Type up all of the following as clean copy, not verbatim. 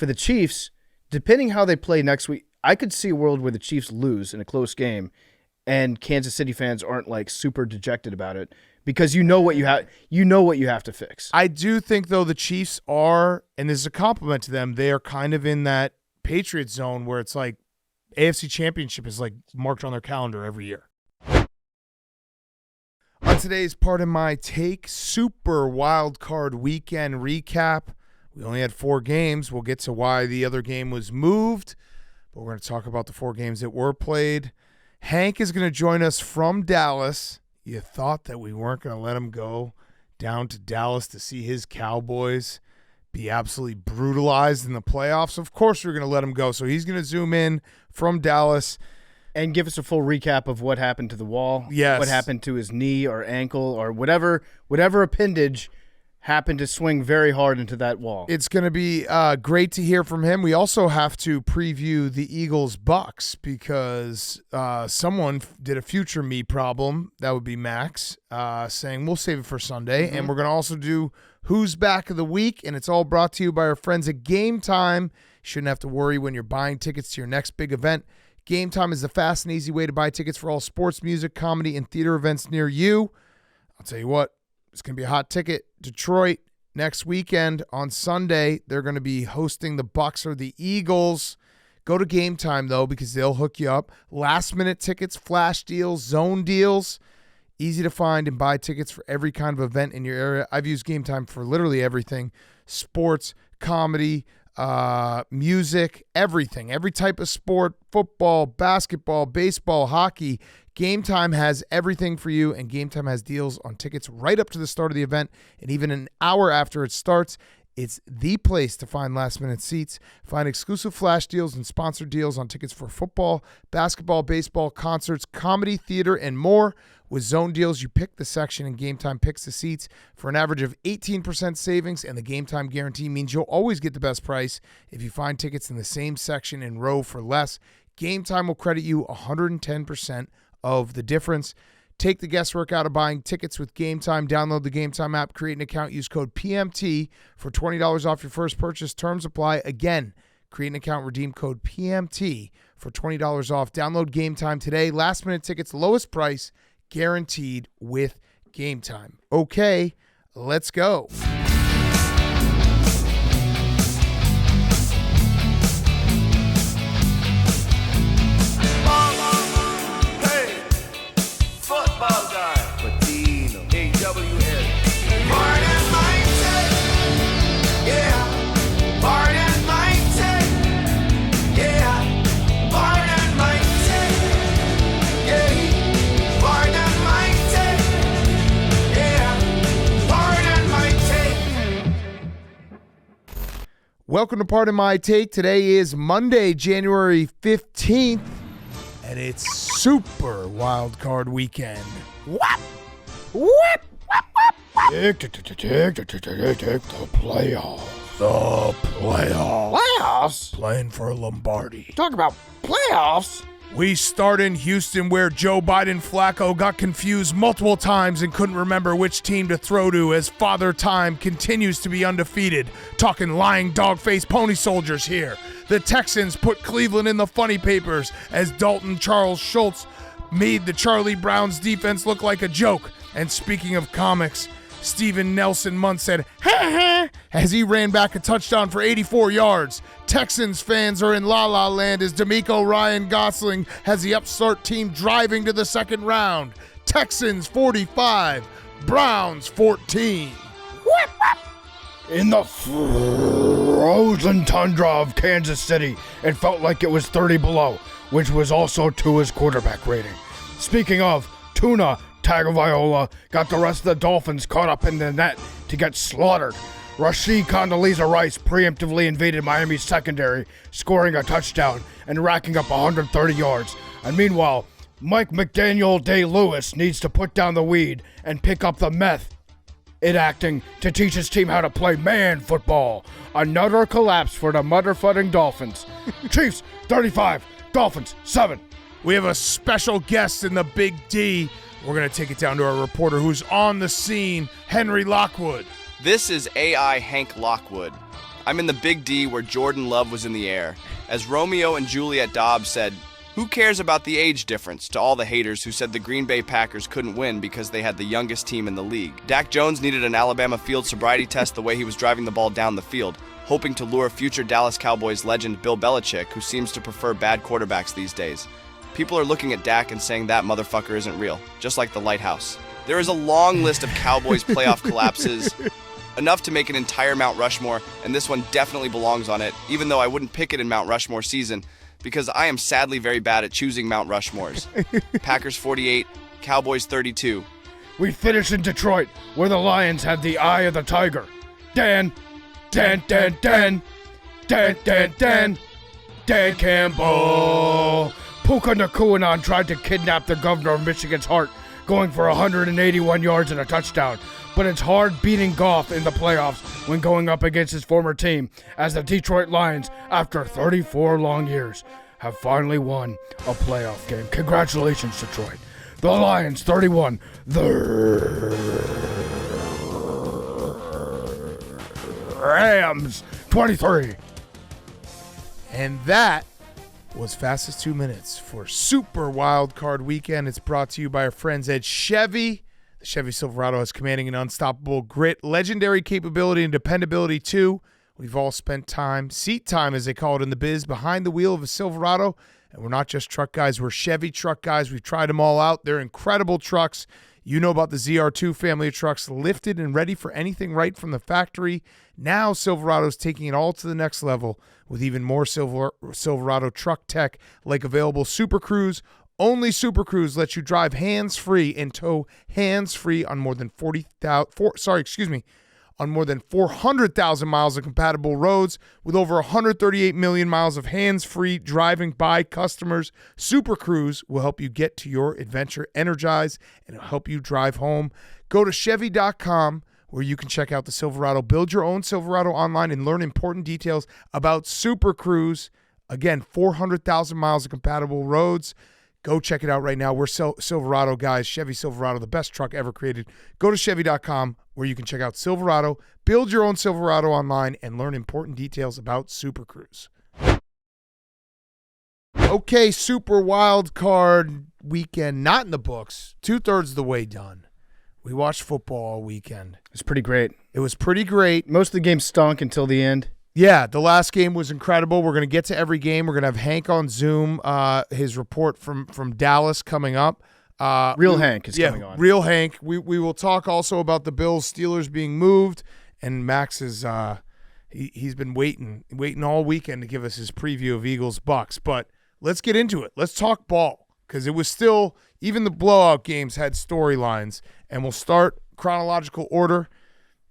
for the Chiefs, depending how they play next week, I could see a world where the Chiefs lose in a close game and Kansas City fans aren't like super dejected about it because you know what you have to fix. I do think, though, the Chiefs are, and this is a compliment to them, they are kind of in that Patriots zone where it's like AFC Championship is like marked on their calendar every year. On today's Part of My Take Super Wild Card Weekend recap, we only had 4 games. We'll get to why the other game was moved, but we're going to talk about the 4 games that were played. Hank is going to join us from Dallas. You thought that we weren't going to let him go down to Dallas to see his Cowboys be absolutely brutalized in the playoffs. Of course we're going to let him go. So he's going to zoom in from Dallas. And give us a full recap of what happened to the wall. Yes. What happened to his knee or ankle or whatever appendage happened to swing very hard into that wall. It's going to be great to hear from him. We also have to preview the Eagles-Bucs because someone did a future me problem. That would be Max saying we'll save it for Sunday. Mm-hmm. And we're going to also do Who's Back of the Week, and it's all brought to you by our friends at Game Time. You shouldn't have to worry when you're buying tickets to your next big event. Game Time is the fast and easy way to buy tickets for all sports, music, comedy, and theater events near you. I'll tell you what, it's going to be a hot ticket. Detroit next weekend on Sunday. They're going to be hosting the Bucs or the Eagles. Go to Game Time, though, because they'll hook you up. Last-minute tickets, flash deals, zone deals. Easy to find and buy tickets for every kind of event in your area. I've used Game Time for literally everything. Sports, comedy, music, everything. Every type of sport, football, basketball, baseball, hockey. Game Time has everything for you, and Game Time has deals on tickets right up to the start of the event and even an hour after it starts. It's the place to find last-minute seats. Find exclusive flash deals and sponsored deals on tickets for football, basketball, baseball, concerts, comedy, theater, and more. With zone deals, you pick the section and Game Time picks the seats for an average of 18% savings, and the Game Time guarantee means you'll always get the best price if you find tickets in the same section and row for less. Game Time will credit you 110% of the difference. Take the guesswork out of buying tickets with Game Time. Download the Game Time app, create an account, use code PMT for $20 off your first purchase. Terms apply. Again, create an account, redeem code PMT for $20 off. Download Game Time today. Last minute tickets, lowest price, guaranteed with Game Time. Okay, let's go. Welcome to Part of My Take. Today is Monday, January 15th, and it's Super Wild Card Weekend. Whap! Whap! Whap! Whap! The playoffs. The playoffs. Playoffs? Playing for Lombardi. Talk about playoffs. We start in Houston, where Joe Biden Flacco got confused multiple times and couldn't remember which team to throw to as Father Time continues to be undefeated. Talking lying dog-faced pony soldiers here. The Texans put Cleveland in the funny papers as Dalton Charles Schultz made the Charlie Brown's defense look like a joke. And speaking of comics, Steven Nelson Munt said, ha ha, as he ran back a touchdown for 84 yards. Texans fans are in la-la land as D'Amico Ryan Gosling has the upstart team driving to the second round. Texans 45, Browns 14. Whip, whip. In the frozen tundra of Kansas City, it felt like it was 30 below, which was also Tua's quarterback rating. Speaking of, Tuna Tagovailoa got the rest of the Dolphins caught up in the net to get slaughtered. Rashid Condoleezza Rice preemptively invaded Miami's secondary, scoring a touchdown and racking up 130 yards. And meanwhile, Mike McDaniel Day-Lewis needs to put down the weed and pick up the meth acting to teach his team how to play man football. Another collapse for the motherfucking Dolphins. Chiefs 35, Dolphins 7. We have a special guest in the Big D. We're going to take it down to our reporter who's on the scene, Henry Lockwood. This is AI Hank Lockwood. I'm in the Big D where Jordan Love was in the air. As Romeo and Juliet Dobbs said, "Who cares about the age difference?" to all the haters who said the Green Bay Packers couldn't win because they had the youngest team in the league. Dak Jones needed an Alabama field sobriety test the way he was driving the ball down the field, hoping to lure future Dallas Cowboys legend Bill Belichick, who seems to prefer bad quarterbacks these days. People are looking at Dak and saying that motherfucker isn't real, just like the lighthouse. There is a long list of Cowboys playoff collapses, enough to make an entire Mount Rushmore, and this one definitely belongs on it, even though I wouldn't pick it in Mount Rushmore season, because I am sadly very bad at choosing Mount Rushmores. Packers 48, Cowboys 32. We finish in Detroit, where the Lions had the eye of the tiger. Dan Campbell. Puka Nakuanan tried to kidnap the governor of Michigan's heart, going for 181 yards and a touchdown. But it's hard beating Goff in the playoffs when going up against his former team, as the Detroit Lions, after 34 long years, have finally won a playoff game. Congratulations, Detroit. The Lions 31, the Rams 23. And that was Fastest 2 Minutes for Super Wild Card Weekend. It's brought to you by our friends at Chevy. The Chevy Silverado has commanding an unstoppable grit, legendary capability, and dependability too. We've all spent time, seat time as they call it in the biz, behind the wheel of a Silverado. And we're not just truck guys, we're Chevy truck guys. We've tried them all out. They're incredible trucks. You know about the ZR2 family of trucks, lifted and ready for anything right from the factory. Now Silverado's taking it all to the next level with even more Silverado truck tech, like available Super Cruise. Only Super Cruise lets you drive hands-free and tow hands-free on more than 400,000 miles of compatible roads with over 138 million miles of hands-free driving by customers. Super Cruise will help you get to your adventure energized and it'll help you drive home. Go to Chevy.com where you can check out the Silverado. Build your own Silverado online and learn important details about Super Cruise. Again, 400,000 miles of compatible roads. Go check it out right now. We're Silverado guys. Chevy Silverado, the best truck ever created. Go to Chevy.com where you can check out Silverado, build your own Silverado online, and learn important details about Super Cruise. Okay, Super Wild Card Weekend, not in the books. 2/3 of the way done. We watched football all weekend. It's pretty great. It was pretty great. Most of the game stunk until the end. Yeah, the last game was incredible. We're going to get to every game. We're going to have Hank on Zoom, his report from Dallas coming up. Hank is coming on. Real Hank. We will talk also about the Bills-Steelers being moved, and Max is he's been waiting all weekend to give us his preview of Eagles-Bucs. But let's get into it. Let's talk ball, because it was still, even the blowout games had storylines, and we'll start chronological order.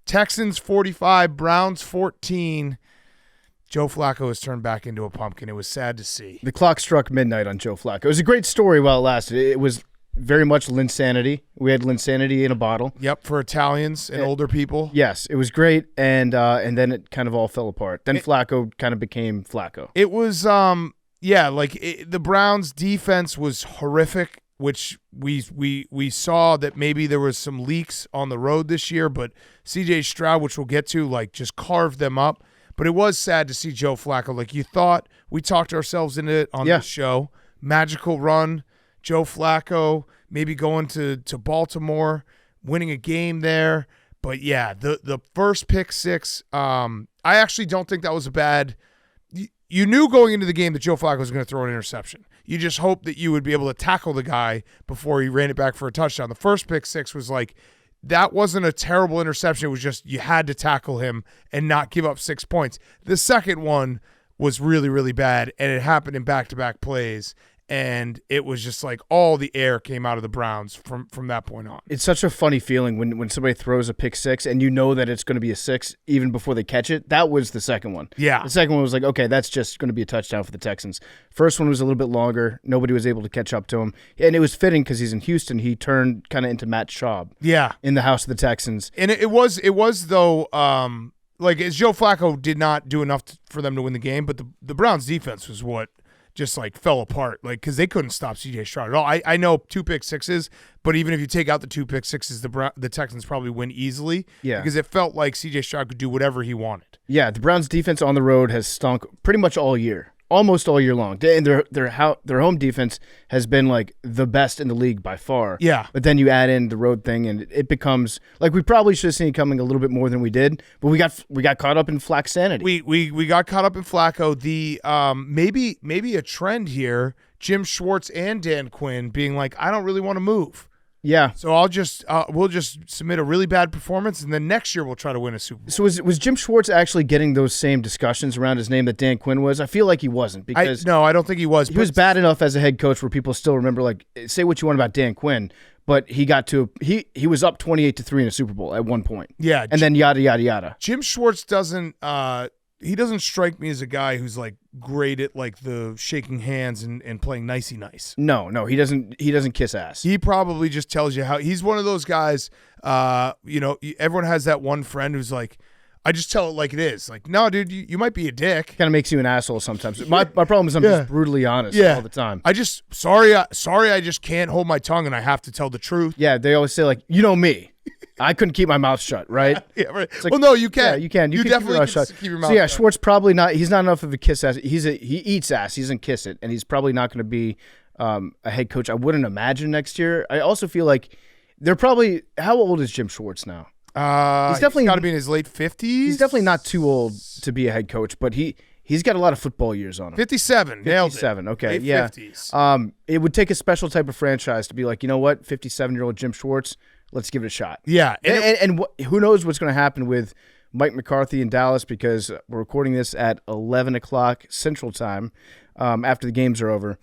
Texans 45, Browns 14. Joe Flacco has turned back into a pumpkin. It was sad to see. The clock struck midnight on Joe Flacco. It was a great story while it lasted. It was very much Linsanity. We had Linsanity in a bottle. Yep, for Italians and older people. Yes, it was great, and then it kind of all fell apart. Then Flacco kind of became Flacco. It was, the Browns' defense was horrific, which we saw that maybe there was some leaks on the road this year, but C.J. Stroud, which we'll get to, just carved them up. But it was sad to see Joe Flacco. You thought, we talked ourselves into it on this show. Magical run, Joe Flacco, maybe going to Baltimore, winning a game there. But, yeah, the first pick six, I actually don't think that was a bad – you knew going into the game that Joe Flacco was going to throw an interception. You just hoped that you would be able to tackle the guy before he ran it back for a touchdown. The first pick six was that wasn't a terrible interception. It was just you had to tackle him and not give up 6 points. The second one was really, really bad, and it happened in back-to-back plays. And it was just all the air came out of the Browns from that point on. It's such a funny feeling when somebody throws a pick six and you know that it's going to be a six even before they catch it. That was the second one. Yeah. The second one was okay, that's just going to be a touchdown for the Texans. First one was a little bit longer. Nobody was able to catch up to him. And it was fitting because he's in Houston. He turned kind of into Matt Schaub. Yeah. In the house of the Texans. And it was though, as Joe Flacco did not do enough for them to win the game, but the Browns defense was what just like fell apart, like because they couldn't stop C.J. Stroud at all. I know 2 pick sixes, but even if you take out the 2 pick sixes, the Texans probably win easily. Yeah. Because it felt like C.J. Stroud could do whatever he wanted. Yeah, the Browns' defense on the road has stunk pretty much all year. Almost all year long. And their home defense has been like the best in the league by far. Yeah. But then you add in the road thing and it becomes like we probably should have seen it coming a little bit more than we did, but we got caught up in Flacsanity. We got caught up in Flacco. The maybe a trend here, Jim Schwartz and Dan Quinn being like, I don't really want to move. Yeah. So we'll just submit a really bad performance, and then next year we'll try to win a Super Bowl. So was Jim Schwartz actually getting those same discussions around his name that Dan Quinn was? I feel like he wasn't because I don't think he was. He was bad enough as a head coach where people still remember, like, say what you want about Dan Quinn, but he was up 28-3 in a Super Bowl at one point. Yeah. And then yada yada yada. Jim Schwartz doesn't strike me as a guy who's like great at like the shaking hands and playing nicey nice. No, he doesn't kiss ass. He probably just tells you how he's one of those guys. Everyone has that one friend who's like, I just tell it like it is. Like, no, dude, you might be a dick. Kind of makes you an asshole sometimes. My problem is I'm just brutally honest all the time. I just can't hold my tongue and I have to tell the truth. Yeah, they always say like, you know me. I couldn't keep my mouth shut, right? Yeah, right. Like, well, no, you can. Yeah, you can. You can definitely keep your mouth shut. Keep your mouth so yeah, shut. Schwartz probably not. He's not enough of a kiss ass. He eats ass. He doesn't kiss it, and he's probably not going to be a head coach. I wouldn't imagine next year. I also feel like they're probably. How old is Jim Schwartz now? He's definitely got to be in his late 50s. He's definitely not too old to be a head coach, but he's got a lot of football years on him. 57. Nailed it. 57. Okay, late yeah. 50s. It would take a special type of franchise to be like, you know what, 57-year-old Jim Schwartz. Let's give it a shot. Yeah. And who knows what's going to happen with Mike McCarthy in Dallas, because we're recording this at 11 o'clock Central Time after the games are over.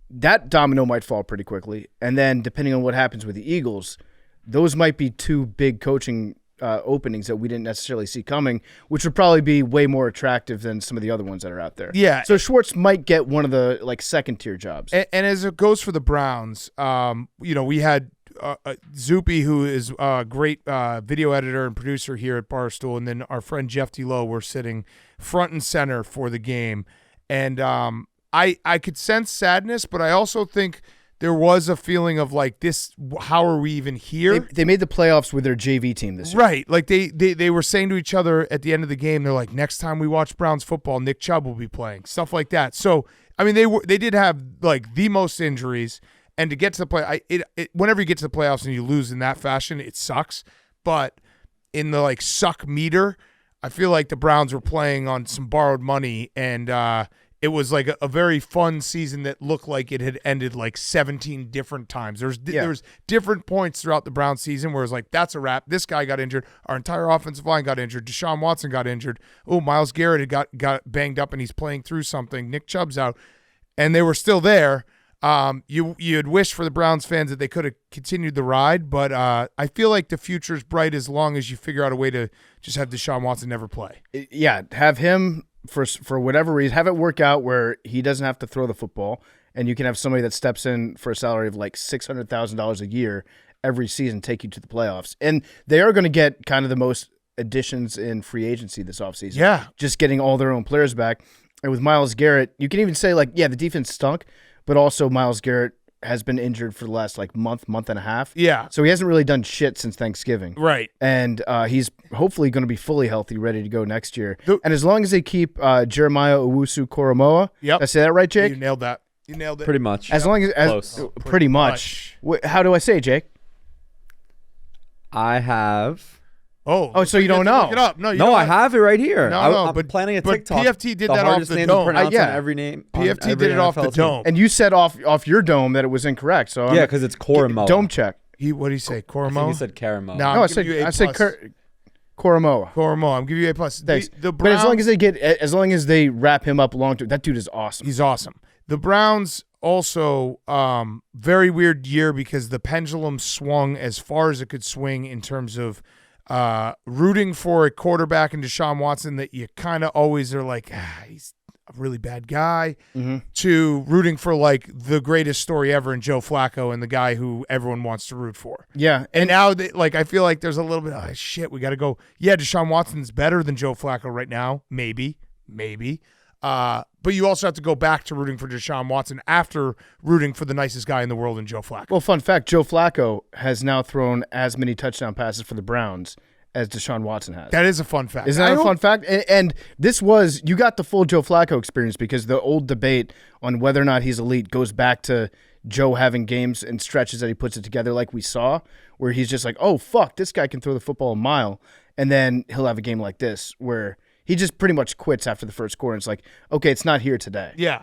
That domino might fall pretty quickly. And then depending on what happens with the Eagles, those might be 2 big coaching openings that we didn't necessarily see coming, which would probably be way more attractive than some of the other ones that are out there. Yeah. So Schwartz might get one of the like second-tier jobs. And as it goes for the Browns, we had Zupi, who is a great video editor and producer here at Barstool, and then our friend Jeff D'Lo were sitting front and center for the game. And I could sense sadness, but I also think there was a feeling of like this, how are we even here? They made the playoffs with their JV team this year. Right. Like they were saying to each other at the end of the game, they're like, next time we watch Browns football, Nick Chubb will be playing, stuff like that. So, I mean, they did have like the most injuries. And to get to the play, whenever you get to the playoffs and you lose in that fashion, it sucks. But in the like suck meter, I feel like the Browns were playing on some borrowed money, and it was like a very fun season that looked like it had ended like 17 different times. There was different points throughout the Browns season where it was like, that's a wrap. This guy got injured. Our entire offensive line got injured. Deshaun Watson got injured. Oh, Myles Garrett had got banged up and he's playing through something. Nick Chubb's out, and they were still there. You'd wish for the Browns fans that they could have continued the ride, but I feel like the future's bright as long as you figure out a way to just have Deshaun Watson never play. Yeah, have him for whatever reason, have it work out where he doesn't have to throw the football, and you can have somebody that steps in for a salary of like $600,000 a year every season take you to the playoffs. And they are going to get kind of the most additions in free agency this offseason. Yeah. Just getting all their own players back. And with Myles Garrett, you can even say like, yeah, the defense stunk, but also Myles Garrett has been injured for the last like month and a half. Yeah. So he hasn't really done shit since Thanksgiving. Right. And he's hopefully going to be fully healthy, ready to go next year. And as long as they keep Jeremiah Owusu-Koramoah, yep. Did I say that right, Jake? You nailed that. You nailed it. Pretty much. As long as Close. Pretty much. How do I say it, Jake? I have. Oh, so you don't know? Look it up. No, I have it right here. No, I'm planning a TikTok. PFT did that off hardest the name dome. to pronounce yeah. on every name. PFT did it off the dome. And you said off your dome that it was incorrect. So Yeah, because it's Koramoah. Dome check. What did he say? I Koramoah? think he said Karamoah. No, No, I said Koramoah. Koramoah. I'm giving you A+. Thanks. The But as Browns, long as they wrap him up long term, that dude is awesome. he's awesome. The Browns also very weird year because the pendulum swung as far as it could swing in terms of rooting for a quarterback in Deshaun Watson that you kind of always are like, he's a really bad guy, to rooting for like the greatest story ever in Joe Flacco and the guy who everyone wants to root for. Yeah. And now, I feel like there's a little bit of, shit, we got to go. Yeah, Deshaun Watson's better than Joe Flacco right now. Maybe. But you also have to go back to rooting for Deshaun Watson after rooting for the nicest guy in the world in Joe Flacco. Well, fun fact, Joe Flacco has now thrown as many touchdown passes for the Browns as Deshaun Watson has. That is a fun fact. Isn't that a fun fact? And this was, you got the full Joe Flacco experience because the old debate on whether or not he's elite goes back to Joe having games and stretches that he puts it together like we saw, where he's just like, oh, fuck, this guy can throw the football a mile. And then he'll have a game like this where he just pretty much quits after the first quarter. And it's like, okay, it's not here today. Yeah.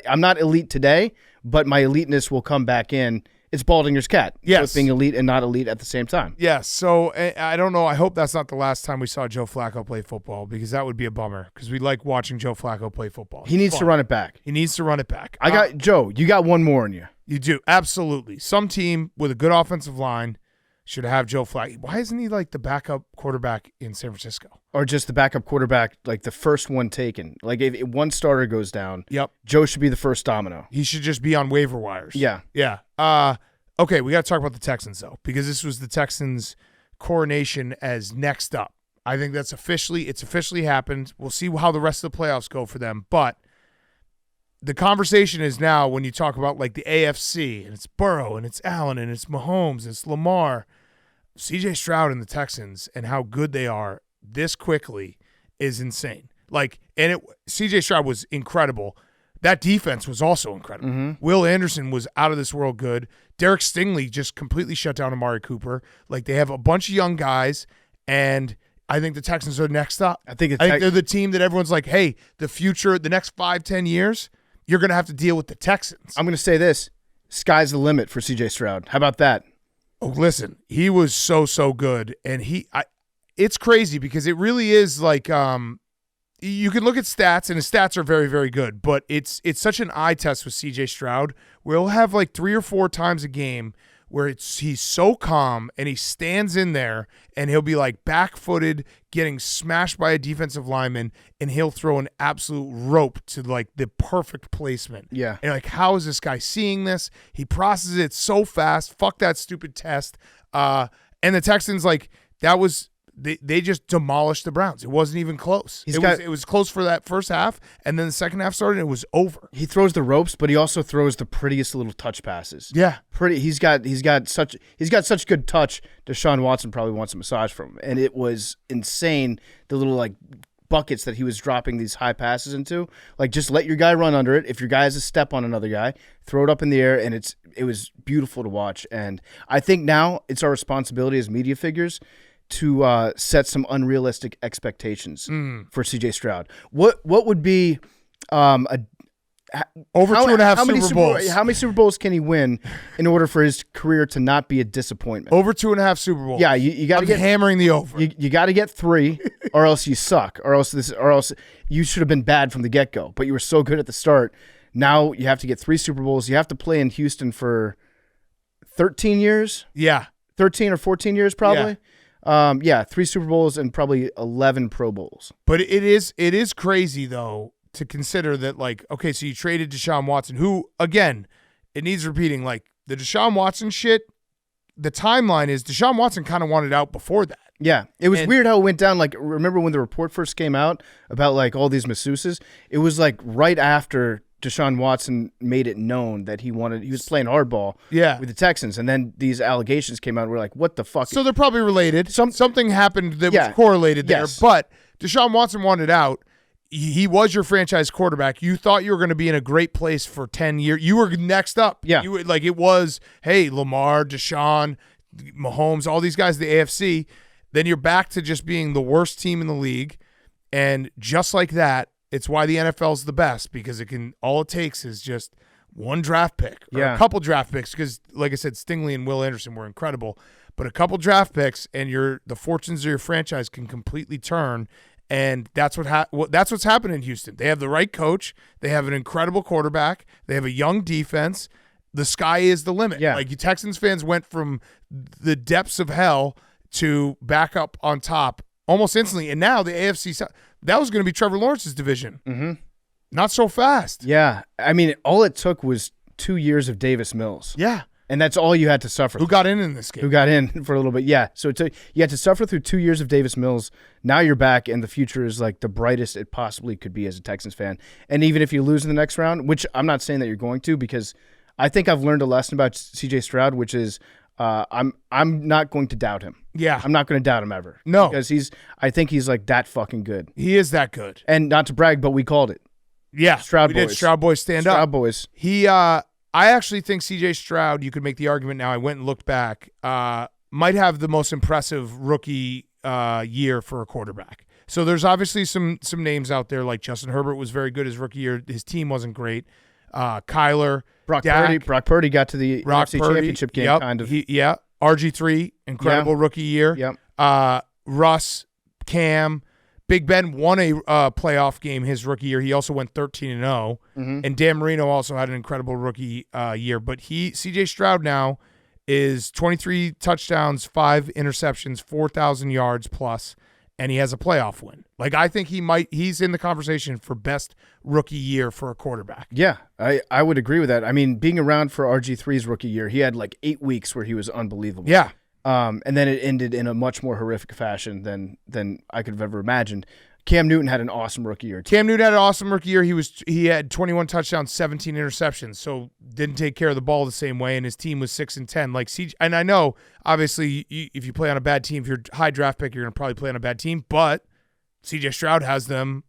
I'm not elite today, but my eliteness will come back in. It's Baldinger's cat. Yes. So it's being elite and not elite at the same time. Yes. So I don't know. I hope that's not the last time we saw Joe Flacco play football because that would be a bummer because we like watching Joe Flacco play football. He needs to run it back. He needs to run it back. Joe, you got one more in you. You do. Absolutely. Some team with a good offensive line should have Joe Flacco. Why isn't he like the backup quarterback in San Francisco? Or just the backup quarterback, like the first one taken. Like if one starter goes down, yep, Joe should be the first domino. He should just be on waiver wires. Yeah. Yeah. Okay, we got to talk about the Texans, though, because this was the Texans' coronation as next up. I think it's officially happened. We'll see how the rest of the playoffs go for them. But the conversation is now when you talk about like the AFC, and it's Burrow, and it's Allen, and it's Mahomes, and it's Lamar, CJ Stroud and the Texans and how good they are this quickly is insane. CJ Stroud was incredible. That defense was also incredible. Mm-hmm. Will Anderson was out of this world good. Derek Stingley just completely shut down Amari Cooper. Like, they have a bunch of young guys, and I think the Texans are next up. I think they're the team that everyone's like, hey, the future, the next 5-10 years, you're going to have to deal with the Texans. I'm going to say this. Sky's the limit for CJ Stroud. How about that? Oh, listen, he was so good. And it's crazy because it really is like you can look at stats, and his stats are very, very good, but it's such an eye test with CJ Stroud where he'll have like 3 or 4 times a game where he's so calm and he stands in there and he'll be like back-footed getting smashed by a defensive lineman and he'll throw an absolute rope to like the perfect placement. Yeah. And like, how is this guy seeing this? He processes it so fast. Fuck that stupid test. And the Texans, like, that was they just demolished the Browns. It wasn't even close. It was close for that first half, and then the second half started and it was over. He throws the ropes, but he also throws the prettiest little touch passes. Yeah. He's got such good touch. Deshaun Watson probably wants a massage from him. And it was insane, the little like buckets that he was dropping these high passes into. Like, just let your guy run under it. If your guy has a step on another guy, throw it up in the air, and it was beautiful to watch. And I think now it's our responsibility as media figures to set some unrealistic expectations for CJ Stroud. What would be over 2.5 Super Bowls? How many Super Bowls can he win in order for his career to not be a disappointment? Over 2.5 Super Bowls. Yeah, you got to get hammering the over. You got to get 3, or else you suck, or else you should have been bad from the get go. But you were so good at the start. Now you have to get 3 Super Bowls. You have to play in Houston for 13 years. Yeah, 13 or 14 years probably. Yeah. 3 Super Bowls and probably 11 Pro Bowls. But it is crazy though to consider that, like, okay, so you traded Deshaun Watson, who, again, it needs repeating, like the Deshaun Watson shit, the timeline is Deshaun Watson kind of wanted out before that. Yeah. It was weird how it went down. Like, remember when the report first came out about like all these masseuses? It was like right after Deshaun Watson made it known that he was playing hardball with the Texans, and then these allegations came out and we're like, what the fuck? So they're probably related. Something happened that was correlated there, but Deshaun Watson wanted out. He was your franchise quarterback. You thought you were going to be in a great place for 10 years. You were next up. Yeah. It was, hey, Lamar, Deshaun, Mahomes, all these guys, the AFC. Then you're back to just being the worst team in the league. And just like that, it's why the NFL's the best, because all it takes is just one draft pick or a couple draft picks, because like I said, Stingley and Will Anderson were incredible, but a couple draft picks and the fortunes of your franchise can completely turn. And that's what's happened in Houston. They have the right coach. They have an incredible quarterback. They have a young defense. The sky is the limit. Yeah. Like, you Texans fans went from the depths of hell to back up on top almost instantly. And now the AFC, that was going to be Trevor Lawrence's division. Mm-hmm. Not so fast. Yeah. I mean, all it took was 2 years of Davis Mills. Yeah. And that's all you had to suffer. Who got in this game? Who got in for a little bit. Yeah. So you had to suffer through 2 years of Davis Mills. Now you're back, and the future is like the brightest it possibly could be as a Texans fan. And even if you lose in the next round, which I'm not saying that you're going to, because I think I've learned a lesson about C.J. Stroud, which is I'm not going to doubt him. Yeah. I'm not going to doubt him ever. No. Because I think he's like that fucking good. He is that good. And not to brag, but we called it. Yeah. Stroud we Boys. did. Stroud Boys stand up. Stroud Boys. I actually think C.J. Stroud, you could make the argument now, I went and looked back, might have the most impressive rookie year for a quarterback. So there's obviously some names out there, like Justin Herbert was very good his rookie year. His team wasn't great. Kyler, Brock Dak, Purdy got to the NFC Championship game, yep, kind of. RG3, incredible rookie year. Yep. Russ, Cam, Big Ben won a playoff game his rookie year. He also went 13-0. Mm-hmm. And Dan Marino also had an incredible rookie year. But C.J. Stroud now is 23 touchdowns, 5 interceptions, 4,000 yards plus, and he has a playoff win. Like, I think he's in the conversation for best rookie year for a quarterback. Yeah, I would agree with that. I mean, being around for RG3's rookie year, he had like 8 weeks where he was unbelievable. Yeah. And then it ended in a much more horrific fashion than I could have ever imagined. Cam Newton had an awesome rookie year. Cam Newton had an awesome rookie year. He had 21 touchdowns, 17 interceptions, so didn't take care of the ball the same way, and his team was 6-10. Like and I know, obviously, if you play on a bad team, if you're a high draft pick, you're going to probably play on a bad team, but C.J. Stroud has them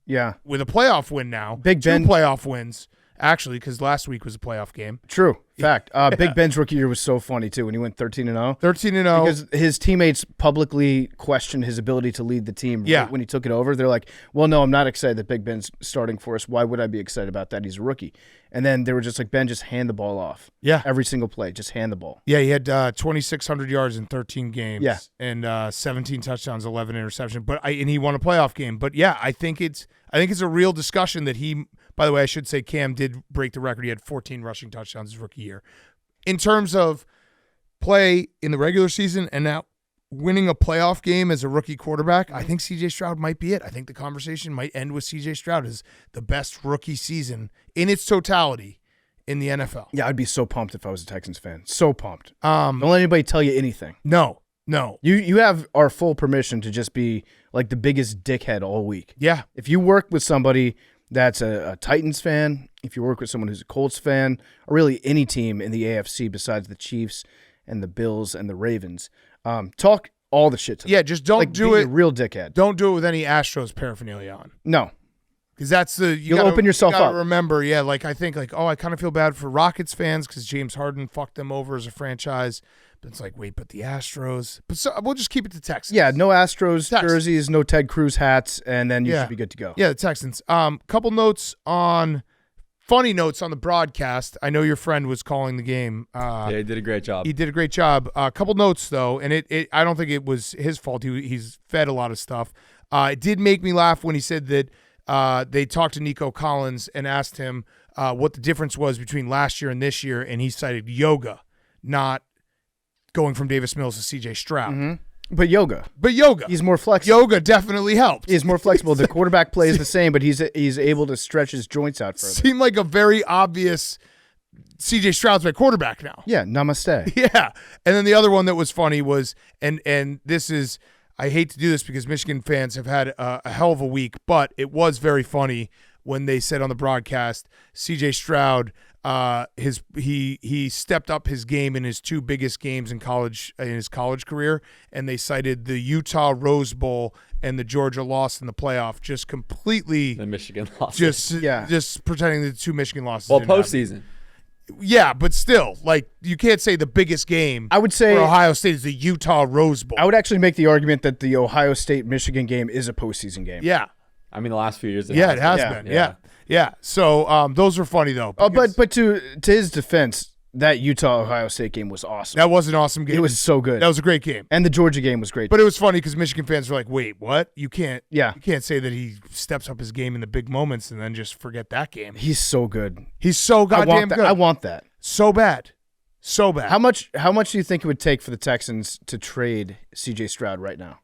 with a playoff win now. Big Ben. 2 playoff wins, actually, because last week was a playoff game. True. Fact. Big Ben's rookie year was so funny, too, when he went 13-0. 13-0. Because his teammates publicly questioned his ability to lead the team right when he took it over. They're like, well, no, I'm not excited that Big Ben's starting for us. Why would I be excited about that? He's a rookie. And then they were just like, Ben, just hand the ball off. Yeah. Every single play, just hand the ball. Yeah, he had 2,600 yards in 13 games. Yeah. And 17 touchdowns, 11 interceptions. And he won a playoff game. But yeah, I think it's a real discussion that he. By the way, I should say Cam did break the record. He had 14 rushing touchdowns his rookie year. In terms of play in the regular season and now winning a playoff game as a rookie quarterback, I think C.J. Stroud might be it. I think the conversation might end with C.J. Stroud as the best rookie season in its totality in the NFL. Yeah, I'd be so pumped if I was a Texans fan. So pumped. Don't let anybody tell you anything. No. You have our full permission to just be like the biggest dickhead all week. Yeah. If you work with somebody that's a Titans fan, if you work with someone who's a Colts fan, or really any team in the AFC besides the Chiefs and the Bills and the Ravens, talk all the shit to them. Yeah, just don't do it. Be a real dickhead. Don't do it with any Astros paraphernalia on. No. Because that's you'll open yourself up. Remember, I think I kind of feel bad for Rockets fans because James Harden fucked them over as a franchise. But it's like, wait, but the Astros. But we'll just keep it to Texans. Yeah, no Astros jerseys, no Ted Cruz hats, and then you should be good to go. Yeah, the Texans. Funny notes on the broadcast. I know your friend was calling the game. Yeah, he did a great job. He did a great job. A couple notes though, and I don't think it was his fault. He's fed a lot of stuff. It did make me laugh when he said that they talked to Nico Collins and asked him what the difference was between last year and this year, and he cited yoga, not going from Davis Mills to C.J. Stroud. Mm-hmm. But yoga. He's more flexible. Yoga definitely helped. He's more flexible. The quarterback plays the same, but he's able to stretch his joints out further. Seemed like a very obvious C.J. Stroud's my quarterback now. Yeah, namaste. Yeah. And then the other one that was funny was, and this is, I hate to do this because Michigan fans have had a hell of a week, but it was very funny when they said on the broadcast, C.J. Stroud, he stepped up his game in his 2 biggest games in his college career, and they cited the Utah Rose Bowl and the Georgia loss in the playoff, just completely the Michigan loss. Just pretending the 2 Michigan losses. Well, postseason. Yeah, but still, like, you can't say the biggest game I would say for Ohio State is the Utah Rose Bowl. I would actually make the argument that the Ohio State-Michigan game is a postseason game. Yeah. I mean, the last few years. It has been. Yeah. So those were funny though. But to his defense, that Utah-Ohio State game was awesome. That was an awesome game. It was so good. That was a great game. And the Georgia game was great. But it was funny because Michigan fans were like, "Wait, what? You can't say that he steps up his game in the big moments and then just forget that game." He's so good. He's so goddamn good. I want that. So bad. How much do you think it would take for the Texans to trade C.J. Stroud right now?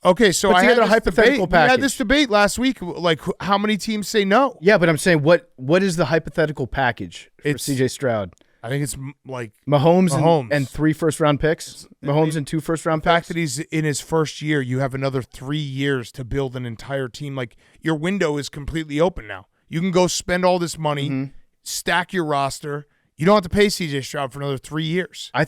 Okay, so I had a hypothetical package. We had this debate last week, like how many teams say no? Yeah, but I'm saying what is the hypothetical package for C.J. Stroud? I think it's like Mahomes. And 3 first-round picks. Mahomes and 2 first-round the fact picks. that he's in his first year, you have another 3 years to build an entire team. Like, your window is completely open now. You can go spend all this money, stack your roster. You don't have to pay C.J. Stroud for another 3 years. I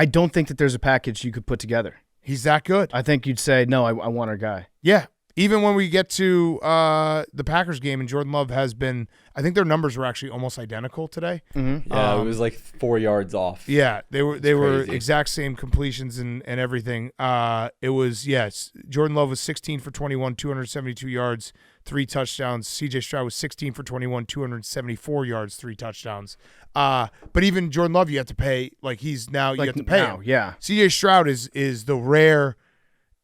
don't think that there's a package you could put together. He's that good. I think you'd say, no, I want our guy. Yeah. Even when we get to the Packers game, and Jordan Love has been, I think their numbers were actually almost identical today. Yeah, it was like 4 yards off. Yeah, they were crazy. exact same completions and everything. It was, yes, Jordan Love was 16 for 21, 272 yards, 3 touchdowns. C.J. Stroud was 16 for 21, 274 yards, 3 touchdowns. But even Jordan Love, you have to pay. Like, you have to pay now, him. yeah. C.J. Stroud is the rare.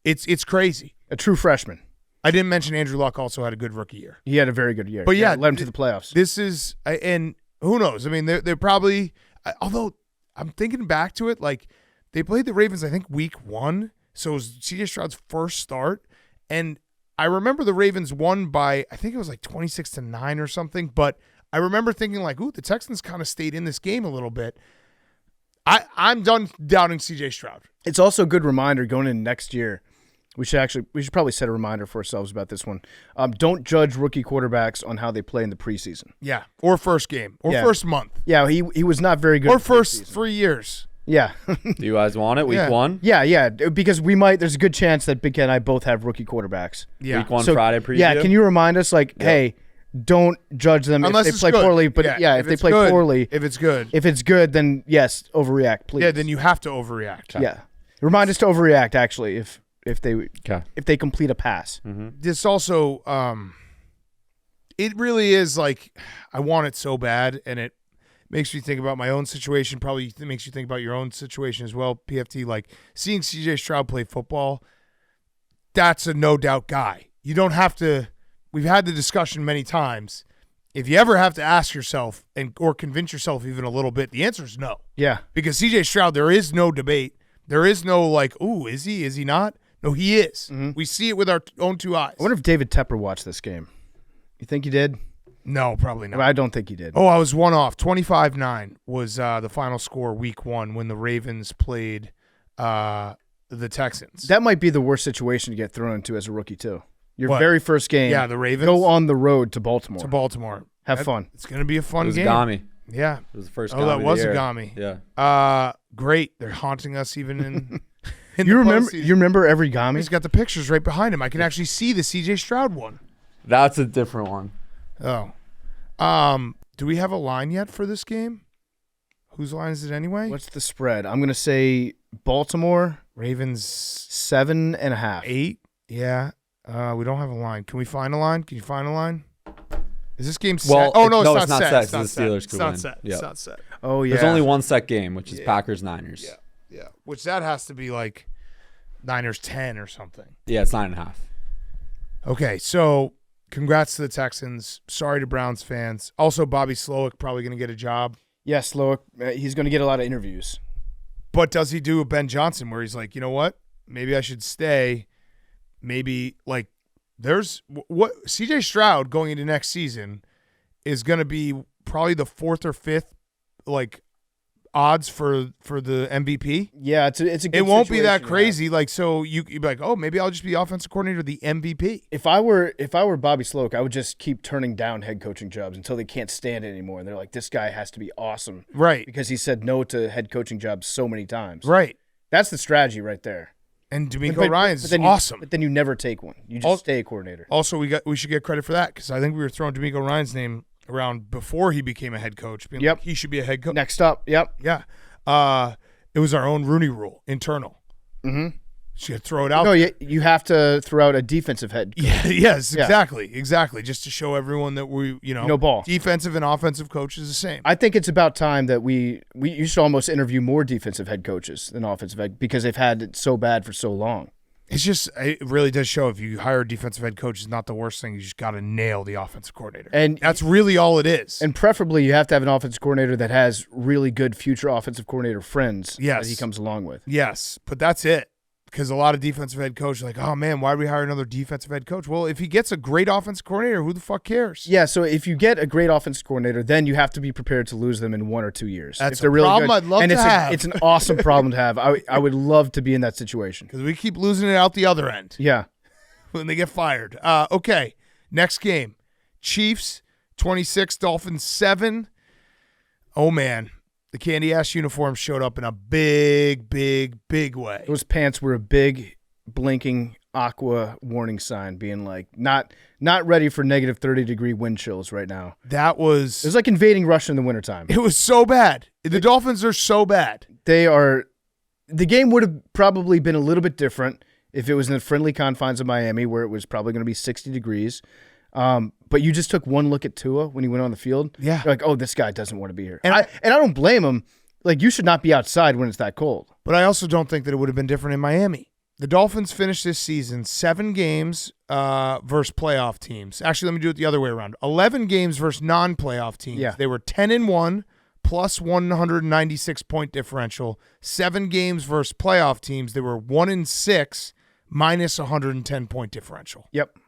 It's crazy. A true freshman. I didn't mention Andrew Luck also had a good rookie year. He had a very good year. But yeah, led him to the playoffs. This is, and who knows? I mean, they're probably, although I'm thinking back to it, like they played the Ravens, I think week 1. So it was C.J. Stroud's first start. And I remember the Ravens won by, I think it was like 26-9 or something. But I remember thinking like, ooh, the Texans kind of stayed in this game a little bit. I'm done doubting C.J. Stroud. It's also a good reminder going in next year. We should probably set a reminder for ourselves about this one. Don't judge rookie quarterbacks on how they play in the preseason. Yeah, or first game, or first month. Yeah, he was not very good. Or first 3 years. Yeah. Do you guys want it? Week 1? Yeah, because there's a good chance that Big Ken and I both have rookie quarterbacks. Yeah. Week 1 So, Friday preview? Yeah, can you remind us, hey, don't judge them Unless if it's they play good. poorly. But if they play poorly. If it's good. If it's good, then yes, overreact, please. Yeah, then you have to overreact. Yeah. Remind us to overreact, actually, if they complete a pass. This also, it really is like, I want it so bad, and it makes me think about my own situation. Probably makes you think about your own situation as well, PFT. Like, seeing C.J. Stroud play football, that's a no-doubt guy. You don't have to – we've had the discussion many times. If you ever have to ask yourself or convince yourself even a little bit, the answer is no. Yeah. Because C.J. Stroud, there is no debate. There is no like, ooh, is he? Is he not? No, he is. We see it with our own 2 eyes. I wonder if David Tepper watched this game. You think he did? No, probably not. I don't think he did. Oh, I was one off. 25-9 was the final score week 1 when the Ravens played the Texans. That might be the worst situation to get thrown into as a rookie, too. Your What? very first game. Yeah, the Ravens. Go on the road to Baltimore. Have fun. It's going to be a fun It was game. Gami. Yeah. It was the first Oh, Gami that of the was a year. Gami. Yeah. Great. They're haunting us even in You the remember? postseason. You remember every Gami? He's got the pictures right behind him. I can actually see the C.J. Stroud one. That's a different one. Oh. Do we have a line yet for this game? Whose line is it anyway? What's the spread? I'm going to say Baltimore, Ravens 7.5. 8. Yeah. We don't have a line. Can we find a line? Can you find a line? Is this game set? Well, Oh, no, no, it's it's not not set. set, It's so not the Steelers set. could It's not win. set. Yeah. It's not set. Oh, yeah. There's only one set game, which is Packers-Niners. Yeah. Yeah. Which that has to be like Niners 10 or something. Yeah, it's 9.5. Okay, so congrats to the Texans. Sorry to Browns fans. Also, Bobby Slowick probably going to get a job. Yes, Loic. He's going to get a lot of interviews. But does he do a Ben Johnson where he's like, you know what? Maybe I should stay. Maybe like there's what CJ Stroud going into next season is going to be probably the 4th or 5th like odds for the MVP. Yeah, it's a good It won't be that situation to have. crazy. Like, so you'd be like, oh, maybe I'll just be offensive coordinator, the MVP. If I were Bobby Slowick, I would just keep turning down head coaching jobs until they can't stand it anymore. And they're like, this guy has to be awesome. Right. Because he said no to head coaching jobs so many times. Right. That's the strategy right there. And D'Amico Ryans is then awesome. But then you never take one. You just stay a coordinator. Also, we should get credit for that because I think we were throwing D'Amico Ryans' name around before he became a head coach. Being Yep. like, he should be a head coach. Next up, yep. Yeah. It was our own Rooney rule, internal. Mm-hmm. Should throw it out. No, there. you have to throw out a defensive head coach. Yeah, yes, Yeah. exactly. Just to show everyone that we, No ball. defensive and offensive coach is the same. I think it's about time that you should almost interview more defensive head coaches than offensive head because they've had it so bad for so long. It really does show if you hire a defensive head coach, it's not the worst thing. You just got to nail the offensive coordinator. And that's really all it is. And preferably you have to have an offensive coordinator that has really good future offensive coordinator friends Yes. that he comes along with. Yes, but that's it. because a lot of defensive head coaches are like, oh, man, why do we hire another defensive head coach? Well, if he gets a great offensive coordinator, who the fuck cares? Yeah, so if you get a great offensive coordinator, then you have to be prepared to lose them in 1 or 2 years. That's if they're a really problem good. I'd love and to have. It's an awesome problem to have. I would love to be in that situation. Because we keep losing it out the other end Yeah. when they get fired. Okay, next game. Chiefs, 26, Dolphins, 7. Oh, man. The candy-ass uniform showed up in a big, big, big way. Those pants were a big, blinking aqua warning sign, being like, not ready for negative 30-degree wind chills right now. That was... It was like invading Russia in the wintertime. It was so bad. The Dolphins are so bad. They are... The game would have probably been a little bit different if it was in the friendly confines of Miami, where it was probably going to be 60 degrees. But you just took one look at Tua when he went on the field. Yeah. You're like, oh, this guy doesn't want to be here. And I don't blame him. Like, you should not be outside when it's that cold. But I also don't think that it would have been different in Miami. The Dolphins finished this season 7 games versus playoff teams. Actually, let me do it the other way around. 11 games versus non-playoff teams. Yeah. They were 10-1 plus 196-point differential. 7 games versus playoff teams. They were 1-6 minus 110-point differential. Yep.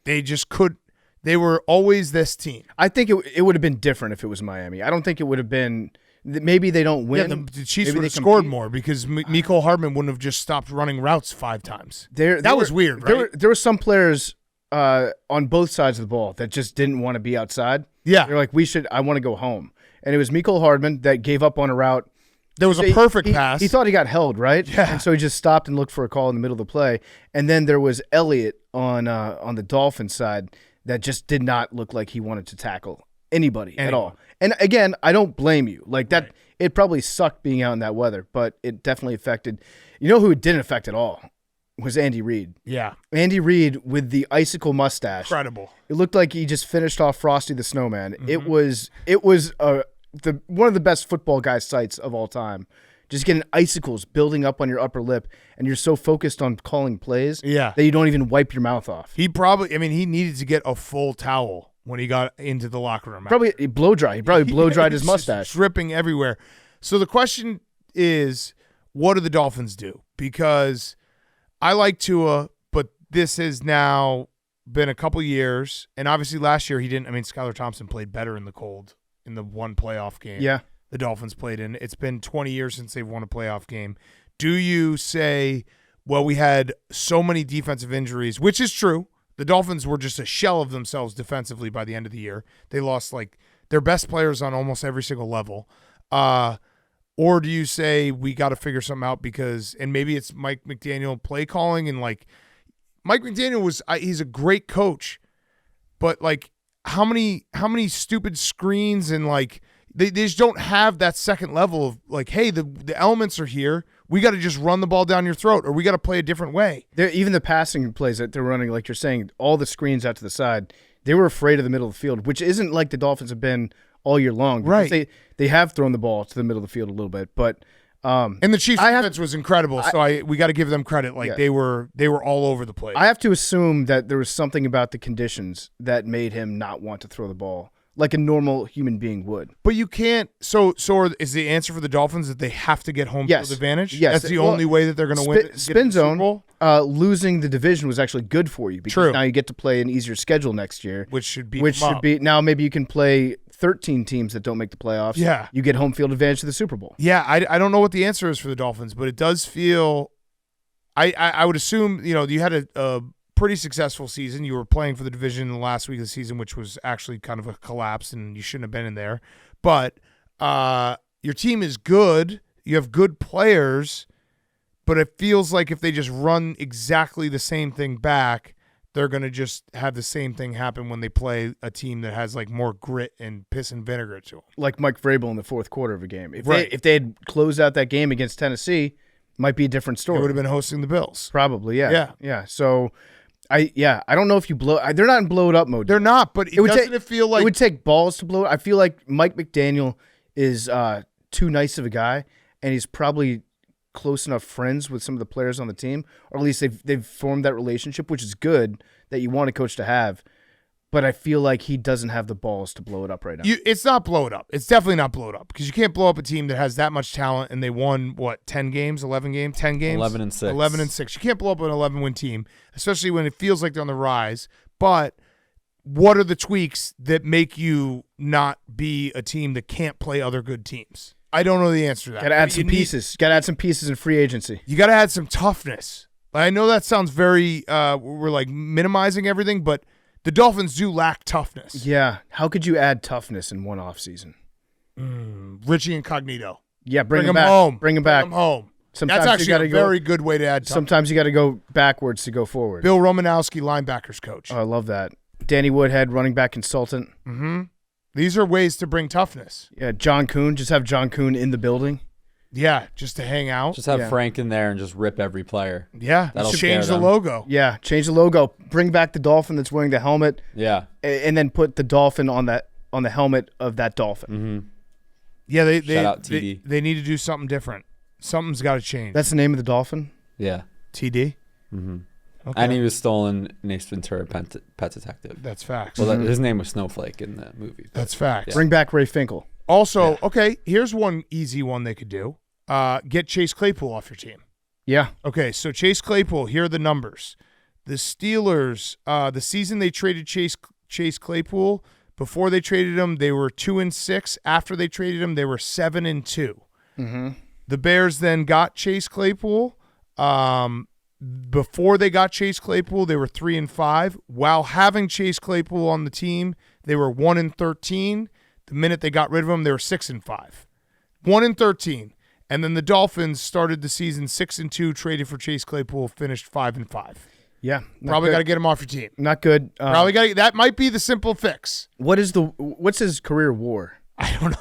They just could. They were always this team. I think it would have been different if it was Miami. I don't think it would have been. Maybe they don't win. Yeah, the Chiefs Maybe would they have scored compete. more because Mecole Hardman wouldn't have just stopped running routes 5 times. That was weird, right? There were some players on both sides of the ball that just didn't want to be outside. Yeah. They're like, I want to go home. And it was Mecole Hardman that gave up on a route. There was a perfect pass. He thought he got held, right? Yeah. And so he just stopped and looked for a call in the middle of the play. And then there was Elliott on the Dolphins side that just did not look like he wanted to tackle anybody at all. And again, I don't blame you. Like that, it probably sucked being out in that weather, but it definitely affected. You know who it didn't affect at all was Andy Reid. Yeah. Andy Reid with the icicle mustache. Incredible. It looked like he just finished off Frosty the Snowman. Mm-hmm. It was one of the best football guy sights of all time. Just getting icicles building up on your upper lip, and you're so focused on calling plays that you don't even wipe your mouth off. He needed to get a full towel when he got into the locker room. Probably blow dry. He probably blow dried his mustache. Dripping everywhere. So the question is, what do the Dolphins do? Because I like Tua, but this has now been a couple years, and obviously last year he didn't. I mean, Skylar Thompson played better in the cold in the one playoff game. Yeah. The Dolphins played in. It's been 20 years since they've won a playoff game. Do you say, well, we had so many defensive injuries, which is true. The Dolphins were just a shell of themselves defensively by the end of the year. They lost like their best players on almost every single level. Or do you say we got to figure something out and maybe it's Mike McDaniel play calling, and like Mike McDaniel he's a great coach, but like how many stupid screens and like they just don't have that second level of like, hey, the elements are here. We got to just run the ball down your throat, or we got to play a different way. Even the passing plays that they're running, like you're saying, all the screens out to the side, they were afraid of the middle of the field, which isn't like the Dolphins have been all year long. Right. They have thrown the ball to the middle of the field a little bit, but and the Chiefs' defense was incredible, so we got to give them credit. Like they were all over the place. I have to assume that there was something about the conditions that made him not want to throw the ball like a normal human being would. But you can't. So is the answer for the Dolphins that they have to get home field advantage? Yes, that's the only way that they're going to win. Spin zone. Losing the division was actually good for you because now you get to play an easier schedule next year, which should be now maybe you can play 13 teams that don't make the playoffs. Yeah, you get home field advantage to the Super Bowl. Yeah, I don't know what the answer is for the Dolphins, but it does feel. I would assume you had a pretty successful season. You were playing for the division in the last week of the season, which was actually kind of a collapse, and you shouldn't have been in there. But your team is good. You have good players, but it feels like if they just run exactly the same thing back, they're going to just have the same thing happen when they play a team that has like more grit and piss and vinegar to them. Like Mike Vrabel in the fourth quarter of a game. If they had closed out that game against Tennessee, might be a different story. They would have been hosting the Bills. Probably, yeah. Yeah. So I don't know if you blow. They're not in blow it up mode. They're not, but doesn't it feel like it would take balls to blow it? I feel like Mike McDaniel is too nice of a guy, and he's probably close enough friends with some of the players on the team, or at least they've formed that relationship, which is good that you want a coach to have. but I feel like he doesn't have the balls to blow it up right now. It's not blow it up. It's definitely not blow it up because you can't blow up a team that has that much talent and they won, 10 games, 11 games, 10 games? 11 and 6. 11 and 6. You can't blow up an 11-win team, especially when it feels like they're on the rise. But what are the tweaks that make you not be a team that can't play other good teams? I don't know the answer to that. Got to add some pieces. Got to add some pieces in free agency. You got to add some toughness. I know that sounds very we're like minimizing everything, but the Dolphins do lack toughness. Yeah. How could you add toughness in one offseason? Richie Incognito. Yeah, bring him back. home. Bring him back. Bring him home. Sometimes That's actually you a very good way to add toughness. Sometimes you got to go backwards to go forward. Bill Romanowski, linebackers coach. Oh, I love that. Danny Woodhead, running back consultant. Mm-hmm. These are ways to bring toughness. Yeah, John Kuhn. Just have John Kuhn in the building. Yeah, just to hang out. Just have Frank in there and just rip every player. Yeah, That'll change scare the them. logo. Yeah, change the logo. Bring back the dolphin that's wearing the helmet. Yeah. And then put the dolphin on the helmet of that dolphin. Mm-hmm. Yeah, Shout out TD. they need to do something different. Something's got to change. That's the name of the dolphin? Yeah. TD? Mm-hmm. Okay. And he was stolen in Ace Ventura Pet Detective. That's facts. Well, his name was Snowflake in the movie. That's facts. Yeah. Bring back Ray Finkel. Also, okay, here's one easy one they could do. Get Chase Claypool off your team. Yeah. Okay, so Chase Claypool, here are the numbers. The Steelers, the season they traded Chase Claypool, before they traded him, they were 2-6. After they traded him, they were 7-2. Mm-hmm. The Bears then got Chase Claypool. Before they got Chase Claypool, they were 3-5. While having Chase Claypool on the team, they were 1-13. The minute they got rid of him, they were 6-5. 1-13. And then the Dolphins started the season 6-2, traded for Chase Claypool, finished 5-5. Yeah. Probably got to get him off your team. Not good. Probably got that might be the simple fix. What's his career WAR? I don't know.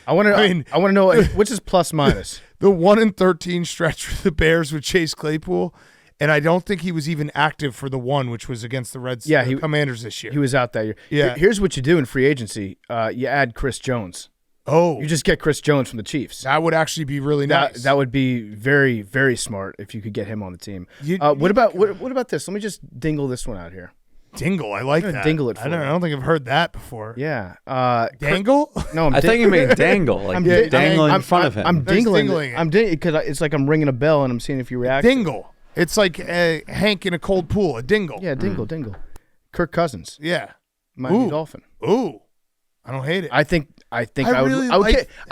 I want to know what's his plus minus. The 1-13 stretch for the Bears with Chase Claypool, and I don't think he was even active for the one, which was against the Commanders this year. He was out that year. Yeah. Here's what you do in free agency. You add Chris Jones. Oh. You just get Chris Jones from the Chiefs. That would actually be really nice. That would be very, very smart if you could get him on the team. What about this? Let me just dingle this one out here. Dingle, I like that. Dingle it for I don't think I've heard that before. Yeah. Dangle? No, I thought you meant dangle, like dangle in front of him. I'm dingling it. it. I'm dingling because it's like I'm ringing a bell and I'm seeing if you react. Dingle. It's like Hank in a cold pool, a dingle. Yeah, dingle. Kirk Cousins. Yeah. Miami Dolphin. Ooh. I don't hate it. I think I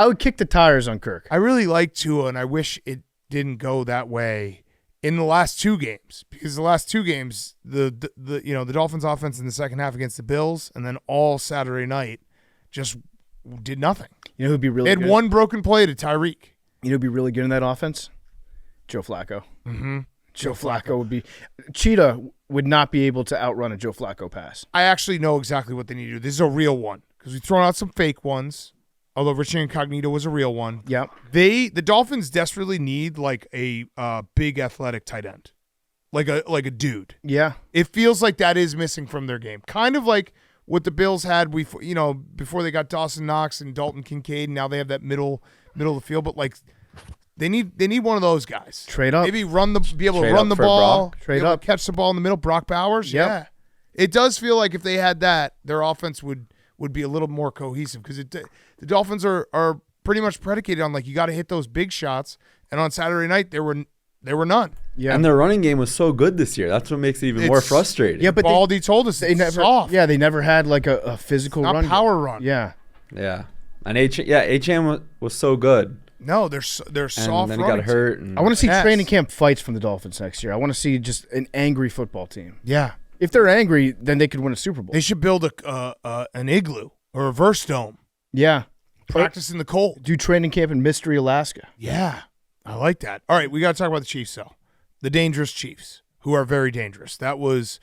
would kick the tires on Kirk. I really like Tua, and I wish it didn't go that way in the last two games, because the last two games, the Dolphins offense in the second half against the Bills, and then all Saturday night just did nothing. You know who'd be really They had good? one broken play to Tyreek. You know who'd be really good in that offense? Joe Flacco. Mm-hmm. Joe Flacco would be Cheetah would not be able to outrun a Joe Flacco pass. I actually know exactly what they need to do. This is a real one, because we've thrown out some fake ones, although Richie Incognito was a real one. Yep. The Dolphins desperately need like a big athletic tight end, like a dude. Yeah. It feels like that is missing from their game. Kind of like what the Bills had before they got Dawson Knox and Dalton Kincaid, and now they have that middle of the field, but like they need one of those guys. Trade up. Maybe be able to Trade run up the for ball, Brock. Trade be able up. to catch the ball in the middle. Brock Bowers. Yep. Yeah. It does feel like if they had that, their offense would be a little more cohesive, because the Dolphins are pretty much predicated on, like, you got to hit those big shots, and on Saturday night there were none. Yeah. And their running game was so good this year. That's what makes it even more It's- frustrating. Yeah, but Baldy told us they it's never. soft. Yeah, they never had like a physical Not run. power run. Yeah. Yeah. And HM was so good. No, they're soft. And then he got running. hurt. And I want to see Yes. training camp fights from the Dolphins next year. I want to see just an angry football team. Yeah, If they're angry, then they could win a Super Bowl. they should build an igloo or a verse dome. Yeah. Practice in the cold. Do training camp in Mystery, Alaska. Yeah, I like that. All right, we got to talk about the Chiefs, though. The dangerous Chiefs, who are very dangerous. That was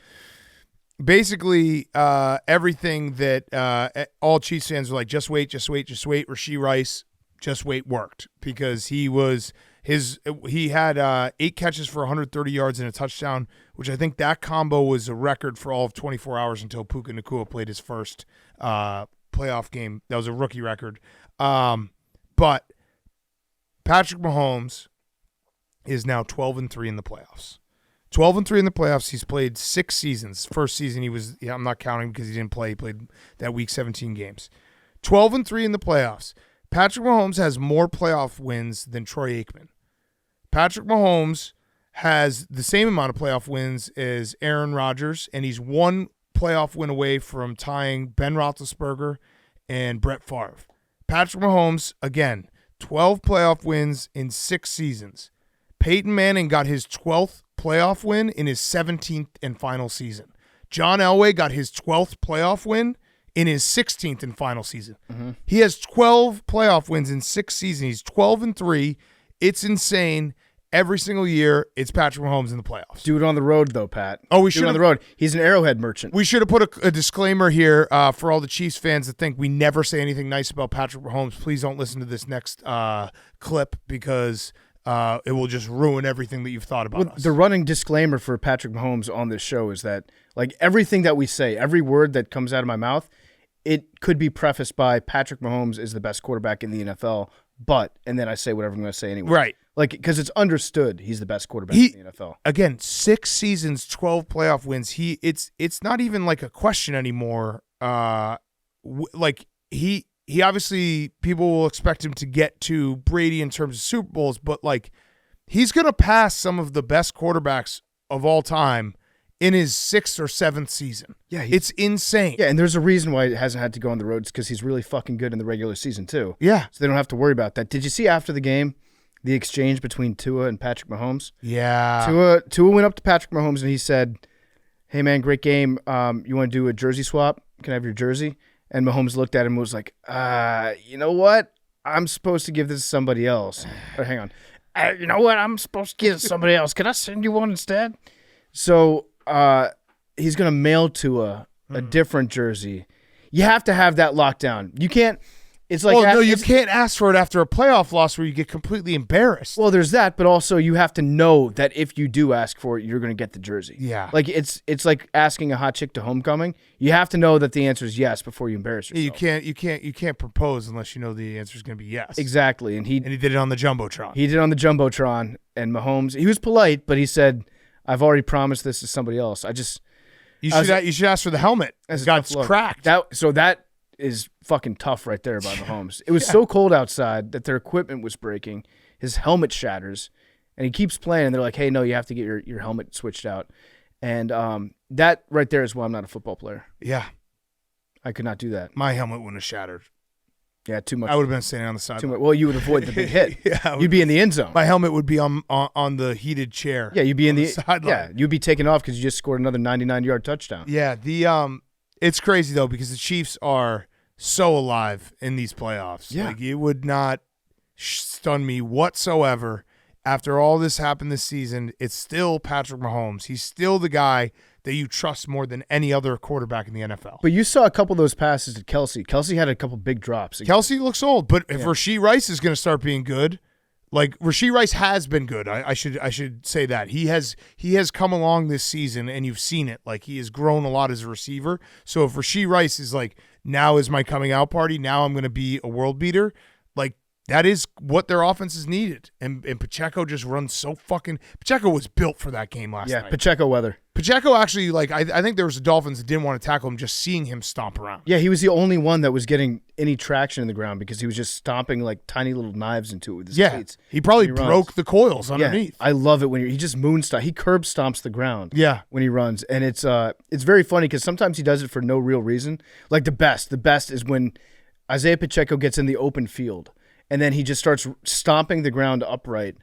basically everything that all Chiefs fans were like, just wait. Rashee Rice, just wait, worked, because he had 8 catches for 130 yards and a touchdown, which I think that combo was a record for all of 24 hours until Puka Nacua played his first playoff game. That was a rookie record. But Patrick Mahomes is now 12-3 in the playoffs. 12-3 in the playoffs. He's played 6 seasons. First season I'm not counting because he didn't play. He played that week 17 games. 12-3 in the playoffs. Patrick Mahomes has more playoff wins than Troy Aikman. Patrick Mahomes has the same amount of playoff wins as Aaron Rodgers, and he's one playoff win away from tying Ben Roethlisberger and Brett Favre. Patrick Mahomes, again, 12 playoff wins in 6 seasons. Peyton Manning got his 12th playoff win in his 17th and final season. John Elway got his 12th playoff win in his 16th and final season. Mm-hmm. He has 12 playoff wins in 6 seasons. He's 12-3. It's insane. Every single year, it's Patrick Mahomes in the playoffs. Do it on the road, though, Pat. Oh, we should should on the road. He's an Arrowhead merchant. We should have put a disclaimer here for all the Chiefs fans that think we never say anything nice about Patrick Mahomes. Please don't listen to this next clip because it will just ruin everything that you've thought about us. The running disclaimer for Patrick Mahomes on this show is that, like, everything that we say, every word that comes out of my mouth, it could be prefaced by Patrick Mahomes is the best quarterback in the NFL, and then I say whatever I'm going to say anyway. Right. Like, because it's understood he's the best quarterback in the NFL. Again, 6 seasons, 12 playoff wins. It's not even like a question anymore. He obviously, people will expect him to get to Brady in terms of Super Bowls, but like he's going to pass some of the best quarterbacks of all time in his 6th or 7th season. Yeah, it's insane. Yeah, and there's a reason why it hasn't had to go on the road. It's because he's really fucking good in the regular season too. Yeah. So they don't have to worry about that. Did you see after the game the exchange between Tua and Patrick Mahomes? Yeah. Tua went up to Patrick Mahomes and he said, "Hey man, great game. You want to do a jersey swap? Can I have your jersey?" And Mahomes looked at him and was like, "You know what? I'm supposed to give this to somebody else." Or hang on. "You know what? I'm supposed to give it to somebody else. Can I send you one instead?" So he's going to mail Tua a different jersey. You have to have that lockdown. You can't. It's like you can't ask for it after a playoff loss where you get completely embarrassed. Well, there's that, but also you have to know that if you do ask for it, you're going to get the jersey. Yeah. Like it's like asking a hot chick to homecoming. You have to know that the answer is yes before you embarrass yourself. You can't propose unless you know the answer is going to be yes. Exactly. And he did it on the Jumbotron. He did it on the Jumbotron, and Mahomes, he was polite, but he said, "I've already promised this to somebody else." You should ask for the helmet. It's cracked. That is fucking tough right there by Mahomes. It was so cold outside that their equipment was breaking. His helmet shatters, and he keeps playing. And they're like, "Hey, no, you have to get your helmet switched out." And that right there is why I'm not a football player. Yeah. I could not do that. My helmet wouldn't have shattered. Yeah, too much. I would have been standing on the sideline. Well, you would avoid the big hit. You'd be in the end zone. My helmet would be on the heated chair. Yeah, you'd be in the sideline. Yeah, you'd be taken off because you just scored another 99-yard touchdown. Yeah, it's crazy though because the Chiefs are so alive in these playoffs. Yeah. Like it would not stun me whatsoever. After all this happened this season, it's still Patrick Mahomes. He's still the guy that you trust more than any other quarterback in the NFL. But you saw a couple of those passes to Kelsey. Kelsey had a couple big drops. Kelsey looks old, but if Rashee Rice is going to start being good, like Rashee Rice has been good. I should say that. He has come along this season, and you've seen it. Like he has grown a lot as a receiver. So if Rashee Rice is like, now is my coming out party, now I'm going to be a world beater, like that is what their offense is needed. And Pacheco just runs so fucking – Pacheco was built for that game last night. Yeah, Pacheco weather. Pacheco actually, like, I think there was the Dolphins that didn't want to tackle him just seeing him stomp around. Yeah, he was the only one that was getting any traction in the ground because he was just stomping like tiny little knives into it with his cleats. He probably broke the coils underneath. I love it when he just he curb stomps the ground. Yeah, when he runs, and it's very funny because sometimes he does it for no real reason. Like the best is when Isaiah Pacheco gets in the open field and then he just starts stomping the ground upright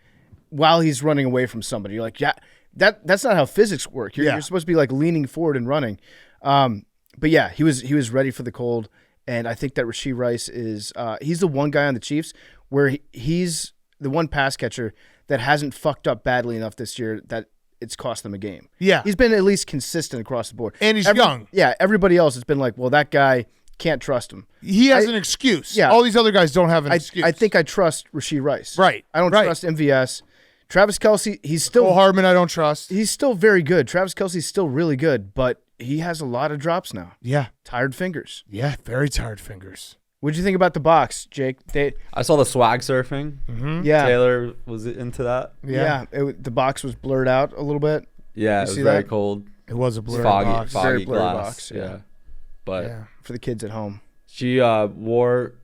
while he's running away from somebody. You're like, yeah. That's not how physics work. You're supposed to be like leaning forward and running. But yeah, he was ready for the cold, and I think that Rashee Rice is he's the one guy on the Chiefs where he's the one pass catcher that hasn't fucked up badly enough this year that it's cost them a game. Yeah. He's been at least consistent across the board. And he's young. Yeah, everybody else has been like, well, that guy can't trust him. He has an excuse. Yeah. All these other guys don't have an excuse. I think I trust Rashee Rice. Right. I don't trust MVS. Travis Kelce, he's still... Cole Hardman, I don't trust. He's still very good. Travis Kelce's still really good, but he has a lot of drops now. Yeah. Tired fingers. Yeah, very tired fingers. What'd you think about the box, Jake? I saw the swag surfing. Mm-hmm. Yeah. Taylor was into that. Yeah. The box was blurred out a little bit. Yeah, You it was see very that? cold. It was a It's blurry foggy, box. foggy Very blurry glass. box, yeah. But Yeah. For the kids at home. she wore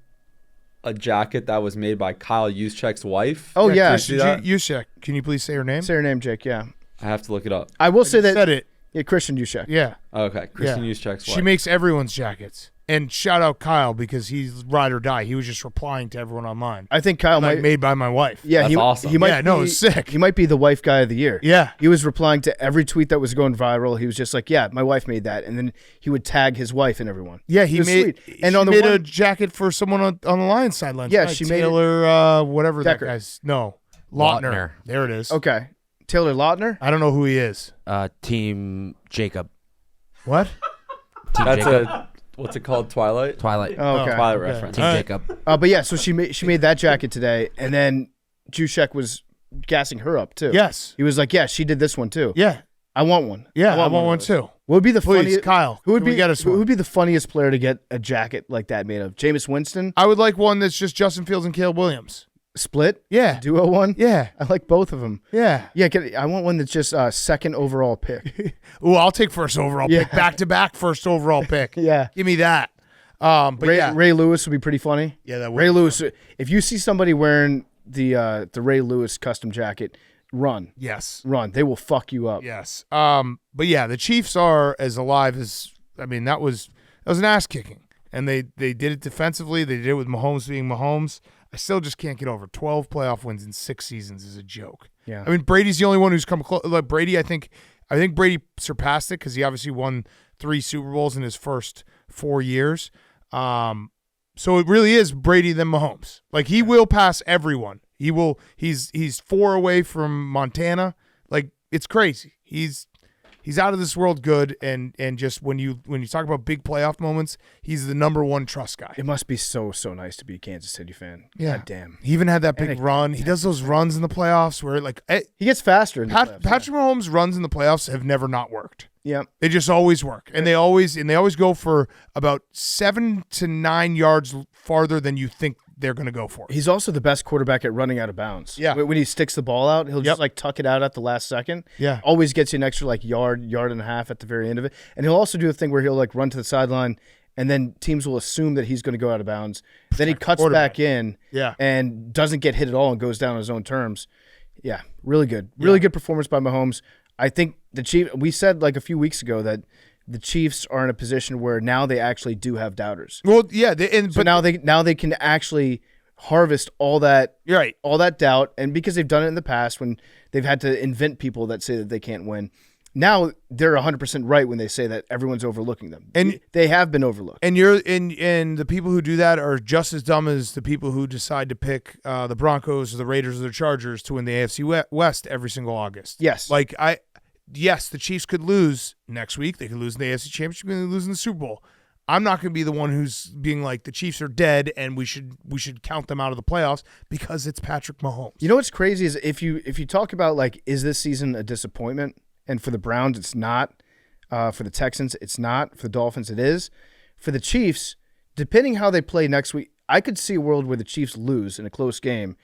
a jacket that was made by Kyle Juszczyk's wife. Oh, yeah. Chris, see that? Juszczyk. Can you please say her name? Say her name, Jake, yeah. I have to look it up. I will say that. Said it. Yeah, Christian Juszczyk. Yeah. Okay, Kristen Yeah. Juszczyk's wife. She makes everyone's jackets. And shout out Kyle because he's ride or die. He was just replying to everyone online. I think Kyle Like might. made by my wife. Yeah, That's awesome. He might Yeah, no, it's sick. He might be the wife guy of the year. Yeah. He was replying to every tweet that was going viral. He was just like, "Yeah, my wife made that," and then he would tag his wife and everyone. Yeah, It he was made sweet. And she on the made a one, jacket for someone on the Lions sideline. Yeah, tonight. she made it- Taylor, whatever Decker. that guy's. No, Lautner. Lautner. There it is. okay, Taylor Lautner. I don't know who he is. Team Jacob. What? Team That's Jacob. what's it called? Twilight? Twilight. Oh, okay. Twilight okay. reference. Team All right. Jacob. But yeah, so she made that jacket today, and then Juszczyk was gassing her up too. Yes. He was like, "Yeah, she did this one too. Yeah. I want one. Yeah. I want of one those." too. What would be the Please, funniest? Kyle. Who would can be we get us who one? would be the funniest player to get a jacket like that made of? Jameis Winston I would like one that's just Justin Fields and Caleb Williams. split Yeah. duo one. Yeah. I like both of them. Yeah. Yeah, I want one that's just second overall pick. Ooh, I'll take first overall pick. Yeah. Back to back first overall pick. Yeah. Give me that. But yeah. Ray Lewis would be pretty funny. Yeah, that would Ray be Lewis. If you see somebody wearing the Ray Lewis custom jacket, run. Yes. They will fuck you up. Yes. But yeah, the Chiefs are as alive as that was an ass kicking. And they did it defensively. They did it with Mahomes being Mahomes. I still just can't get over 12 playoff wins in 6 seasons is a joke. Yeah. I mean, Brady's the only one who's come close. Like Brady, I think Brady surpassed it because he obviously won 3 Super Bowls in his first 4 years. So it really is Brady then Mahomes. Like he will pass everyone. He will. He's 4 away from Montana. Like it's crazy. He's out of this world good. And just when you talk about big playoff moments, he's the number 1 trust guy. It must be so nice to be a Kansas City fan. Yeah. God damn. He even had that big And run. He does those runs in the playoffs where like He gets faster in the playoffs, Patrick Mahomes' runs in the playoffs have never not worked. Yeah. They just always work, and they always go for about 7 to 9 yards farther than you think they're going to go for. He's also the best quarterback at running out of bounds. Yeah. When he sticks the ball out, he'll Yep. just like tuck it out at the last second. Yeah. Always gets you an extra like yard and a half at the very end of it. And he'll also do a thing where he'll like run to the sideline and then teams will assume that he's going to go out of bounds. Then he cuts quarterback. back in Yeah. and doesn't get hit at all and goes down on his own terms. Yeah. Really good. Really good performance by Mahomes. I think the Chiefs, we said like a few weeks ago that the Chiefs are in a position where now they actually do have doubters. Well, yeah, But now they can actually harvest all that you're right. all that doubt, and because they've done it in the past when they've had to invent people that say that they can't win. Now they're 100% right when they say that everyone's overlooking them, And- they have been overlooked. And and the people who do that are just as dumb as the people who decide to pick the Broncos or the Raiders or the Chargers to win the AFC West every single August. Yes. Yes, the Chiefs could lose next week. They could lose in the AFC Championship and lose in the Super Bowl. I'm not going to be the one who's being like the Chiefs are dead and we should count them out of the playoffs because it's Patrick Mahomes. You know what's crazy is if you talk about like, is this season a disappointment? And for the Browns, it's not. For the Texans, it's not. For the Dolphins, it is. For the Chiefs, depending how they play next week, I could see a world where the Chiefs lose in a close game,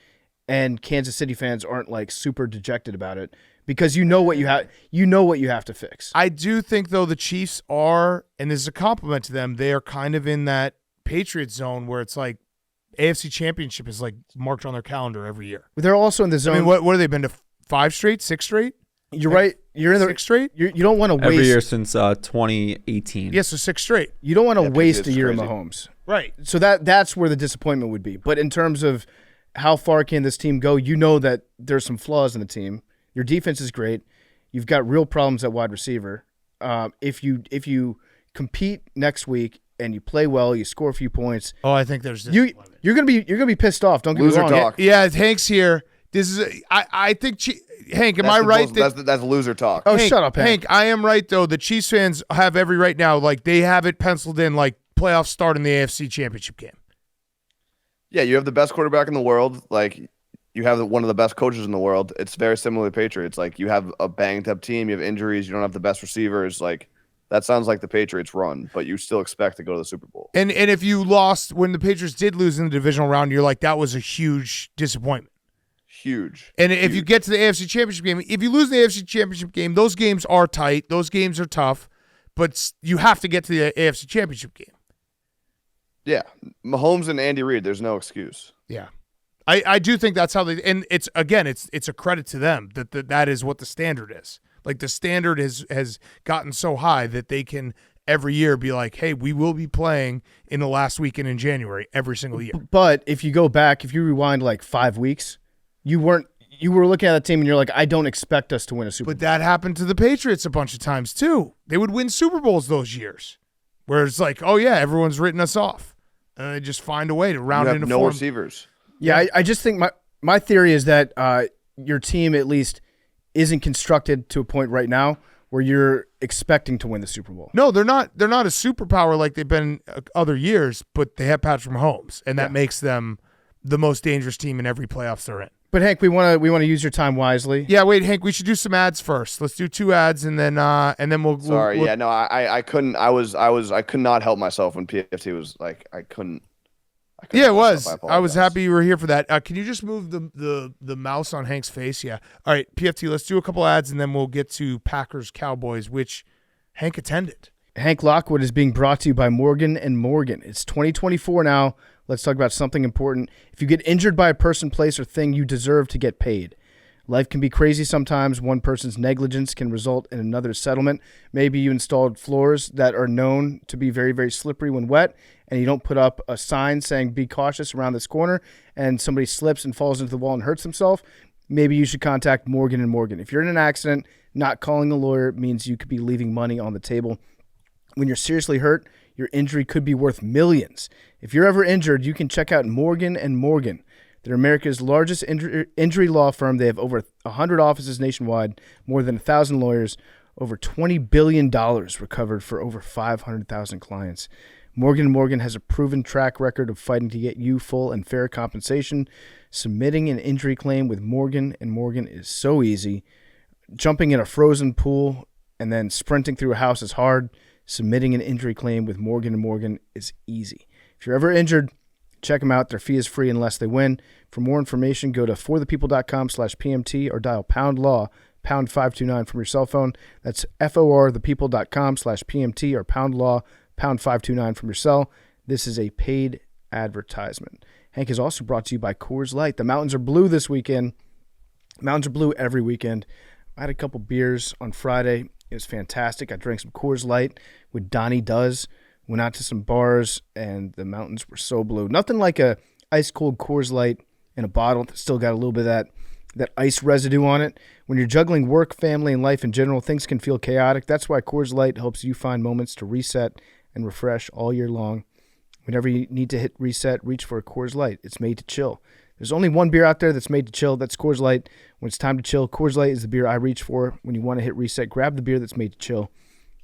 and Kansas City fans aren't like super dejected about it because you know what you have. You know what you have to fix. I do think though the Chiefs are, and this is a compliment to them, they are kind of in that Patriots zone where it's like AFC Championship is like marked on their calendar every year. They're also in the zone. I mean, what have they been to 5 straight, 6 straight? You're right. You're in the 6 straight? You don't want to waste. Every year since 2018. Yes, so 6 straight. You don't want to waste a Patriots year of crazy. Mahomes. Right. So that's where the disappointment would be. But in terms of how far can this team go, you know that there's some flaws in the team. Your defense is great. You've got real problems at wide receiver. If you compete next week and you play well, you score a few points. Oh, I think there's You're gonna be pissed off. Don't get me Loser wrong. talk. Yeah, Hank's here. This is I think Hank, am I right? That's loser talk. Oh, Hank, shut up, Hank. I am right though. The Chiefs fans have every right now. Like they have it penciled in. Like playoffs start in the AFC Championship game. Yeah, you have the best quarterback in the world. Like you have one of the best coaches in the world. It's very similar to Patriots. Like you have a banged up team. You have injuries. You don't have the best receivers. Like that sounds like the Patriots run, but you still expect to go to the Super Bowl. And if you lost when the Patriots did lose in the divisional round, you're like that was a huge disappointment. Huge. And if you get to the AFC Championship game, if you lose the AFC Championship game, those games are tight. Those games are tough. But you have to get to the AFC Championship game. Yeah. Mahomes and Andy Reid, there's no excuse. Yeah. I do think that's how they – and it's a credit to them that is what the standard is. Like the standard has gotten so high that they can every year be like, hey, we will be playing in the last weekend in January every single year. But if you go back, if you rewind like 5 weeks, you were looking at that team and you're like, I don't expect us to win a Super Bowl. But that happened to the Patriots a bunch of times too. They would win Super Bowls those years where it's like, oh, yeah, everyone's written us off. And they just find a way to round into no form. Receivers. Yeah, I just think my theory is that your team at least isn't constructed to a point right now where you're expecting to win the Super Bowl. No, they're not a superpower like they've been other years, but they have Patrick Mahomes, and that makes them the most dangerous team in every playoffs they're in. But Hank, we want to use your time wisely. Yeah, wait, Hank, we should do some ads first. Let's do 2 ads and then we'll. Sorry, we'll, yeah, no, I couldn't. I could not help myself when PFT was like, I couldn't. Yeah, it was. I was happy you were here for that. Can you just move the mouse on Hank's face? Yeah. All right, PFT, let's do a couple ads, and then we'll get to Packers Cowboys, which Hank attended. Hank Lockwood is being brought to you by Morgan & Morgan. It's 2024 now. Let's talk about something important. If you get injured by a person, place, or thing, you deserve to get paid. Life can be crazy sometimes. One person's negligence can result in another's settlement. Maybe you installed floors that are known to be very, very slippery when wet, and you don't put up a sign saying be cautious around this corner, and somebody slips and falls into the wall and hurts himself. Maybe you should contact Morgan & Morgan. If you're in an accident, not calling a lawyer means you could be leaving money on the table. When you're seriously hurt, your injury could be worth millions. If you're ever injured, you can check out Morgan & Morgan. They're America's largest injury law firm. They have over 100 offices nationwide, more than 1,000 lawyers, over $20 billion recovered for over 500,000 clients. Morgan & Morgan has a proven track record of fighting to get you full and fair compensation. Submitting an injury claim with Morgan & Morgan is so easy. Jumping in a frozen pool and then sprinting through a house is hard. Submitting an injury claim with Morgan & Morgan is easy. If you're ever injured, check them out. Their fee is free unless they win. For more information, go to forthepeople.com/PMT or dial #law, #529 from your cell phone. That's forthepeople.com/PMT or #law, #529 from your cell. This is a paid advertisement. Hank is also brought to you by Coors Light. The mountains are blue this weekend. Mountains are blue every weekend. I had a couple beers on Friday. It was fantastic. I drank some Coors Light with Donnie Does. Went out to some bars, and the mountains were so blue. Nothing like a ice-cold Coors Light in a bottle that's still got a little bit of that ice residue on it. When you're juggling work, family, and life in general, things can feel chaotic. That's why Coors Light helps you find moments to reset and refresh all year long. Whenever you need to hit reset, reach for a Coors Light. It's made to chill. There's only one beer out there that's made to chill. That's Coors Light. When it's time to chill, Coors Light is the beer I reach for. When you want to hit reset, grab the beer that's made to chill.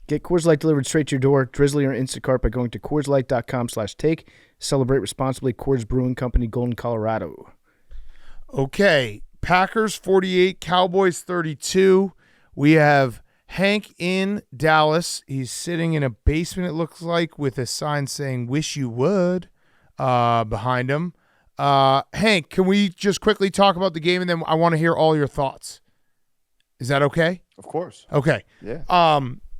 Get Coors Light delivered straight to your door, Drizzly or Instacart by going to CoorsLight.com/take. Celebrate responsibly. Coors Brewing Company, Golden, Colorado. Okay, Packers 48, Cowboys 32. We have Hank in Dallas. He's sitting in a basement, it looks like, with a sign saying "Wish You Would" behind him. Hank, can we just quickly talk about the game, and then I want to hear all your thoughts? Is that okay? Of course. Okay. Yeah.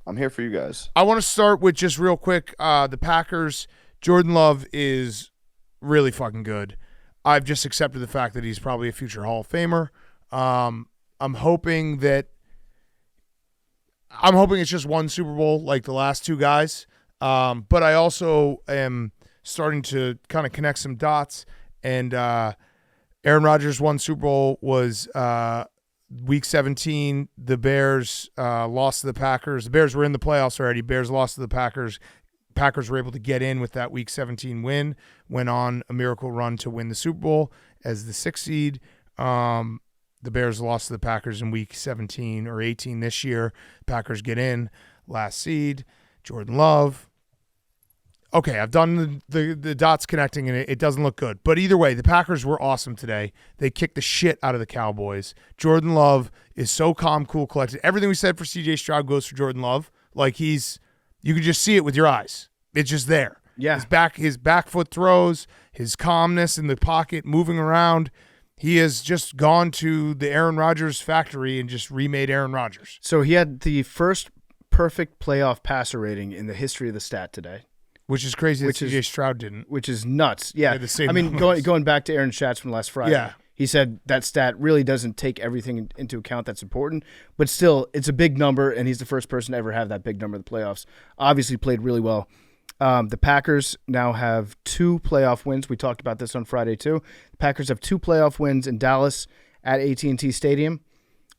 I'm here for you guys. I want to start with just real quick, the Packers. Jordan Love is really fucking good. I've just accepted the fact that he's probably a future Hall of Famer. I'm hoping it's just one Super Bowl like the last two guys. But I also am starting to kind of connect some dots. And Aaron Rodgers' one Super Bowl was Week 17. The Bears lost to the Packers. The Bears were in the playoffs already. Bears lost to the Packers. Packers were able to get in with that Week 17 win, went on a miracle run to win the Super Bowl as the 6th seed. The Bears lost to the Packers in Week 17 or 18 this year. Packers get in, last seed. Jordan Love. Okay, I've done the dots connecting, and it doesn't look good. But either way, the Packers were awesome today. They kicked the shit out of the Cowboys. Jordan Love is so calm, cool, collected. Everything we said for C.J. Stroud goes for Jordan Love. Like you can just see it with your eyes. It's just there. Yeah. His back foot throws, his calmness in the pocket, moving around. He has just gone to the Aaron Rodgers factory and just remade Aaron Rodgers. So he had the first perfect playoff passer rating in the history of the stat today. Which is crazy Which that CJ Stroud didn't. Which is nuts. Yeah. The same I mean, numbers. going back to Aaron Schatz from last Friday. Yeah. He said that stat really doesn't take everything into account that's important, but still, it's a big number, and he's the first person to ever have that big number in the playoffs. Obviously played really well. The Packers now have 2 playoff wins. We talked about this on Friday, too. The Packers have 2 playoff wins in Dallas at AT&T Stadium.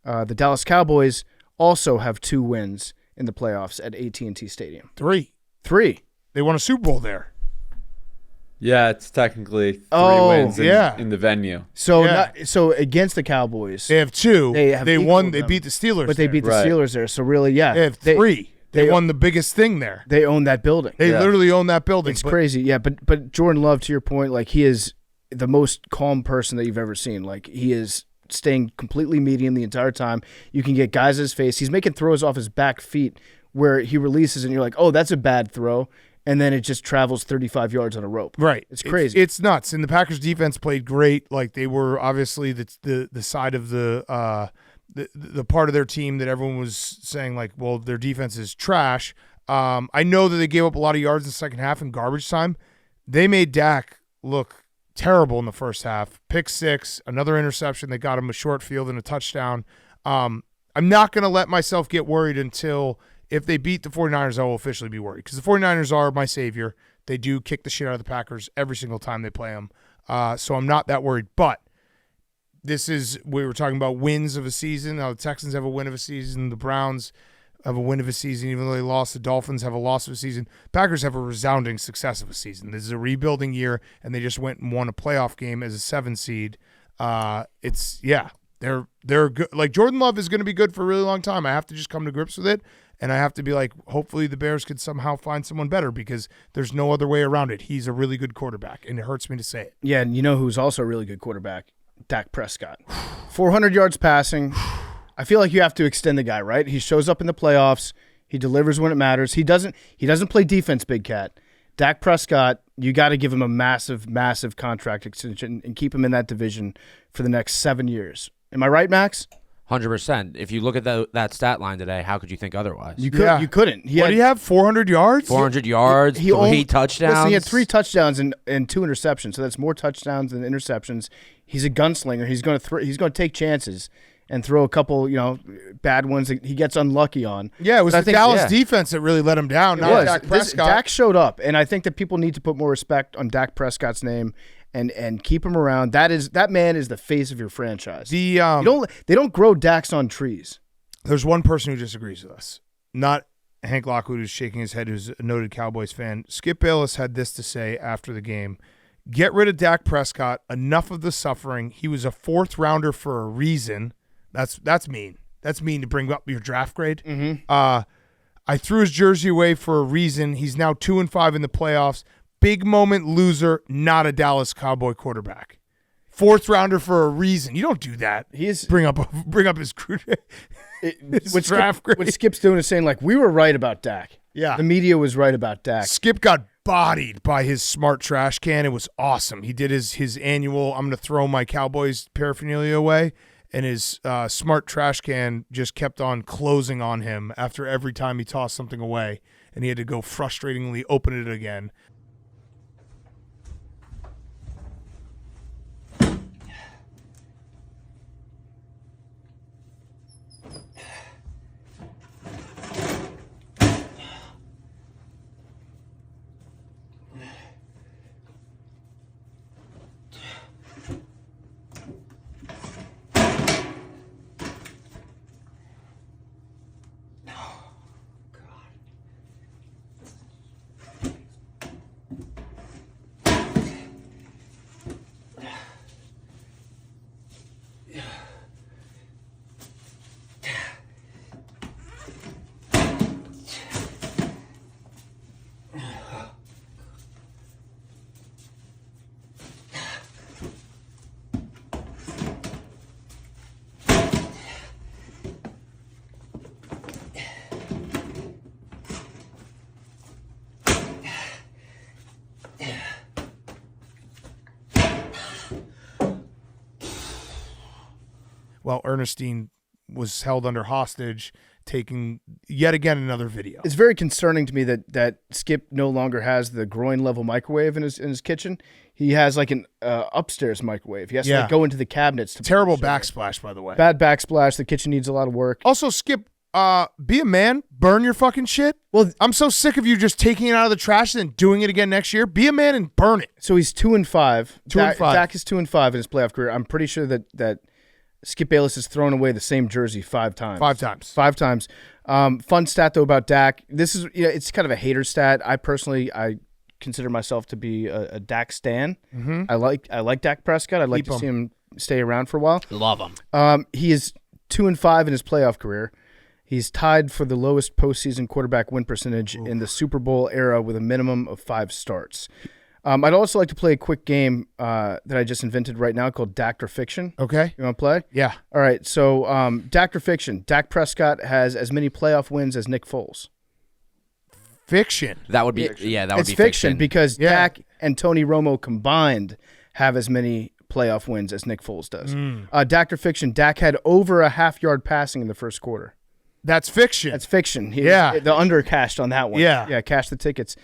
The Dallas Cowboys also have 2 wins in the playoffs at AT&T Stadium. 3. 3. They won a Super Bowl there. Yeah, it's technically 3 wins in the venue. So Yeah. so against the Cowboys, They have 2. They have They equaled won. They them. beat the Steelers. but they there. beat the Right. Steelers there. So really, yeah. They have 3. They won the biggest thing there. They own that building. They Yeah. literally own that building. It's But crazy. Yeah, but Jordan Love, to your point, like he is the most calm person that you've ever seen. Like he is staying completely medium the entire time. You can get guys in his face. He's making throws off his back feet where he releases and you're like, oh, that's a bad throw. And then it just travels 35 yards on a rope. Right. It's crazy. It's nuts. And the Packers defense played great. Like they were obviously the side of the part of their team that everyone was saying like, well, their defense is trash. I know that they gave up a lot of yards in the second half in garbage time. They made Dak look terrible in the first half. Pick 6, another interception. They got him a short field and a touchdown. I'm not going to let myself get worried until if they beat the 49ers, I will officially be worried because the 49ers are my savior. They do kick the shit out of the Packers every single time they play them. So I'm not that worried. But we were talking about wins of a season. Now the Texans have a win of a season. The Browns have a win of a season, even though they lost. The Dolphins have a loss of a season. Packers have a resounding success of a season. This is a rebuilding year, and they just went and won a playoff game as a 7 seed. They're good. Like Jordan Love is going to be good for a really long time. I have to just come to grips with it, and I have to be like, hopefully the Bears could somehow find someone better because there's no other way around it. He's a really good quarterback, and it hurts me to say it. Yeah, and you know who's also a really good quarterback? Dak Prescott. 400 yards passing. I feel like you have to extend the guy, right? He shows up in the playoffs. He delivers when it matters. He doesn't play defense, Big Cat. Dak Prescott, you got to give him a massive, massive contract extension and keep him in that division for the next 7 years. Am I right, Max? 100%. If you look at that stat line today, how could you think otherwise? You Yeah. couldn't. What do you have? 400 yards? 400 yards, He only- 3 touchdowns. Listen, he had 3 touchdowns and 2 interceptions, so that's more touchdowns than interceptions. He's a gunslinger. He's going to take chances and throw a couple, bad ones that he gets unlucky on. Yeah, it was But I the think- Dallas defense that really let him down, not Dak Prescott. Dak showed up, and I think that people need to put more respect on Dak Prescott's name and keep him around. That man is the face of your franchise. They don't grow Daks on trees. There's one person who disagrees with us. Not Hank Lockwood, who's shaking his head, who's a noted Cowboys fan. Skip Bayless had this to say after the game. Get rid of Dak Prescott. Enough of the suffering. He was a 4th rounder for a reason. That's mean. That's mean to bring up your draft grade. Mm-hmm. I threw his jersey away for a reason. He's now 2-5 in the playoffs. Big moment loser, not a Dallas Cowboy quarterback. 4th rounder for a reason. You don't do that. Bring up his draft grade. What Skip's doing is saying, like, we were right about Dak. Yeah. The media was right about Dak. Skip got bodied by his smart trash can. It was awesome. He did his annual, I'm going to throw my Cowboys paraphernalia away, and his smart trash can just kept on closing on him after every time he tossed something away, and he had to go frustratingly open it again. while Ernestine was held under hostage, taking yet again another video. It's very concerning to me that Skip no longer has the groin level microwave in his kitchen. He has like an upstairs microwave. He has to like, go into the cabinets. To Terrible backsplash, by the way. Bad backsplash. The kitchen needs a lot of work. Also, Skip, be a man. Burn your fucking shit. Well, I'm so sick of you just taking it out of the trash and then doing it again next year. Be a man and burn it. So he's 2-5. 2-5. Dak is 2-5 in his playoff career. I'm pretty sure that Skip Bayless has thrown away the same jersey 5 times. 5 times. 5 times. Fun stat though about Dak. This is it's kind of a hater stat. I consider myself to be a Dak stan. Mm-hmm. I like Dak Prescott. I'd like to see him stay around for a while. Love him. He is 2-5 in his playoff career. He's tied for the lowest postseason quarterback win percentage in the Super Bowl era with a minimum of 5 starts. I'd also like to play a quick game that I just invented right now called Dak or Fiction. Okay. You want to play? Yeah. All right. So Dak or Fiction. Dak Prescott has as many playoff wins as Nick Foles. Fiction. That would be that would It's be fiction because Yeah. Dak and Tony Romo combined have as many playoff wins as Nick Foles does. Dak or Fiction. Dak had over a half-yard passing in the first quarter. That's fiction. That's fiction. Yeah. The under cashed on that one. Yeah. Yeah, cashed the tickets.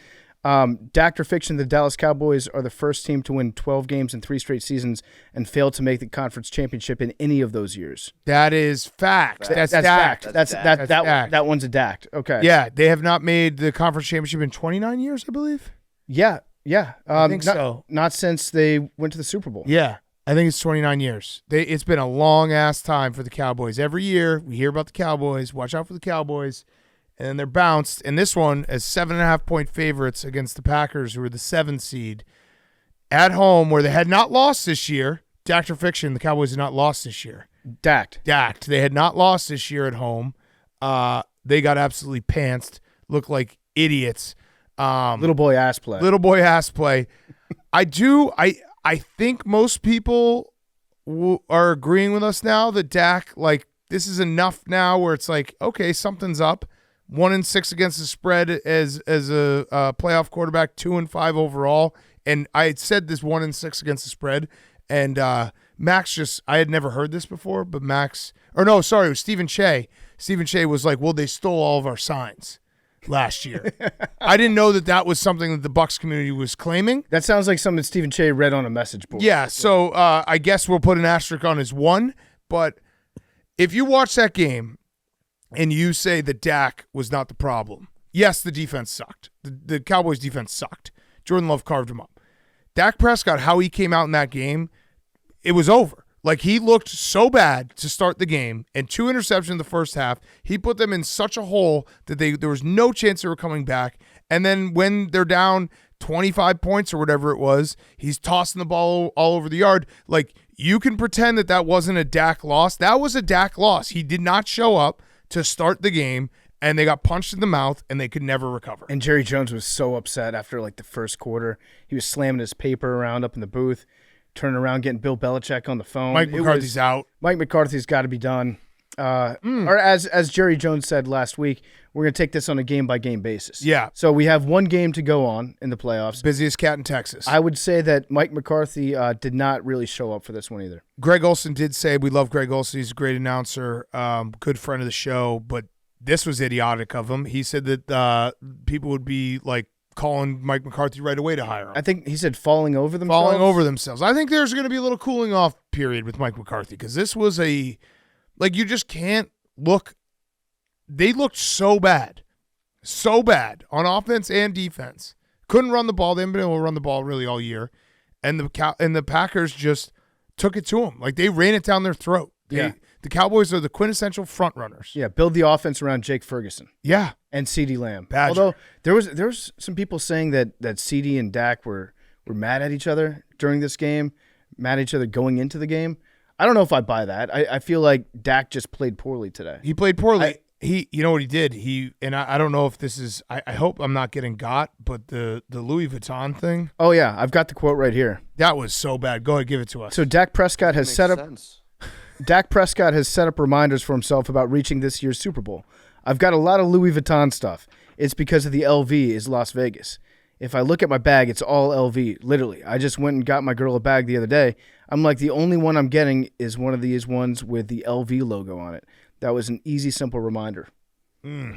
Dak or Fiction, the Dallas Cowboys are the first team to win 12 games in 3 straight seasons and failed to make the conference championship in any of those years. That is fact. That's fact. fact. That one's a Dak. Okay. Yeah, they have not made the conference championship in 29 years, I believe. Yeah. I think so. Not since they went to the Super Bowl. Yeah, I think it's 29 years. It's been a long-ass time for the Cowboys. Every year we hear about the Cowboys. Watch out for the Cowboys. And then they're bounced. And this one as 7.5-point favorites against the Packers, who are the 7th seed, at home, where they had not lost this year. Dak or Fiction, the Cowboys had not lost this year. Dacked. They had not lost this year at home. They got absolutely pantsed, looked like idiots. Little boy ass play. Little boy ass play. I think most people are agreeing with us now that Dak, like, this is enough now where it's like, okay, something's up. 1-6 against the spread as a playoff quarterback, 2-5 overall. And I had said this 1-6 against the spread. And Max I had never heard this before, but it was Stephen Shea. Stephen Shea was like, well, they stole all of our signs last year. I didn't know that was something that the Bucs community was claiming. That sounds like something Stephen Shea read on a message board. Yeah, so I guess we'll put an asterisk on his 1. But if you watch that game and you say that Dak was not the problem, yes, the defense sucked. The Cowboys' defense sucked. Jordan Love carved him up. Dak Prescott, how he came out in that game, it was over. Like, he looked so bad to start the game, and 2 interceptions in the first half. He put them in such a hole that there was no chance they were coming back. And then when they're down 25 points or whatever it was, he's tossing the ball all over the yard. Like, you can pretend that wasn't a Dak loss. That was a Dak loss. He did not show up to start the game, and they got punched in the mouth, and they could never recover. And Jerry Jones was so upset after, like, the first quarter. He was slamming his paper around up in the booth, turning around, getting Bill Belichick on the phone. Mike McCarthy's out. Mike McCarthy's got to be done. Or as Jerry Jones said last week, we're going to take this on a game-by-game basis. Yeah. So we have one game to go on in the playoffs. Busiest cat in Texas. I would say that Mike McCarthy did not really show up for this one either. Greg Olson did say, we love Greg Olson. He's a great announcer, good friend of the show, but this was idiotic of him. He said that people would be, like, calling Mike McCarthy right away to hire him. I think he said falling over themselves. I think there's going to be a little cooling off period with Mike McCarthy because this was you just can't look. They looked so bad on offense and defense. Couldn't run the ball. They haven't been able to run the ball really all year. And the Packers just took it to them. Like, they ran it down their throat. The Cowboys are the quintessential front runners. Yeah, build the offense around Jake Ferguson. Yeah. And CeeDee Lamb. Badger. Although there was some people saying that CeeDee and Dak were mad at each other during this game, mad at each other going into the game. I don't know if I buy that. I feel like Dak just played poorly today. He played poorly. You know what he did? I don't know if this is, I hope I'm not getting got, but the Louis Vuitton thing. Oh, yeah. I've got the quote right here. That was so bad. Go ahead, give it to us. So Dak Prescott has set up Sense. Dak Prescott has set up reminders for himself about reaching this year's Super Bowl. I've got a lot of Louis Vuitton stuff. It's because of the LV is Las Vegas. If I look at my bag, it's all LV. Literally, I just went and got my girl a bag the other day. I'm like, the only one I'm getting is one of these ones with the LV logo on it. That was an easy, simple reminder.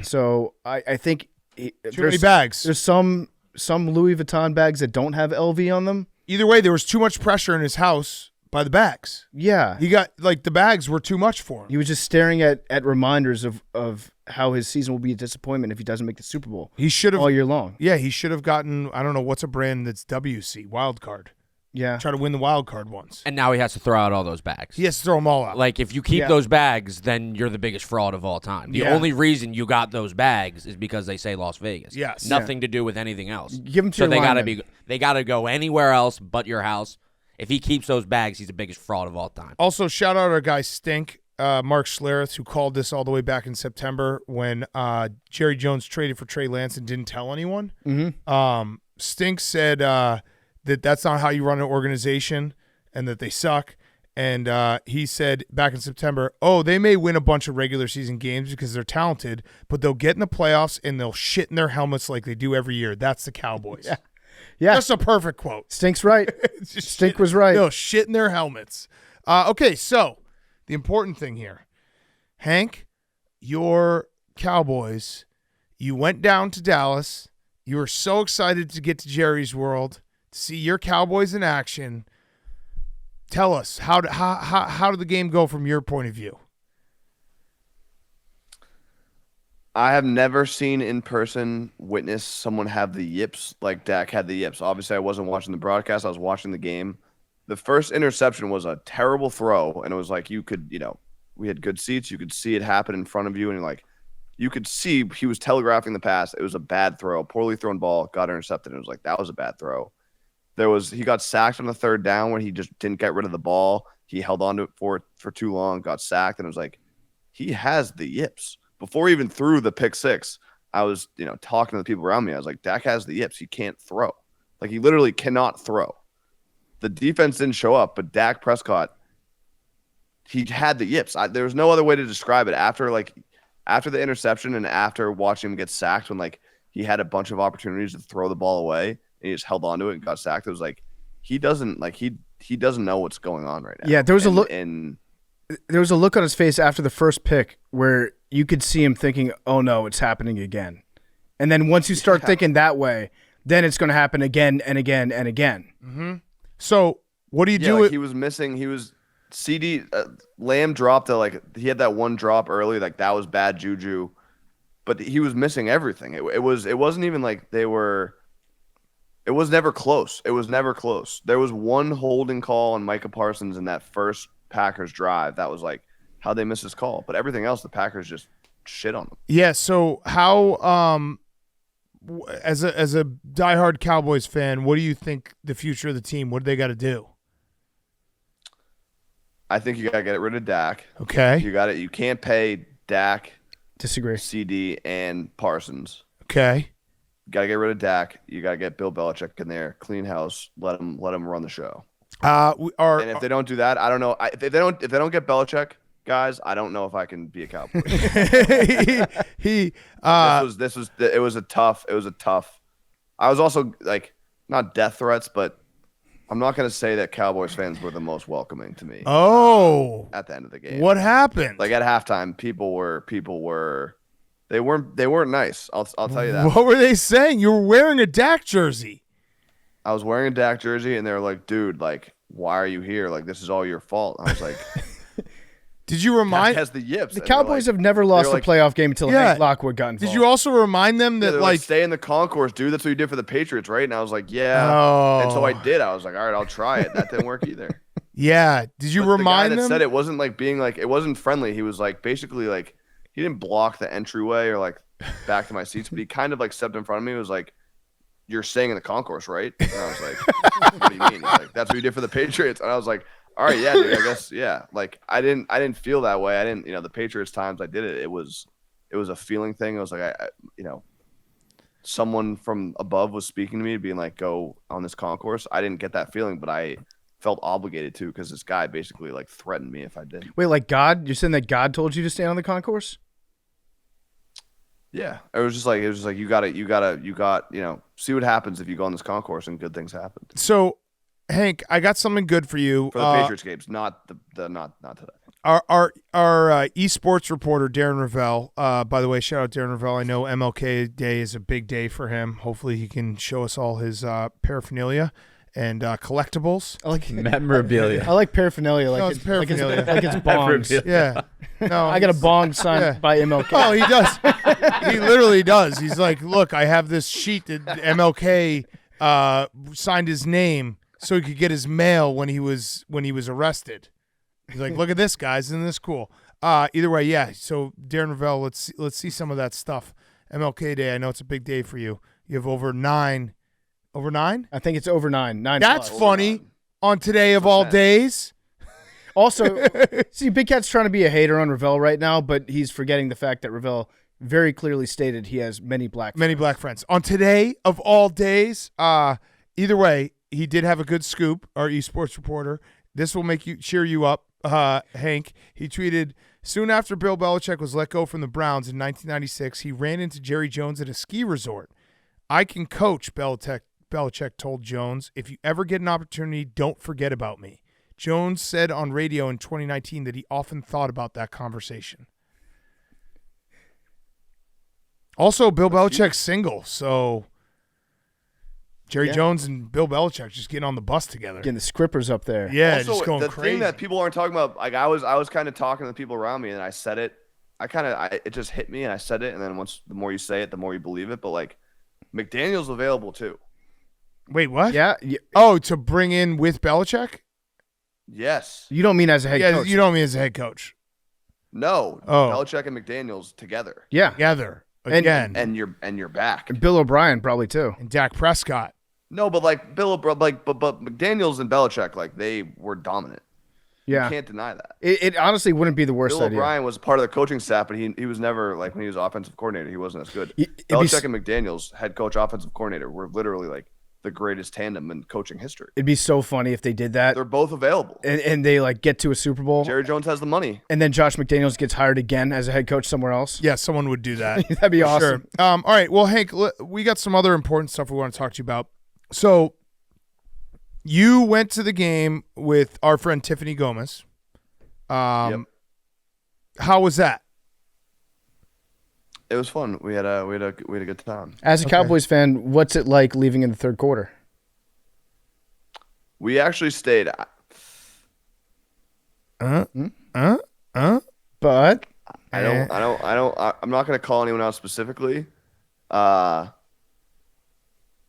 So I think Too many bags. There's some Louis Vuitton bags that don't have LV on them. Either way, there was too much pressure in his house by the bags. Yeah. He got the bags were too much for him. He was just staring at reminders of how his season will be a disappointment if he doesn't make the Super Bowl. He should have all year long. Yeah, he should have gotten, I don't know, what's a brand that's WC, wild card. Yeah. Try to win the wild card once. And now he has to throw out all those bags. He has to throw them all out. Like, if you keep those bags, then you're the biggest fraud of all time. The only reason you got those bags is because they say Las Vegas. Yes. Nothing to do with anything else. Give them to so your they lineman. they gotta go anywhere else but your house. If he keeps those bags, he's the biggest fraud of all time. Also, shout out our guy Stink, Mark Schlereth, who called this all the way back in September when Jerry Jones traded for Trey Lance and didn't tell anyone. Mm-hmm. Stink said that's not how you run an organization and that they suck. And he said back in September, they may win a bunch of regular season games because they're talented, but they'll get in the playoffs and they'll shit in their helmets like they do every year. That's the Cowboys. Yeah. That's a perfect quote. Stink's right. Stink was right. They'll shit in their helmets. Okay, so the important thing here. Hank, your Cowboys, you went down to Dallas. You were so excited to get to Jerry's World, to see your Cowboys in action. Tell us, how did the game go from your point of view? I have never seen in person witness someone have the yips like Dak had the yips. Obviously, I wasn't watching the broadcast. I was watching the game. The first interception was a terrible throw, and it was like you could, we had good seats. You could see it happen in front of you, and you could see he was telegraphing the pass. It was a bad throw, poorly thrown ball, got intercepted. And it was like, that was a bad throw. He got sacked on the third down when he just didn't get rid of the ball. He held on to it for too long, got sacked, and it was like, he has the yips. Before he even threw the pick six, I was, talking to the people around me. I was like, Dak has the yips. He can't throw. Like, he literally cannot throw. The defense didn't show up, but Dak Prescott, he had the yips. There was no other way to describe it. After the interception and after watching him get sacked when, he had a bunch of opportunities to throw the ball away and he just held on to it and got sacked, it was like, he doesn't know what's going on right now. Yeah, there was a look. There was a look on his face after the first pick where you could see him thinking, oh, no, it's happening again. And then once you start thinking that way, then it's going to happen again and again and again. Mm-hmm. So what do you do? He was missing. He was CD. Lamb dropped he had that one drop early. That was bad juju. But he was missing everything. It wasn't even like they were. It was never close. It was never close. There was one holding call on Micah Parsons in that first Packers drive. That was how they missed his call. But everything else, the Packers just shit on them. Yeah. So how, as a diehard Cowboys fan, what do you think the future of the team? What do they got to do? I think you got to get rid of Dak. Okay. You can't pay Dak, Disagree. CD, and Parsons. Okay. You got to get rid of Dak. You got to get Bill Belichick in there, clean house, let him run the show. And if they don't do that, I don't know. If they don't get Belichick, guys, I don't know if I can be a Cowboy. It was a tough. I was also not death threats, but I'm not going to say that Cowboys fans were the most welcoming to me. Oh, at the end of the game, what happened? At halftime, people were they weren't nice. I'll tell you that. What were they saying? You were wearing a Dak jersey. I was wearing a Dak jersey, and they were like, "Dude, why are you here? This is all your fault." And I was like, "Did you remind?" Dak has the yips. The Cowboys have never lost a playoff game until Hank Lockwood got involved. Did you also remind them that stay in the concourse, dude? That's what you did for the Patriots, right? And I was like, "Yeah." Oh. And so I did. I was like, "All right, I'll try it." That didn't work either. Yeah. Did you remind the guy them? that said it wasn't it wasn't friendly. He was basically he didn't block the entryway or back to my seats, but he kind of stepped in front of me. It was like, "You're staying in the concourse, right?" And I was like, "What do you mean?" He's like, "That's what you did for the Patriots." And I was like, "All right, yeah, dude, I guess, yeah." I didn't feel that way. I didn't, the Patriots times I did it. It was a feeling thing. It was like someone from above was speaking to me, being like, "Go on this concourse." I didn't get that feeling, but I felt obligated to because this guy basically threatened me if I didn't. Wait, God? You're saying that God told you to stay on the concourse? Yeah, it was just like you got see what happens if you go on this concourse and good things happen So, Hank, I got something good for you. for the Patriots games, not today. Our esports reporter Darren Ravel. By the way, shout out Darren Ravel. I know MLK Day is a big day for him. Hopefully, he can show us all his paraphernalia and collectibles. I like Memorabilia. I like paraphernalia. Like No, it's it's paraphernalia. Like it's bongs. Yeah. No, I got a bong signed by MLK. Oh, he does. He literally does. He's like, look, I have this sheet that MLK signed his name so he could get his mail when he was arrested. He's like, look at this, guys. Isn't this cool? Either way, yeah. So Darren Ravel, let's see some of that stuff. MLK Day. I know it's a big day for you. You have over 9. Over 9? I think it's over 9. 9. That's plus. funny. On today of all days. Also, see, Big Cat's trying to be a hater on Ravel right now, but he's forgetting the fact that Ravel very clearly stated he has many black friends. On today of all days, either way, he did have a good scoop, our esports reporter. This will make you cheer you up, Hank. He tweeted, soon after Bill Belichick was let go from the Browns in 1996, he ran into Jerry Jones at a ski resort. I can coach, Belichick told Jones. If you ever get an opportunity, don't forget about me. Jones said on radio in 2019 that he often thought about that conversation. Also, Bill Belichick's single, so Jerry Jones and Bill Belichick just getting on the bus together. Getting the scrippers up there. Yeah, Also, just going the crazy. thing that people aren't talking about, like I was kind of talking to the people around me, and I said it. It just hit me, and I said it, and then the more you say it, the more you believe it. But like, McDaniel's available too. Wait, what? Yeah. Oh, to bring in with Belichick? Yes. You don't mean as a head coach. You don't mean as a head coach. No. Oh. Belichick and McDaniel's together. Yeah. Together again. And you're back. And Bill O'Brien probably too. And Dak Prescott. No, but like but McDaniel's and Belichick, like they were dominant. Yeah. You can't deny that. It honestly wouldn't be the worst Bill idea. O'Brien was part of the coaching staff, but he was never like when he was offensive coordinator, he wasn't as good. It'd be Belichick and McDaniel's head coach, offensive coordinator were literally like the greatest tandem in coaching history. It'd be so funny if they did that. They're both available. And they like get to a Super Bowl. Jerry Jones has the money. And then Josh McDaniels gets hired again as a head coach somewhere else. Yeah, someone would do that. That'd be awesome. Sure. All right. Well, Hank, we got some other important stuff we want to talk to you about. So you went to the game with our friend Tiffany Gomez. Yep. How was that? It was fun. We had a good time. As a Cowboys fan, what's it like leaving in the third quarter? We actually stayed. But I'm not going to call anyone out specifically. But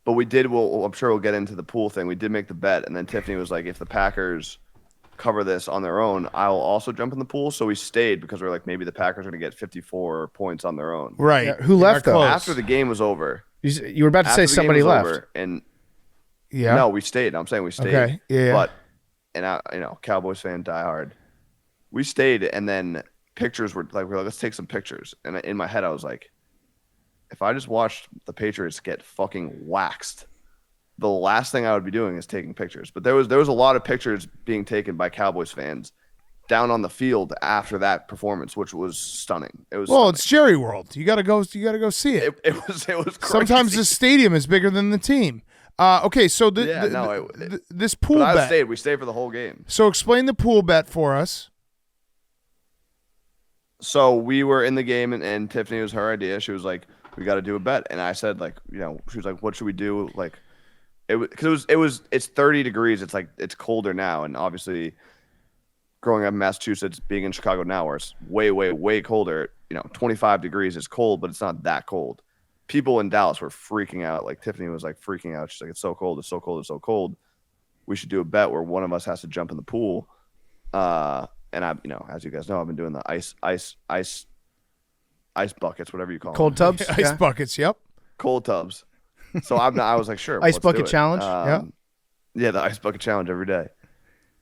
we did. I'm sure we'll get into the pool thing. We did make the bet, and then Tiffany was like, "If the Packers cover this on their own, I'll also jump in the pool." So we stayed because we were like, maybe the Packers are going to get 54 points on their own. Right. Yeah, who left, They're though? close. After the game was over. you were about to say after the game somebody was left. over, and Yeah. no, we stayed. I'm saying we stayed. Okay. Yeah. But Cowboys fan, die hard. We stayed, and then pictures were like, let's take some pictures. And in my head, I was like, if I just watched the Patriots get fucking waxed, the last thing I would be doing is taking pictures. But there was a lot of pictures being taken by Cowboys fans down on the field after that performance, which was stunning. It was Well, stunning. it's Jerry World. You gotta go see it. It was crazy. Sometimes the stadium is bigger than the team. Okay, so this pool But bet. we stayed for the whole game. So explain the pool bet for us. So we were in the game, and Tiffany, it was her idea. She was like, we got to do a bet. And I said, like, she was like, what should we do? Like, it's 30 degrees. It's like, it's colder now. And obviously growing up in Massachusetts, being in Chicago now, where it's way, way, way colder, 25 degrees is cold, but it's not that cold. People in Dallas were freaking out. Like Tiffany was like freaking out. She's like, it's so cold. It's so cold. It's so cold. We should do a bet where one of us has to jump in the pool. And I, as you guys know, I've been doing the ice buckets, whatever you call Cold them. tubs? Ice Yeah. buckets. Yep. Cold tubs. So I was like, sure. Ice let's do bucket it. challenge? Yeah, the ice bucket challenge every day.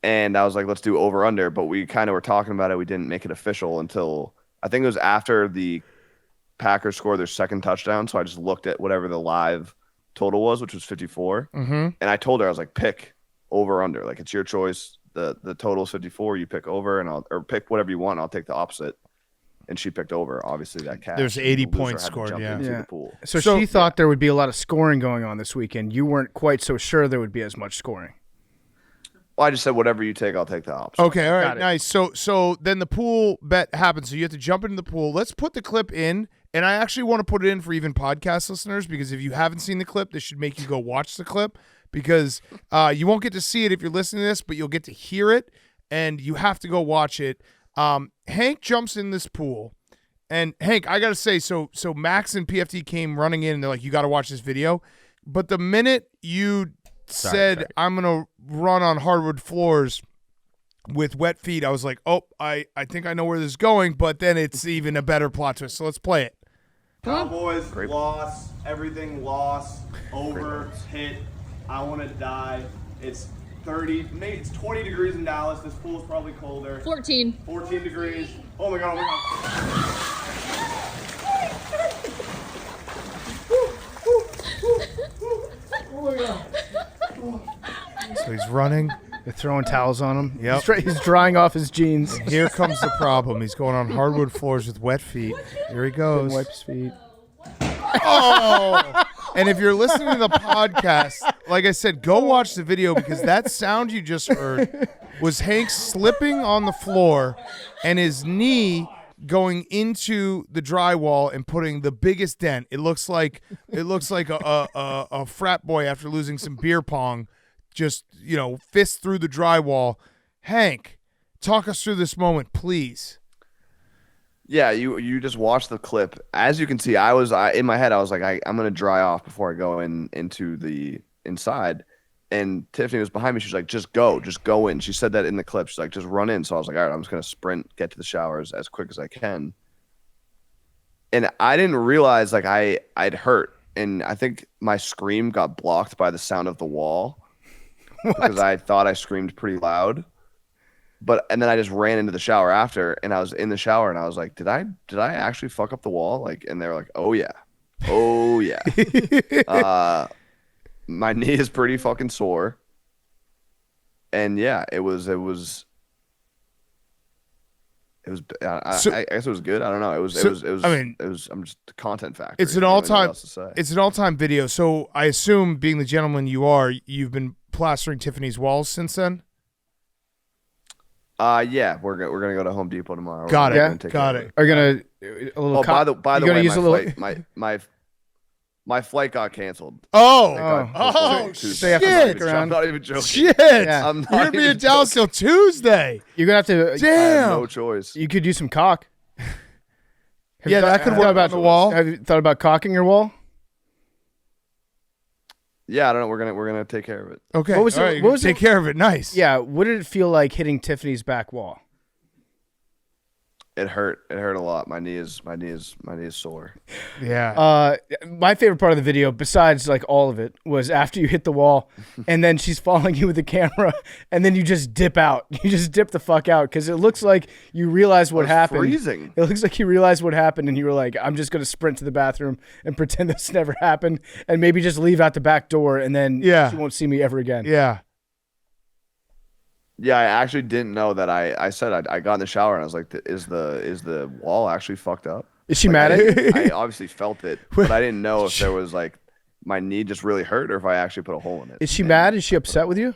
And I was like, let's do over under. But we kind of were talking about it. We didn't make it official until I think it was after the Packers scored their second touchdown. So I just looked at whatever the live total was, which was 54. Mm-hmm. And I told her, I was like, pick over under. Like, it's your choice. The total is 54. You pick over, or pick whatever you want. I'll take the opposite. and she picked over. Obviously, that cash. There's and 80 the loser points had to scored, jump yeah. into Yeah. the pool. So, So- she thought there would be a lot of scoring going on this weekend. You weren't quite so sure there would be as much scoring. Well, I just said whatever you take, I'll take the opposite. Okay, all right, Got it. nice. So then the pool bet happens. So you have to jump into the pool. Let's put the clip in, and I actually want to put it in for even podcast listeners because if you haven't seen the clip, this should make you go watch the clip because you won't get to see it if you're listening to this, but you'll get to hear it, and you have to go watch it. Hank jumps in this pool, and Hank, I gotta say, so Max and PFT came running in, and they're like, "You got to watch this video," but the minute you said, "I'm gonna run on hardwood floors with wet feet," I was like, "Oh, I think I know where this is going," but then it's even a better plot twist. So let's play it. Cowboys lost, everything lost, over, hit, I want to die. It's 30, maybe it's 20 degrees in Dallas. This pool is probably colder. 14. 14 degrees. Oh my god, oh my god. So he's running. They're throwing towels on him. Yep. He's drying off his jeans. Here comes the problem. He's going on hardwood floors with wet feet. Here he goes. Wipe his feet. Oh! And if you're listening to the podcast, like I said, go watch the video because that sound you just heard was Hank slipping on the floor and his knee going into the drywall and putting the biggest dent. It looks like a frat boy after losing some beer pong, just fist through the drywall. Hank, talk us through this moment, please. Yeah, you just watch the clip. As you can see, in my head I was like, I'm gonna dry off before I go into the inside. And Tiffany was behind me. She's like, just go in. She said that in the clip. She's like, just run in. So I was like, all right, I'm just gonna sprint, get to the showers as quick as I can. And I didn't realize like I'd hurt, and I think my scream got blocked by the sound of the wall because I thought I screamed pretty loud. And then I just ran into the shower after, and I was in the shower, and I was like, did I actually fuck up the wall? Like, and they were like, oh yeah. My knee is pretty fucking sore, and yeah, it was. I guess it was good. I don't know. It was. I mean, it was. I'm just a content factor. It's an I don't know what all-time. else to say. It's an all-time video. So I assume, being the gentleman you are, you've been plastering Tiffany's walls since then. Yeah, we're gonna go to Home Depot tomorrow. Got it. We're gonna take Got care of it. Are you gonna a little? Oh, by the you gonna way, use a little. my flight got canceled. Oh, Oh, shit! So you have to stick I'm around. not even joking. Shit! Yeah. I'm not You're gonna be in even Dallas till Tuesday. You're gonna have to. I have Damn. no choice. You could use some caulk. Yeah, that could work on the wall. Have you thought about caulking your wall? Yeah, I don't know. We're gonna take care of it. Okay. What was all it- right, what was take it- care of it. Nice. Yeah. What did it feel like hitting Tiffany's back wall? It hurt. It hurt a lot. My knee is sore. Yeah. My favorite part of the video, besides like all of it, was after you hit the wall, and then she's following you with the camera, and then you just dip out. You just dip the fuck out because it looks like you realize what happened. Freezing. It looks like you realized what happened, and you were like, "I'm just gonna sprint to the bathroom and pretend this never happened, and maybe just leave out the back door, and then she won't see me ever again." Yeah. Yeah, I actually didn't know that. I said I got in the shower and I was like, is the wall actually fucked up? Is she mad at you? I obviously felt it, but I didn't know if there was like my knee just really hurt or if I actually put a hole in it. Is she mad? Is she upset with you?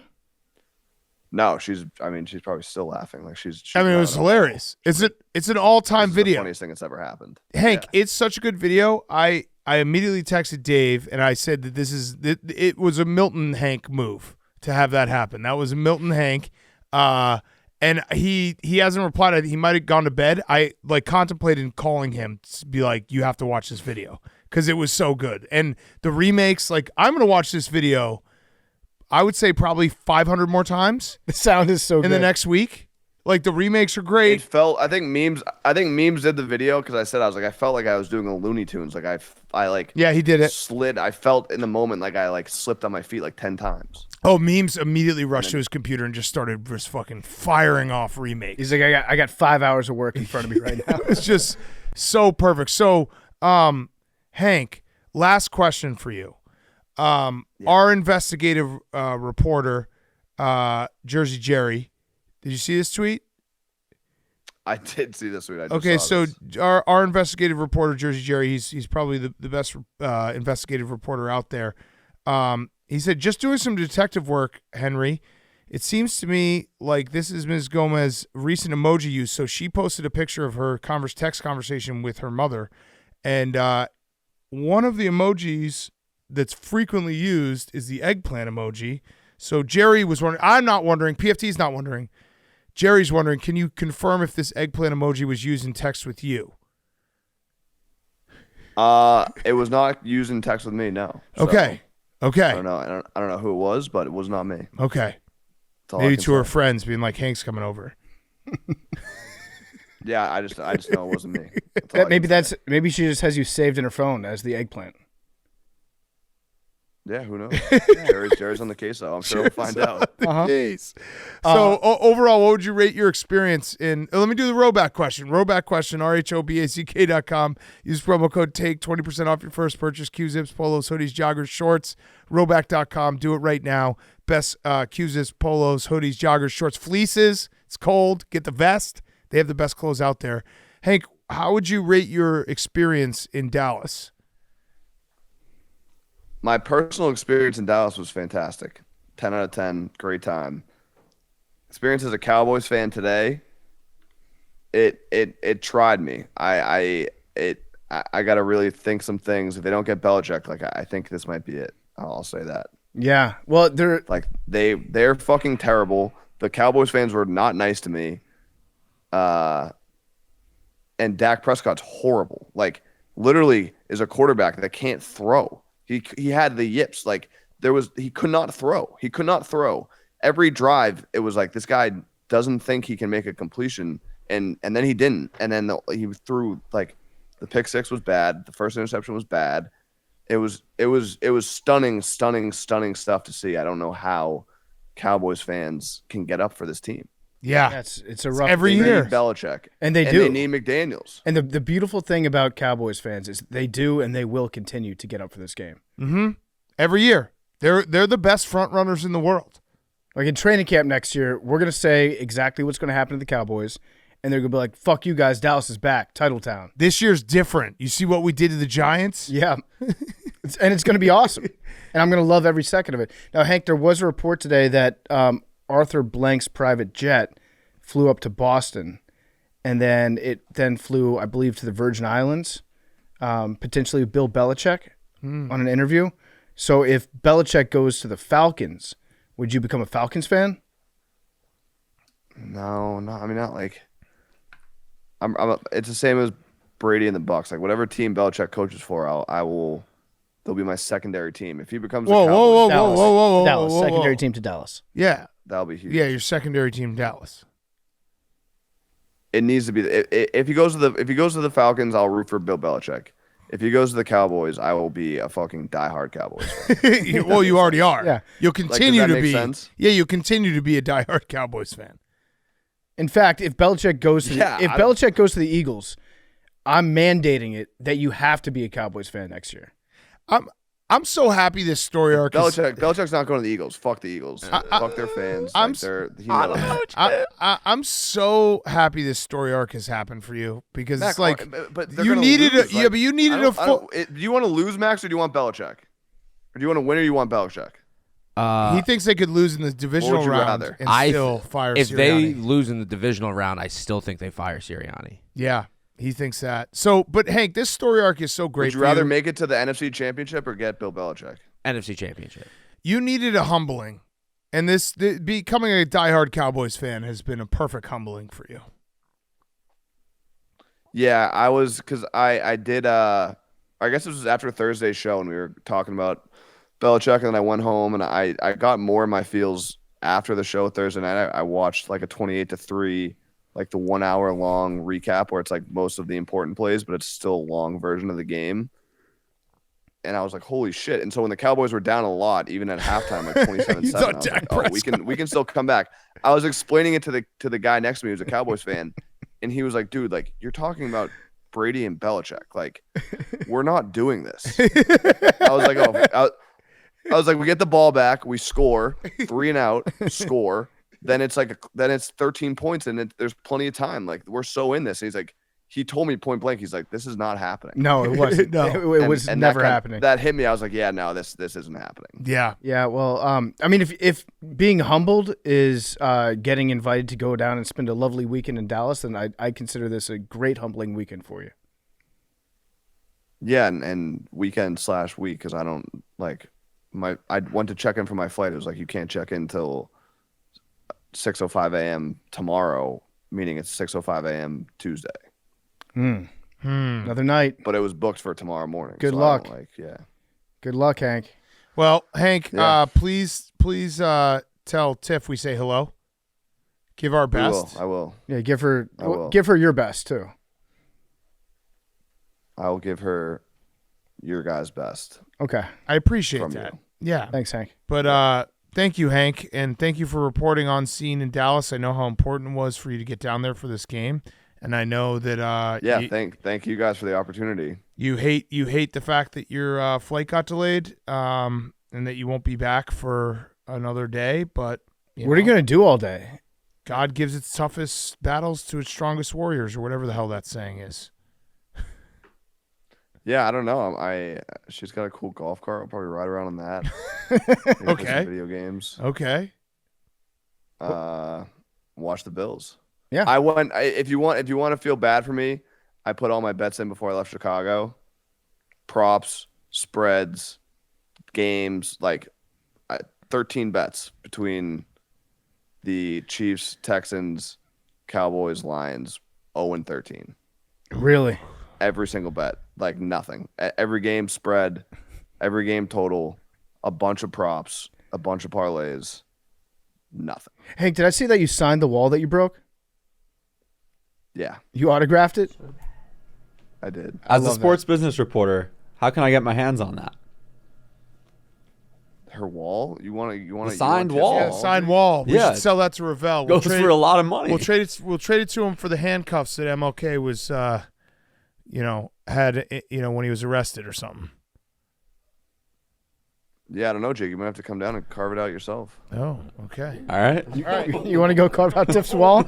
No, she's probably still laughing. Like she's I mean, it was hilarious. It's an all-time the video. funniest thing that's ever happened. Hank, Yeah. it's such a good video. I immediately texted Dave and I said that it was a Milton Hank move to have that happen. That was a Milton Hank. And he hasn't replied. He might have gone to bed. I contemplated calling him to be like, you have to watch this video because it was so good. And the remakes, I'm going to watch this video, I would say probably 500 more times The sound is so good. in the next week. Like the remakes are great. It felt. I think memes did the video because I felt like I was doing a Looney Tunes. Like I Yeah, he did it. slid. I felt in the moment like I slipped on my feet 10 times. Oh, memes immediately rushed to his computer and just started just fucking firing off remakes. He's like, I got 5 hours of work in front of me right now. It's just so perfect. So, Hank, last question for you. Our investigative reporter, Jersey Jerry, did you see this tweet? I did see this week. Okay, so our investigative reporter, Jersey Jerry, he's probably the best investigative reporter out there. He said, just doing some detective work, Henry. It seems to me like this is Ms. Gomez's recent emoji use. So she posted a picture of her text conversation with her mother, and one of the emojis that's frequently used is the eggplant emoji. So Jerry was wondering. I'm not wondering. PFT's not wondering. Jerry's wondering, can you confirm if this eggplant emoji was used in text with you? It was not used in text with me, no. So, Okay. I don't know. I don't know who it was, but it was not me. Okay. That's all I Maybe can to her say. friends being like, Hank's coming over. Yeah, I just know it wasn't me. That's all I Maybe can say. maybe she just has you saved in her phone as the eggplant. Yeah, who knows? Jerry's on the case, though. I'm sure we'll find out. Jeez. So overall, what would you rate your experience in? Let me do the Roback question. Roback question, RHOBACK.com. Use promo code TAKE, 20% off your first purchase. Q-Zips, polos, hoodies, joggers, shorts. Roback.com. Do it right now. Best Q-Zips, polos, hoodies, joggers, shorts, fleeces. It's cold. Get the vest. They have the best clothes out there. Hank, how would you rate your experience in Dallas? My personal experience in Dallas was fantastic. 10 out of 10, great time. Experience as a Cowboys fan today, it tried me. I got to really think some things. If they don't get Belichick, like I think this might be it. I'll say that. Yeah. Well, they're fucking terrible. The Cowboys fans were not nice to me. And Dak Prescott's horrible. Like literally is a quarterback that can't throw. He had the yips. Like he could not throw. He could not throw. Every drive, it was like this guy doesn't think he can make a completion, and then he didn't. And then he threw like the pick six was bad. The first interception was bad. It was stunning stuff to see. I don't know how Cowboys fans can get up for this team. Yeah, it's a rough every thing. year. They need Belichick, And they and do. They need McDaniels. And the beautiful thing about Cowboys fans is they do and they will continue to get up for this game. Mm-hmm. Every year. They're the best front runners in the world. Like in training camp next year, we're going to say exactly what's going to happen to the Cowboys, and they're going to be like, fuck you guys, Dallas is back, title town. This year's different. You see what we did to the Giants? Yeah. And it's going to be awesome. And I'm going to love every second of it. Now, Hank, there was a report today that Arthur Blank's private jet flew up to Boston, and then it flew, I believe, to the Virgin Islands, potentially with Bill Belichick on an interview. So if Belichick goes to the Falcons, would you become a Falcons fan? No, I mean not like. It's the same as Brady and the Bucs. Like whatever team Belichick coaches for, I will. They'll be my secondary team. If he becomes Dallas, secondary team to Dallas. Yeah, that'll be huge. Yeah, your secondary team, Dallas. It needs to be. If he goes to the Falcons, I'll root for Bill Belichick. If he goes to the Cowboys, I will be a fucking diehard Cowboys fan. Well, you already are. Yeah. You'll continue does that to make be. sense? Yeah, you'll continue to be a diehard Cowboys fan. In fact, if Belichick goes to Belichick goes to the Eagles, I'm mandating it that you have to be a Cowboys fan next year. I'm so happy this story arc. Belichick's not going to the Eagles. Fuck the Eagles. Fuck their fans. I'm so happy this story arc has happened for you because Mac, it's like but they're you gonna needed lose. a but you needed a full. Do you want to lose, Max, or do you want Belichick? Or do you want to win, or do you want Belichick? He thinks they could lose in the divisional would you round rather? and still fire If Sirianni. they lose in the divisional round, I still think they fire Sirianni. Yeah, he thinks that. So, but Hank, this story arc is so great. Would you rather make it to the NFC Championship or get Bill Belichick? NFC Championship. You needed a humbling, and becoming a diehard Cowboys fan has been a perfect humbling for you. Yeah, I was because I did. I guess this was after Thursday's show, and we were talking about Belichick, and then I went home, and I got more in my feels after the show Thursday night. I watched like a 28-3, like the 1 hour long recap where it's like most of the important plays, but it's still a long version of the game. And I was like, holy shit. And so when the Cowboys were down a lot, even at halftime, like 27-7, I was like, oh, we can still come back. I was explaining it to the guy next to me who's a Cowboys fan, and he was like, dude, like you're talking about Brady and Belichick. Like, we're not doing this. I was like, I was like, we get the ball back, we score, 3 and out, score, then it's 13 points and there's plenty of time. Like, we're so in this. And he's like, he told me point blank, he's like, this is not happening. No, it wasn't. No. It was never happening. That hit me. I was like, yeah, no, this isn't happening. Yeah. Yeah, well, I mean, if being humbled is getting invited to go down and spend a lovely weekend in Dallas, then I consider this a great humbling weekend for you. Yeah, and weekend/week, because I don't like I went to check in for my flight. It was like, you can't check in till 6:05 a.m. tomorrow, meaning it's 6:05 a.m. Tuesday. Another night. But it was booked for tomorrow morning. Good so luck. Yeah. Good luck, Hank. Well, Hank, Yeah. please tell Tiff we say hello. Give our best. I will. Yeah, give her I will. your best too. I will give her your guys' best. Okay. I appreciate From that. you. Yeah. Thanks, Hank. But thank you, Hank, and thank you for reporting on scene in Dallas. I know how important it was for you to get down there for this game, and I know that thank you guys for the opportunity. you hate the fact that your flight got delayed, and that you won't be back for another day. But What are you gonna do all day? God gives its toughest battles to its strongest warriors, or whatever the hell that saying is. Yeah, I don't know. She's got a cool golf cart. I'll probably ride around on that. Maybe play Okay. some video games. Okay. Watch the Bills. Yeah. If you want to feel bad for me, I put all my bets in before I left Chicago. Props, spreads, games, 13 bets between the Chiefs, Texans, Cowboys, Lions, 0-13. Really? Every single bet, nothing. Every game spread, every game total, a bunch of props, a bunch of parlays, nothing. Hank, did I see that you signed the wall that you broke? Yeah, You autographed it? I did. As a love sports business reporter, how can I get my hands on that? Her wall? You want The signed wall. Yeah, signed wall. We Yeah. should sell that to Ravel. Goes for a lot of money. We'll trade it to him for the handcuffs that MLK was, had, when he was arrested or something. Yeah, I don't know, Jake. You might have to come down and carve it out yourself. Oh, okay. All right. You want to go carve out Tiff's wall?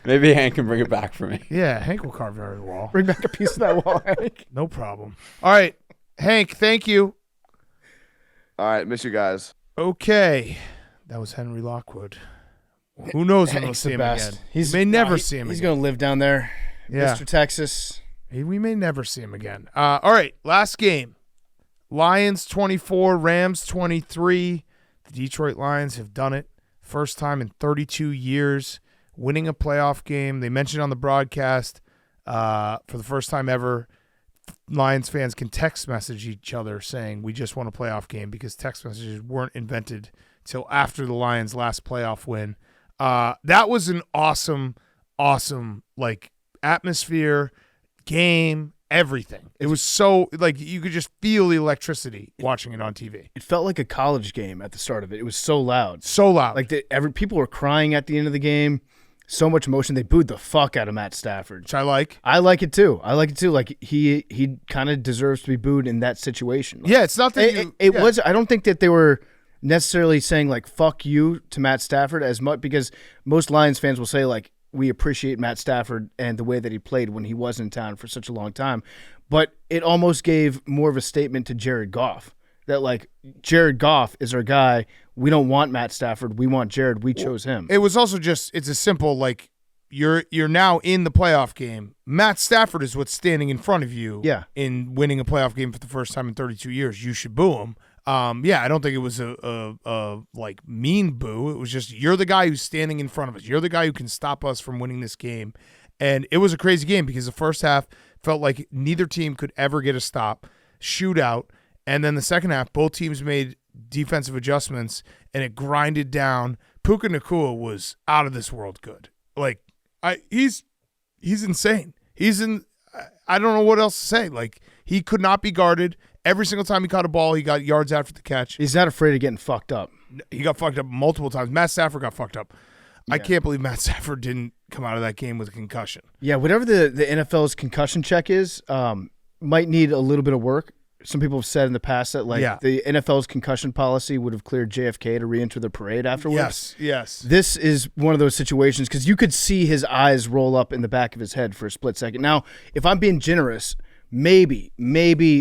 Maybe Hank can bring it back for me. Yeah, Hank will carve out the wall. Bring back a piece of that wall, Hank. No problem. All right, Hank, thank you. All right, miss you guys. Okay. That was Henry Lockwood. Who knows when we'll Hank's see the him best. again. He's We may never no, see him He's again. going to live down there. Yeah. Mr. Texas. We may never see him again. All right, last game. Lions 24, Rams 23. The Detroit Lions have done it. First time in 32 years, winning a playoff game. They mentioned on the broadcast for the first time ever, Lions fans can text message each other saying, we just won a playoff game, because text messages weren't invented till after the Lions' last playoff win. That was an awesome atmosphere, game, everything. It was so, you could just feel the electricity watching it on TV. It felt like a college game at the start of it. It was so loud. So loud. People were crying at the end of the game. So much emotion. They booed the fuck out of Matt Stafford. Which I like. I like it too. Like, he kind of deserves to be booed in that situation. Yeah, it's not that was. I don't think that they were necessarily saying fuck you to Matt Stafford as much, because most Lions fans will say we appreciate Matt Stafford and the way that he played when he was in town for such a long time. But it almost gave more of a statement to Jared Goff that Jared Goff is our guy. We don't want Matt Stafford. We want Jared. We chose him. It was also just, it's a simple, you're now in the playoff game. Matt Stafford is what's standing in front of you in winning a playoff game for the first time in 32 years. You should boo him. I don't think it was a mean boo. It was just, you're the guy who's standing in front of us. You're the guy who can stop us from winning this game. And it was a crazy game because the first half felt like neither team could ever get a stop, shootout. And then the second half, both teams made defensive adjustments and it grinded down. Puka Nacua was out of this world good. He's insane. I don't know what else to say. He could not be guarded. Every single time he caught a ball, he got yards after the catch. He's not afraid of getting fucked up. He got fucked up multiple times. Matt Stafford got fucked up. Yeah. I can't believe Matt Stafford didn't come out of that game with a concussion. Yeah, whatever the NFL's concussion check is, might need a little bit of work. some people have said in the past that the NFL's concussion policy would have cleared JFK to re-enter the parade afterwards. Yes. This is one of those situations because you could see his eyes roll up in the back of his head for a split second. Now, if I'm being generous, maybe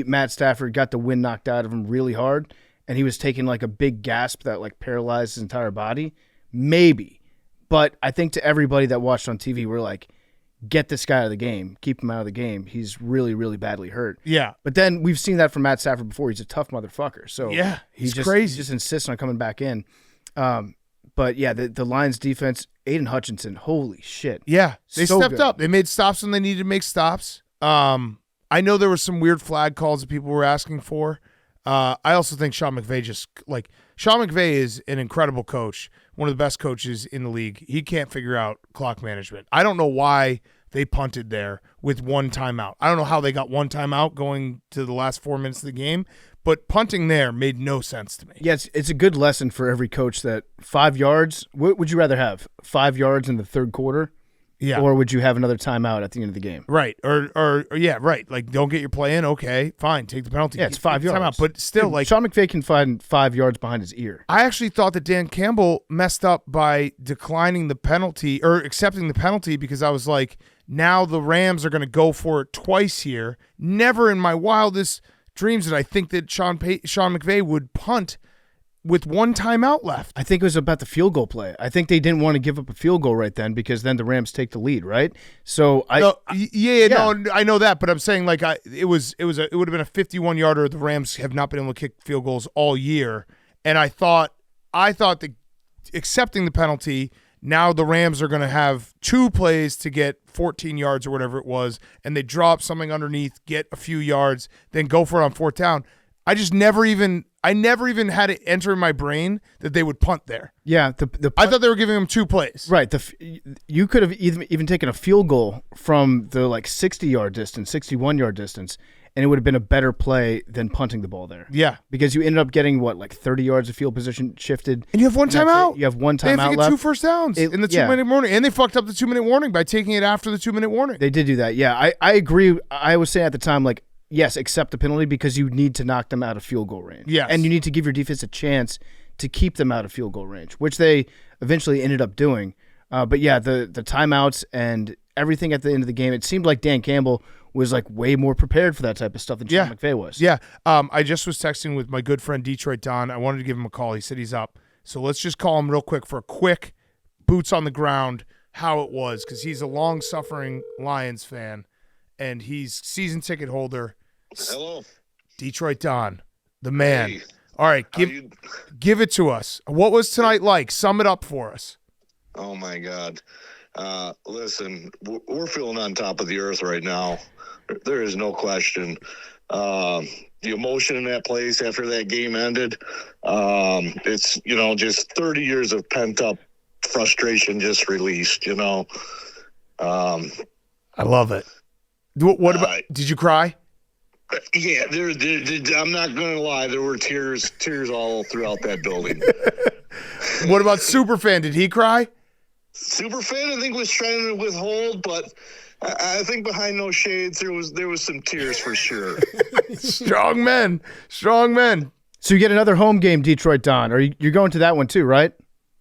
Matt Stafford got the wind knocked out of him really hard and he was taking like a big gasp that like paralyzed his entire body. Maybe. But I think to everybody that watched on TV, we're like, get this guy out of the game. Keep him out of the game. He's really, really badly hurt. Yeah. But then we've seen that from Matt Stafford before. He's a tough motherfucker. So yeah, he's He crazy. just insists on coming back in. But yeah, the Lions defense, Aiden Hutchinson, holy shit. Yeah, they So stepped good. up. They made stops when they needed to make stops. I know there were some weird flag calls that people were asking for. I also think Sean McVay is an incredible coach, one of the best coaches in the league. He can't figure out clock management. I don't know why they punted there with one timeout. I don't know how they got one timeout going to the last 4 minutes of the game, but punting there made no sense to me. Yeah, it's a good lesson for every coach that 5 yards, what would you rather have? 5 yards in the third quarter? Yeah. Or would you have another timeout at the end of the game? Right. Or yeah, right. Like, don't get your play in. Okay, fine. Take the penalty. Yeah, it's 5 yards. Timeout. But still, Dude, Sean McVay can find 5 yards behind his ear. I actually thought that Dan Campbell messed up by declining the penalty or accepting the penalty because I was like, now the Rams are going to go for it twice here. Never in my wildest dreams did I think that Sean McVay would punt with one timeout left. I think it was about the field goal play. I think they didn't want to give up a field goal right then because then the Rams take the lead, right? So No, I know that, but I'm saying like it would have been a 51-yarder. The Rams have not been able to kick field goals all year, and I thought that accepting the penalty, now the Rams are going to have 2 plays to get 14 yards or whatever it was, and they drop something underneath, get a few yards, then go for it on 4th down. I never even had it enter in my brain that they would punt there. Yeah, I thought they were giving them 2 plays. Right. You could have even taken a field goal from the 60-yard distance, 61-yard distance, and it would have been a better play than punting the ball there. Yeah. Because you ended up getting 30 yards of field position shifted. And you have one timeout. You have one timeout They have to get left. 2 first downs in the 2-minute warning. And they fucked up the 2-minute warning by taking it after the 2-minute warning. They did do that. Yeah, I agree. I was saying at the time, yes, accept the penalty because you need to knock them out of field goal range. Yes. And you need to give your defense a chance to keep them out of field goal range, which they eventually ended up doing. But yeah, the timeouts and everything at the end of the game, it seemed like Dan Campbell was way more prepared for that type of stuff than Sean McVay was. Yeah. I just was texting with my good friend Detroit Don. I wanted to give him a call. He said he's up. So let's just call him real quick for a quick boots on the ground how it was, because he's a long-suffering Lions fan. And he's season ticket holder. Hello. Detroit Don, the man. Hey. All right, give it to us. What was tonight like? Sum it up for us. Oh, my God. Listen, we're feeling on top of the earth right now. There is no question. The emotion in that place after that game ended, it's, just 30 years of pent-up frustration just released, I love it. What about? Did you cry? Yeah, I'm not going to lie. There were tears all throughout that building. What about Superfan? Did he cry? Superfan, I think, was trying to withhold, but I think behind those shades there was some tears for sure. Strong men. So you get another home game, Detroit Don. You're going to that one too, right?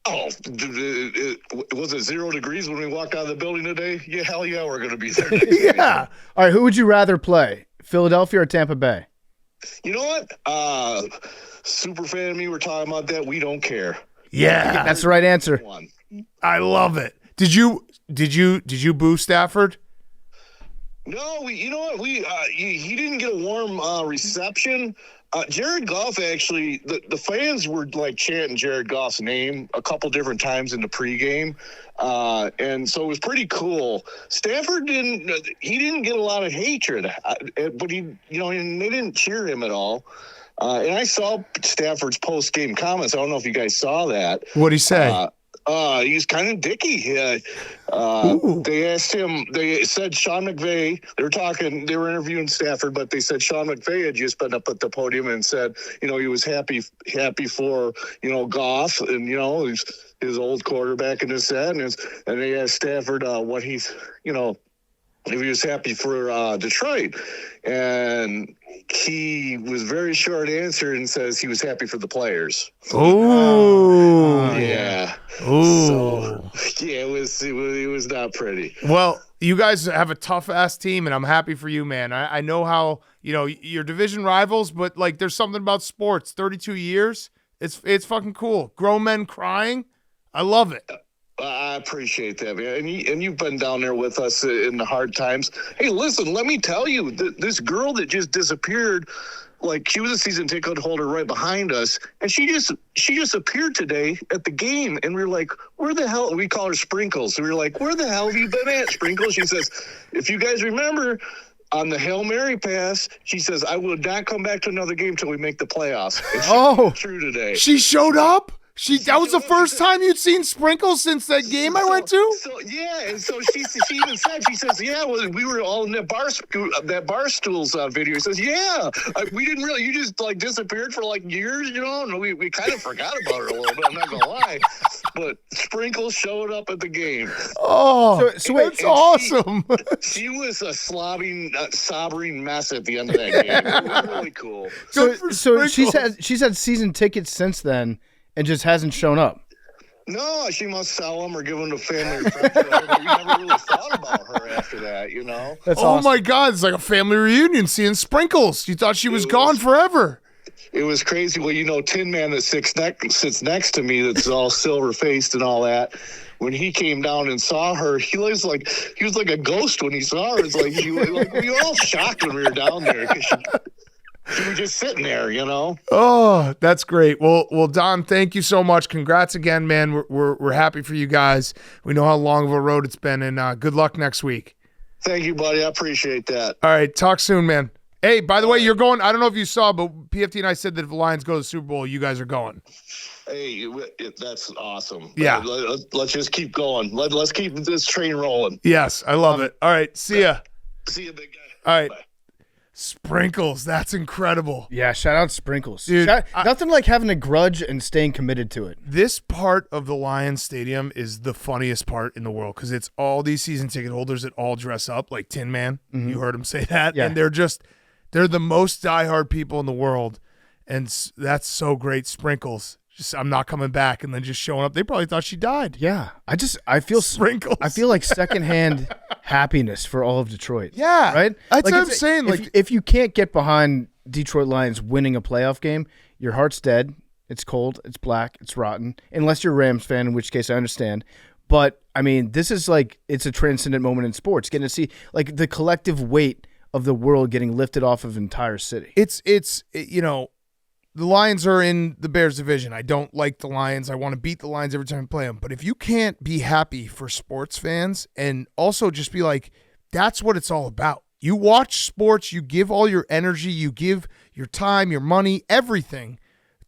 Oh, was it 0 degrees when we walked out of the building today? Yeah, hell yeah, we're going to be there. Yeah. All right, who would you rather play, Philadelphia or Tampa Bay? You know what? Super fan of me, we're talking about that. We don't care. Yeah. That's the right answer. I love it. Did you boo Stafford? No, you know what? He didn't get a warm reception. Jared Goff, actually, the fans were chanting Jared Goff's name a couple different times in the pregame, and so it was pretty cool. Stafford didn't get a lot of hatred, but and they didn't cheer him at all. And I saw Stafford's post-game comments. I don't know if you guys saw that. What'd he say? He's kind of dicky. They asked him, they said Sean McVay, they were interviewing Stafford, but they said Sean McVay had just been up at the podium and said, he was happy for, Goff and, his old quarterback in his set. And they asked Stafford what he's, if he was happy for Detroit. And he was very short answer and says he was happy for the players. Oh, Yeah. Oh. So, yeah, it was not pretty. Well, you guys have a tough ass team, and I'm happy for you, man. I know how you're division rivals, but like there's something about sports. 32 years, it's fucking cool. Grown men crying, I love it. I appreciate that, man. And you've been down there with us in the hard times. Hey, listen, let me tell you, this girl that just disappeared, like she was a season ticket holder right behind us, and she just appeared today at the game, and we were like, where the hell? We call her Sprinkles. We were like, where the hell have you been at, Sprinkles? She says, if you guys remember, on the Hail Mary pass, she says, I will not come back to another game till we make the playoffs. And true today. She showed up? That was the first time you'd seen Sprinkles since that game I went to? So yeah, and so she even said, she says, yeah, well, we were all in that Barstool's video. He says, yeah, we didn't really, you just like disappeared for like years, and we kind of forgot about her a little bit, I'm not gonna lie. But Sprinkles showed up at the game. Oh, so it's awesome. She was a sobbing mess at the end of that game. It was really cool. So she's had season tickets since then and just hasn't shown up. No, she must sell them or give them to family or friends. We never really thought about her after that, That's oh awesome. My God, it's like a family reunion seeing Sprinkles. You thought she was gone forever. It was crazy. Well, Tin Man that sits next to me that's all silver-faced and all that. When he came down and saw her, he was like a ghost when he saw her. It's like we were all shocked when we were down there because she was just sitting there, Oh, that's great. Well, Don, thank you so much. Congrats again, man. We're happy for you guys. We know how long of a road it's been, and good luck next week. Thank you, buddy. I appreciate that. All right, talk soon, man. Hey, by the way, you're going. I don't know if you saw, but PFT and I said that if the Lions go to the Super Bowl, you guys are going. Hey, that's awesome. Yeah. Let's just keep going. Let's keep this train rolling. Yes, I love it. All right, see ya. See you, big guy. All right. Bye. Sprinkles, that's incredible. Yeah, shout out Sprinkles. Dude, nothing like having a grudge and staying committed to it. This part of the Lions Stadium is the funniest part in the world because it's all these season ticket holders that all dress up like Tin Man. Mm-hmm. You heard him say that. Yeah. And they're the most diehard people in the world. And that's so great. Sprinkles. Just, I'm not coming back, and then just showing up. They probably thought she died. Yeah, I feel Sprinkles. I feel like secondhand happiness for all of Detroit. Yeah, right. That's what I'm saying. If you can't get behind Detroit Lions winning a playoff game, your heart's dead. It's cold. It's black. It's rotten. Unless you're a Rams fan, in which case I understand. But I mean, this is it's a transcendent moment in sports. Getting to see the collective weight of the world getting lifted off of an entire city. It's the Lions are in the Bears division. I don't like the Lions. I want to beat the Lions every time I play them. But if you can't be happy for sports fans and also just be like, that's what it's all about. You watch sports, you give all your energy, you give your time, your money, everything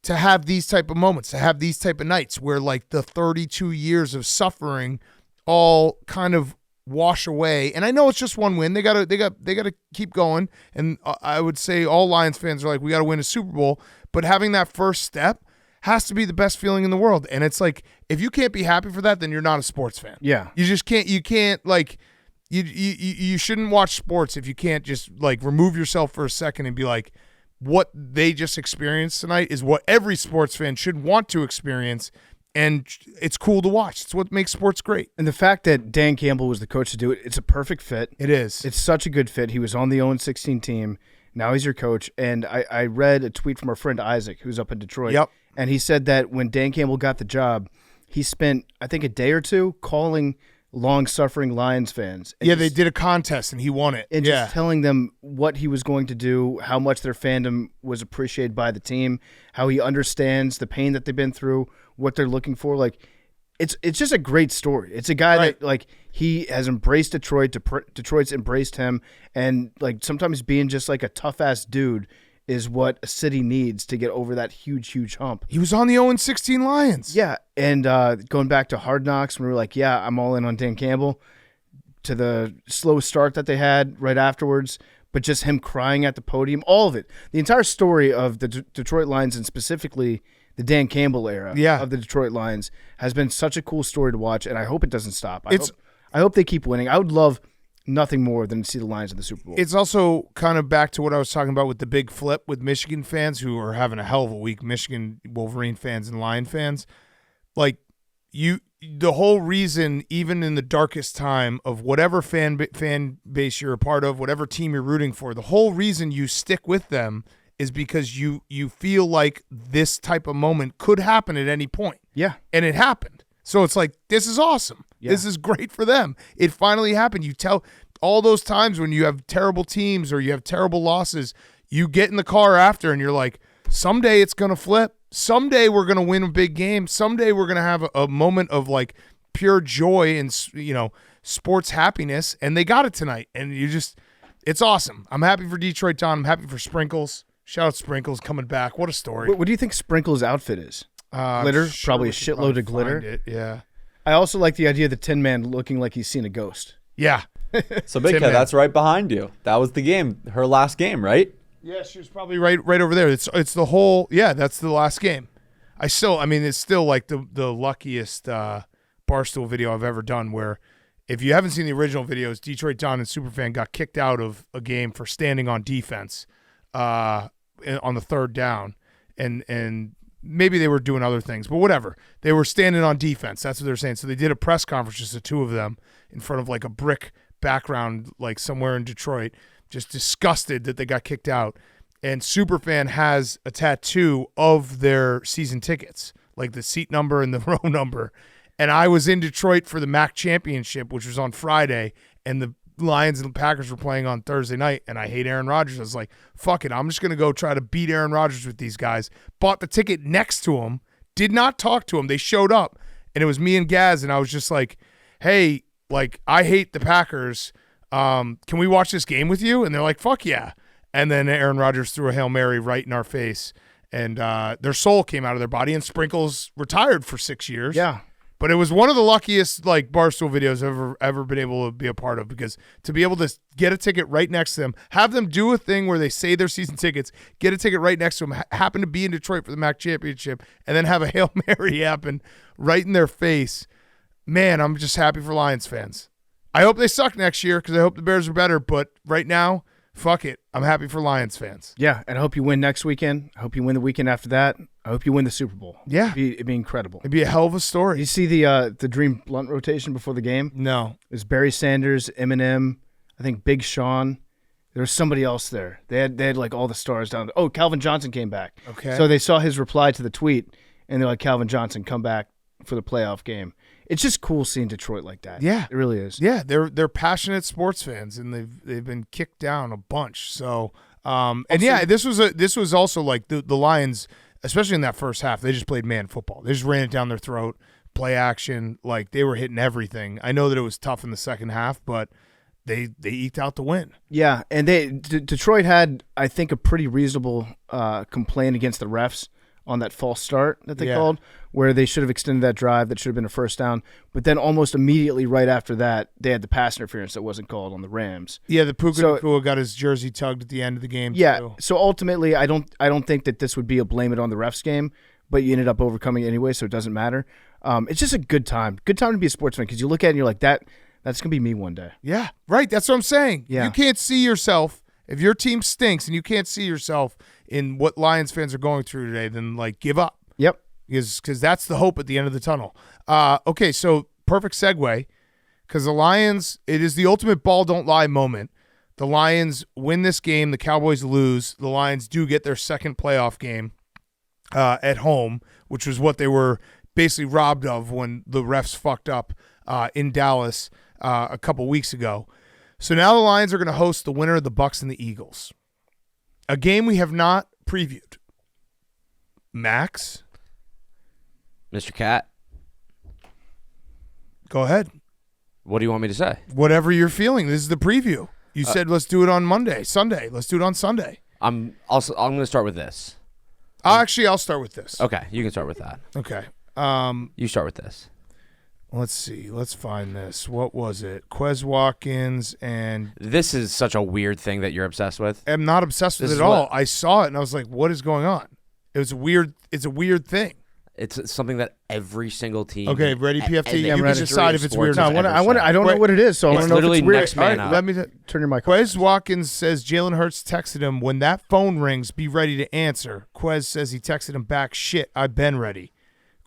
to have these type of moments, to have these type of nights where the 32 years of suffering all kind of wash away. And I know it's just one win. They gotta keep going. And I would say all Lions fans are like, we got to win a Super Bowl. But having that first step has to be the best feeling in the world. And it's like, if you can't be happy for that, then you're not a sports fan. Yeah. You just can't, you shouldn't watch sports if you can't just remove yourself for a second and be like, what they just experienced tonight is what every sports fan should want to experience. And it's cool to watch. It's what makes sports great. And the fact that Dan Campbell was the coach to do it, it's a perfect fit. It is. It's such a good fit. He was on the 0-16 team. Now he's your coach. And I read a tweet from our friend Isaac, who's up in Detroit. Yep. And he said that when Dan Campbell got the job, he spent, I think, a day or two calling long-suffering Lions fans. Yeah, they did a contest, and he won it. And just telling them what he was going to do, how much their fandom was appreciated by the team, how he understands the pain that they've been through, what they're looking for. It's just a great story. It's a guy that he has embraced Detroit. Detroit's embraced him, and sometimes being just a tough ass dude is what a city needs to get over that huge hump. He was on the 0-16 Lions. Yeah, and going back to Hard Knocks, when we were like, yeah, I'm all in on Dan Campbell, to the slow start that they had right afterwards, but just him crying at the podium, all of it. The entire story of the Detroit Lions, and specifically the Dan Campbell era of the Detroit Lions, has been such a cool story to watch, and I hope it doesn't stop. I hope they keep winning. I would love nothing more than to see the Lions in the Super Bowl. It's also kind of back to what I was talking about with the big flip with Michigan fans who are having a hell of a week, Michigan Wolverine fans and Lion fans. Like, the whole reason, even in the darkest time of whatever fan base you're a part of, whatever team you're rooting for, the whole reason you stick with them is because you feel like this type of moment could happen at any point. Yeah. And it happened. So it's like, this is awesome. Yeah. This is great for them. It finally happened. You tell all those times when you have terrible teams or you have terrible losses, you get in the car after and you're like, someday it's going to flip. Someday we're going to win a big game. Someday we're going to have a moment of like pure joy and, sports happiness. And they got it tonight. And it's awesome. I'm happy for Detroit, Don. I'm happy for Sprinkles. Shout out Sprinkles coming back. What a story. What do you think Sprinkles' outfit is? Glitter? Sure probably a shitload of glitter. Yeah. I also like the idea of the Tin Man looking like he's seen a ghost. Yeah. So Big Cat, that's right behind you. That was the game, her last game, right? Yeah, she was probably right over there. It's the whole, that's the last game. It's still like the luckiest Barstool video I've ever done, where if you haven't seen the original videos, Detroit Don and Superfan got kicked out of a game for standing on defense on the third down. And maybe they were doing other things, but whatever. They were standing on defense. That's what they're saying. So they did a press conference, just the two of them, in front of like a brick background, like somewhere in Detroit, just disgusted that they got kicked out. And Superfan has a tattoo of their season tickets, like the seat number and the row number. And I was in Detroit for the MAC championship, which was on Friday, and the Lions and the Packers were playing on Thursday night, and I hate Aaron Rodgers. I was like, fuck it, I'm just going to go try to beat Aaron Rodgers with these guys. Bought the ticket next to him, did not talk to him. They showed up, and it was me and Gaz, and I was just like, hey, like, I hate the Packers. Can we watch this game with you? And they're like, fuck yeah. And then Aaron Rodgers threw a Hail Mary right in our face, and their soul came out of their body, and Sprinkles retired for 6 years. Yeah. But it was one of the luckiest like Barstool videos I've ever been able to be a part of, because to be able to get a ticket right next to them, have them do a thing where they say their season tickets, get a ticket right next to them, happen to be in Detroit for the MAC championship, and then have a Hail Mary happen right in their face. Man, I'm just happy for Lions fans. I hope they suck next year because I hope the Bears are better. But right now, fuck it. I'm happy for Lions fans. Yeah, and I hope you win next weekend. I hope you win the weekend after that. I hope you win the Super Bowl. Yeah. It'd be incredible. It'd be a hell of a story. You see the Dream Blunt rotation before the game? No. It was Barry Sanders, Eminem, I think Big Sean. There was somebody else there. They had like all the stars down. Oh, Calvin Johnson came back. Okay. So they saw his reply to the tweet, and they're like, Calvin Johnson, come back for the playoff game. It's just cool seeing Detroit like that. Yeah. It really is. Yeah, they're passionate sports fans, and they've been kicked down a bunch. So, this was also like the Lions, especially in that first half. They just played man football. They just ran it down their throat, play action, like they were hitting everything. I know that it was tough in the second half, but they eked out the win. Yeah, and Detroit had, I think, a pretty reasonable complaint against the refs on that false start that they called, where they should have extended that drive. That should have been a first down. But then almost immediately right after that, they had the pass interference that wasn't called on the Rams. Yeah, the Puka Nacua got his jersey tugged at the end of the game. Yeah, too. So ultimately, I don't think that this would be a blame it on the refs game, but you ended up overcoming it anyway, so it doesn't matter. It's just a good time. Good time to be a sports fan, because you look at it and you're like, that's going to be me one day. Yeah, right. That's what I'm saying. Yeah. You can't see yourself. If your team stinks and you can't see yourself in what Lions fans are going through today, then like give up. Yep. Because that's the hope at the end of the tunnel. Okay, so perfect segue, because the Lions, it is the ultimate ball don't lie moment. The Lions win this game. The Cowboys lose. The Lions do get their second playoff game at home, which was what they were basically robbed of when the refs fucked up in Dallas a couple weeks ago. So now the Lions are going to host the winner of the Bucs and the Eagles, a game we have not previewed. Max? Mr. Cat, Go ahead. what do you want me to say? Whatever you're feeling. This is the preview. You said let's do it on Sunday. Let's do it on Sunday. I'm going to start with this. I'll start with this. Okay, you can start with that. Okay. You start with this. Let's see. Let's find this. What was it? Quez Watkins and... This is such a weird thing that you're obsessed with. I'm not obsessed with it at all. I saw it and I was like, what is going on? It's a weird thing. It's something that every single team. Okay, ready, PFT? the You can history decide of if it's sports weird. has No, ever I said. don't know what it is, so I It's want to know if literally it's weird. next man All up. Let me turn your mic. Quez Watkins says Jalen Hurts texted him, when that phone rings, be ready to answer. Quez says he texted him back, shit, I've been ready.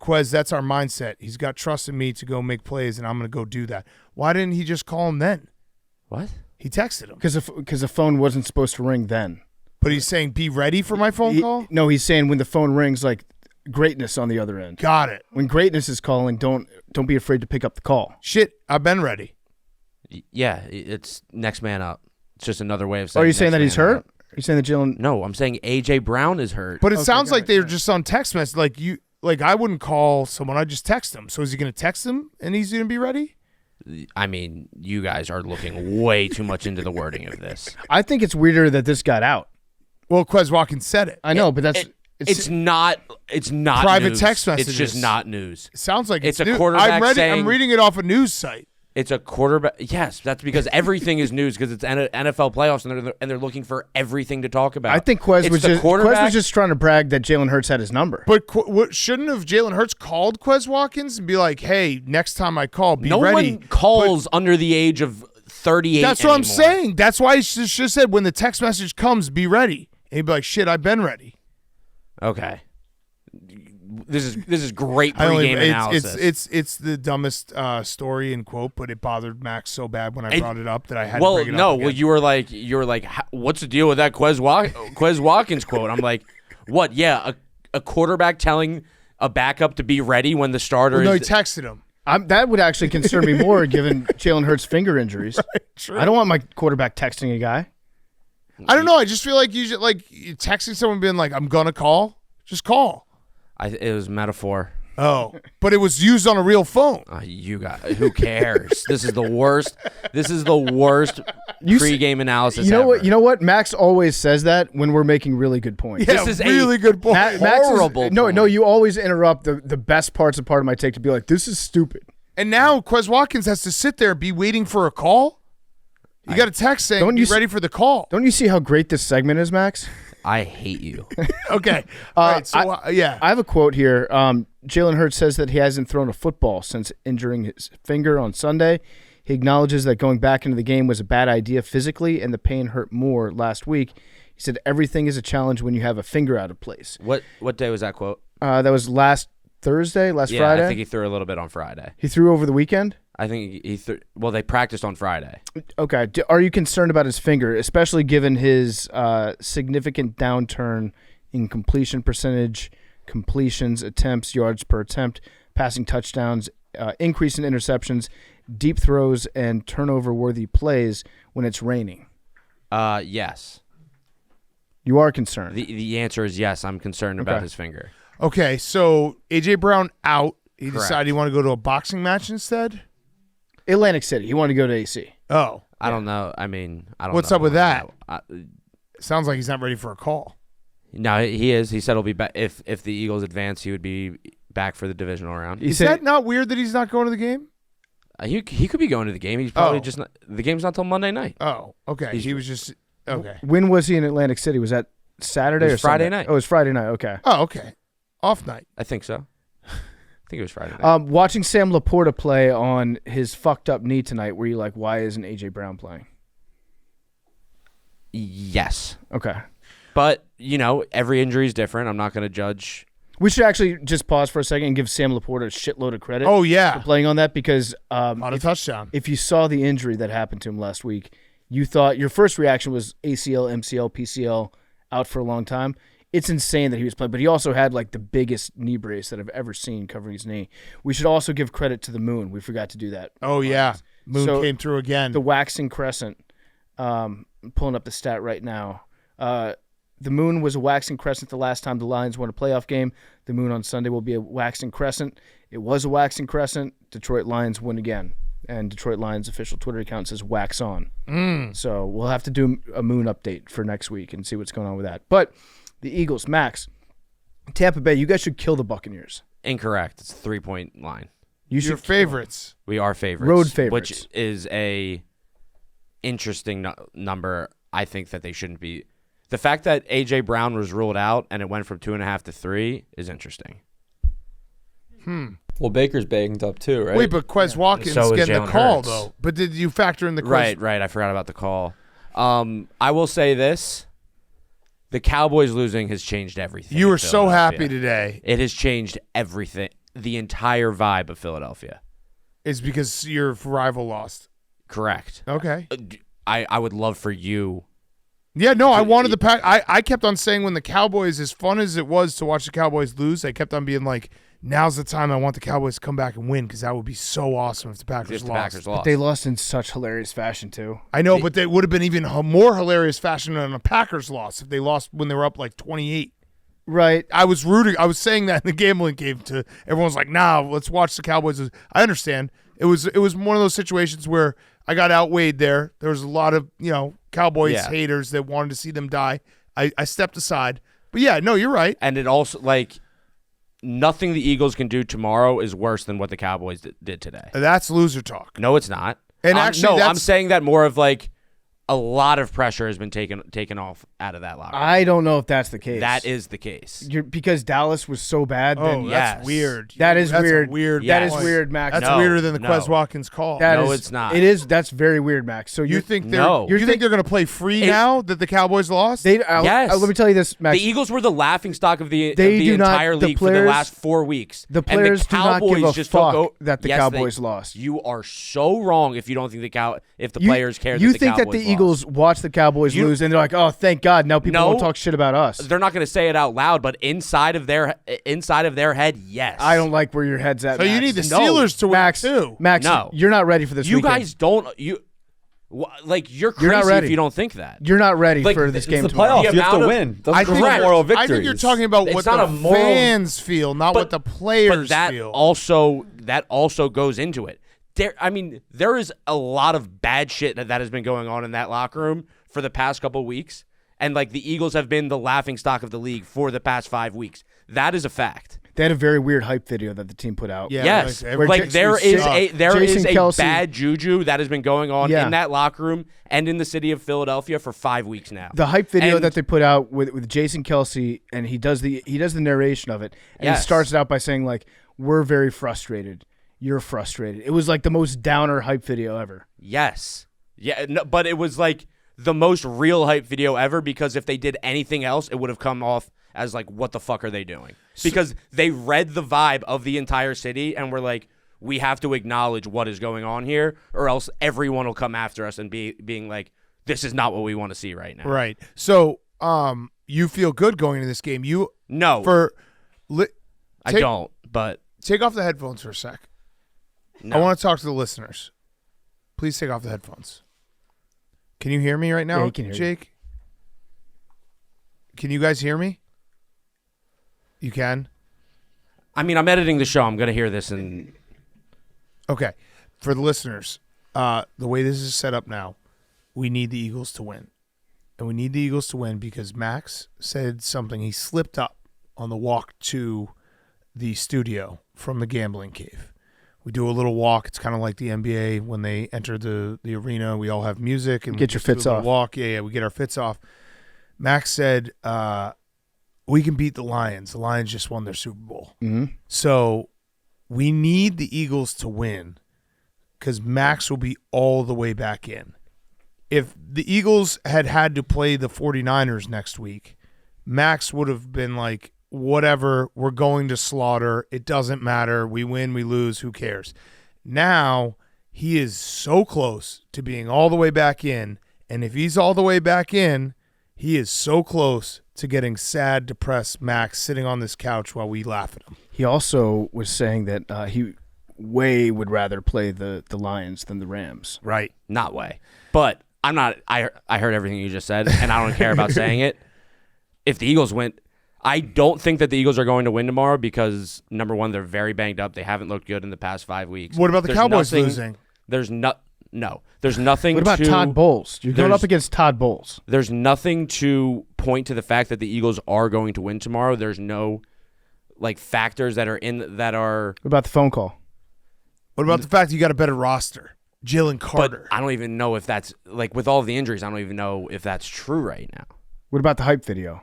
Quez, that's our mindset. He's got trust in me to go make plays, and I'm going to go do that. Why didn't he just call him then? What? He texted him. Because the phone wasn't supposed to ring then. But he's saying, be ready for my phone call? No, he's saying when the phone rings, like greatness on the other end. Got it. When greatness is calling, don't be afraid to pick up the call. Shit, I've been ready. Yeah, it's next man up. It's just another way of saying. Are you saying next that he's man hurt? up. Are you saying that Jalen? No, I'm saying AJ Brown is hurt. But it sounds like they're just on text message. Like I wouldn't call someone. I just text him. So is he going to text him and he's going to be ready? I mean, you guys are looking way too much into the wording of this. I think it's weirder that this got out. Well, Quez Watkins said it. I know, but that's It's not private news. text It's messages. just not news. It sounds like It's a new. quarterback I'm saying- reading it off a news site. It's a quarterback. Yes, that's because everything is news because it's NFL playoffs and they're looking for everything to talk about. I think Quez It's was the just quarterback. Quez was just trying to brag that Jalen Hurts had his number. But shouldn't have Jalen Hurts called Quez Watkins and be like, "Hey, next time I call, be no ready." one calls under the age of 38. That's what I'm anymore. saying. That's why he should have said when the text message comes, be ready. And he'd be like, "Shit, I've been ready." Okay. This is great pregame analysis. It's the dumbest story and quote, but it bothered Max so bad when I brought it up that I had to well, bring it no. up again. Well, you were like, what's the deal with that Quez Watkins quote? I'm like, what? Yeah, a quarterback telling a backup to be ready when the starter no, he is. texted him. That would actually concern me more, given Jalen Hurts' finger injuries. True. I don't want my quarterback texting a guy. I don't know. I just feel like you should, like texting someone being like, "I'm gonna call." Just call. It was metaphor. Oh, but it was used on a real phone. You got who cares? This is the worst. This is the worst pregame analysis. You know ever. what? You know what? Max always says that when we're making really good points. Yeah, This is really good point. Max horrible is, no, point. no. You always interrupt the best parts of part of my take to be like, "This is stupid." And now Quez Watkins has to sit there and be waiting for a call. You got a text saying, Don't "Be you ready for the call." Don't you see how great this segment is, Max? I hate you. Okay. All right. So yeah. I have a quote here. Jalen Hurts says that he hasn't thrown a football since injuring his finger on Sunday. He acknowledges that going back into the game was a bad idea physically, and the pain hurt more last week. He said everything is a challenge when you have a finger out of place. What day was that quote? That was last Friday. I think he threw a little bit on Friday. He threw over the weekend? I think he threw. Well, they practiced on Friday. Okay. Are you concerned about his finger, especially given his significant downturn in completion percentage, completions, attempts, yards per attempt, passing touchdowns, increase in interceptions, deep throws, and turnover-worthy plays when it's raining? Yes. You are concerned. The answer is yes. I'm concerned about his finger. Okay. So AJ Brown out. He Correct. decided he wanted to go to a boxing match instead. Atlantic City. He wanted to go to AC. Oh. I don't know. I mean, I don't. What's know. up with that? I- Sounds like he's not ready for a call. No, he is. He said he'll be back if the Eagles advance. He would be back for the divisional round. Is that not weird that he's not going to the game? He could be going to the game. He's probably just not. The game's not till Monday night. Oh, okay. He was just okay. When was he in Atlantic City? Was that Saturday It was or Sunday? Friday night. Oh, it was Friday night. Okay. Oh, okay. Off night. I think so. I think it was Friday night. Watching Sam Laporta play on his fucked up knee tonight, were you like, why isn't AJ Brown playing? Yes, Okay. but every injury is different. I'm not going to judge. We should actually just pause for a second and give Sam Laporta a shitload of credit. Oh for yeah. playing on that because On a touchdown. if you saw the injury that happened to him last week, you thought your first reaction was ACL, MCL, PCL out for a long time. It's insane that he was playing, but he also had like the biggest knee brace that I've ever seen covering his knee. We should also give credit to the Moon. We forgot to do that. Oh yeah. Moon So, came through again. The waxing crescent. I'm pulling up the stat right now. The Moon was a waxing crescent the last time the Lions won a playoff game. The Moon on Sunday will be a waxing crescent. It was a waxing crescent. Detroit Lions win again. And Detroit Lions' official Twitter account says wax on. So we'll have to do a Moon update for next week and see what's going on with that. But the Eagles, Max, Tampa Bay, you guys should kill the Buccaneers. Incorrect. It's a 3-point line. You Your should favorites. We are favorites. Road favorites. Which is a interesting number. I think that they shouldn't be. The fact that A.J. Brown was ruled out and it went from 2.5 to 3 is interesting. Well, Baker's banged up too, right? Wait, but Quez Watkins So is getting the Jalen call Hurts. though. But did you factor in the Right. I forgot about the call. I will say this: the Cowboys losing has changed everything. You in were so Philadelphia. happy today. It has changed everything. The entire vibe of Philadelphia. Is because your rival lost. Correct. Okay. I would love for you. Yeah, no, I wanted the pack. I kept on saying when the Cowboys, as fun as it was to watch the Cowboys lose, I kept on being like, now's the time I want the Cowboys to come back and win because that would be so awesome if the Packers lost. They lost in such hilarious fashion too. I know, but they would have been even more hilarious fashion than a Packers loss if they lost when they were up like 28. Right. I was rooting. I was saying that in the gambling game to everyone's like, nah, let's watch the Cowboys. I understand. It was one of those situations where I got outweighed there. There was a lot of, Cowboys haters that wanted to see them die. I stepped aside. But yeah, no, you're right. And it also, nothing the Eagles can do tomorrow is worse than what the Cowboys did today. That's loser talk. No, it's not. And actually, I'm saying that more of a lot of pressure has been taken off out of that locker room. I don't know if that's the case. That is the case. Because Dallas was so bad. Oh, then that's weird. That's weird. Weird. Yes. That is weird, Max. That's weirder than the Quez Watkins call. It's not. It is. That's very weird, Max. So you think they're going to play free now that the Cowboys lost? Yes. Let me tell you this, Max. The Eagles were the laughingstock of the do not- entire the league for the players- last 4 weeks. The players and the do not Cowboys give a just fuck that the Cowboys lost. You are so wrong if you don't think if the players care. You that the think that Cowboys the lost. Eagles watch the Cowboys lose and they're like, oh, thank God, now people won't talk shit about us. They're not going to say it out loud, but inside of their head, yes. I don't like where your head's at. So Max. you need the Steelers to win Max, too. Max, No. you're not ready for this. You weekend. guys don't. You're crazy not ready. if you don't think that. You're not ready Like, for this it's game the tomorrow. playoffs. You have to win. I Doesn't think, count moral victories. I think you're talking about It's what not the a moral- fans feel, not what the players But that feel. also goes into it. There is a lot of bad shit that has been going on in that locker room for the past couple weeks, and the Eagles have been the laughingstock of the league for the past 5 weeks. That is a fact. They had a very weird hype video that the team put out. Yeah, Yes, every- there is Jason a Kelce- bad juju that has been going on Yeah. in that locker room and in the city of Philadelphia for 5 weeks now. The hype video And- that they put out with Jason Kelce, and he does the narration of it, and he Yes. starts it out by saying we're very frustrated. You're frustrated. It was the most downer hype video ever. Yes. Yeah, no, but it was the most real hype video ever because if they did anything else, it would have come off as what the fuck are they doing? Because they read the vibe of the entire city and were like, we have to acknowledge what is going on here or else everyone will come after us and being like, this is not what we want to see right now. Right. So, you feel good going into this game. No. I don't, but take off the headphones for a sec. no. I want to talk to the listeners. Please take off the headphones. Can you hear me right now, Yeah, he can hear you. Jake? Can you guys hear me? You can? I'm editing the show. I'm going to hear this and Okay. For the listeners, the way this is set up now, we need the Eagles to win. And we need the Eagles to win because Max said something. He slipped up on the walk to the studio from the gambling cave. We do a little walk. It's kind of like the NBA when they enter the arena. We all have music and Get your fits off. Walk, yeah, we get our fits off. Max said, "We can beat the Lions. The Lions just won their Super Bowl, so we need the Eagles to win because Max will be all the way back in. If the Eagles had to play the 49ers next week, Max would have been like." Whatever, we're going to slaughter. It doesn't matter. We win, we lose. Who cares? Now, he is so close to being all the way back in. And if he's all the way back in, he is so close to getting sad, depressed Max sitting on this couch while we laugh at him. He also was saying that he way would rather play the Lions than the Rams. Right. not way. But I'm not. I heard everything you just said, and I don't care about saying it. If the Eagles win, I don't think that the Eagles are going to win tomorrow because, number one, they're very banged up. They haven't looked good in the past 5 weeks. What about the Cowboys losing? There's no. There's nothing. What about Todd Bowles? You're going up against Todd Bowles. There's nothing to point to the fact that the Eagles are going to win tomorrow. There's no factors that are in that are. What about the phone call? What about the fact you got a better roster? Jalen Carter. But I don't even know if that's with all of the injuries. I don't even know if that's true right now. What about the hype video?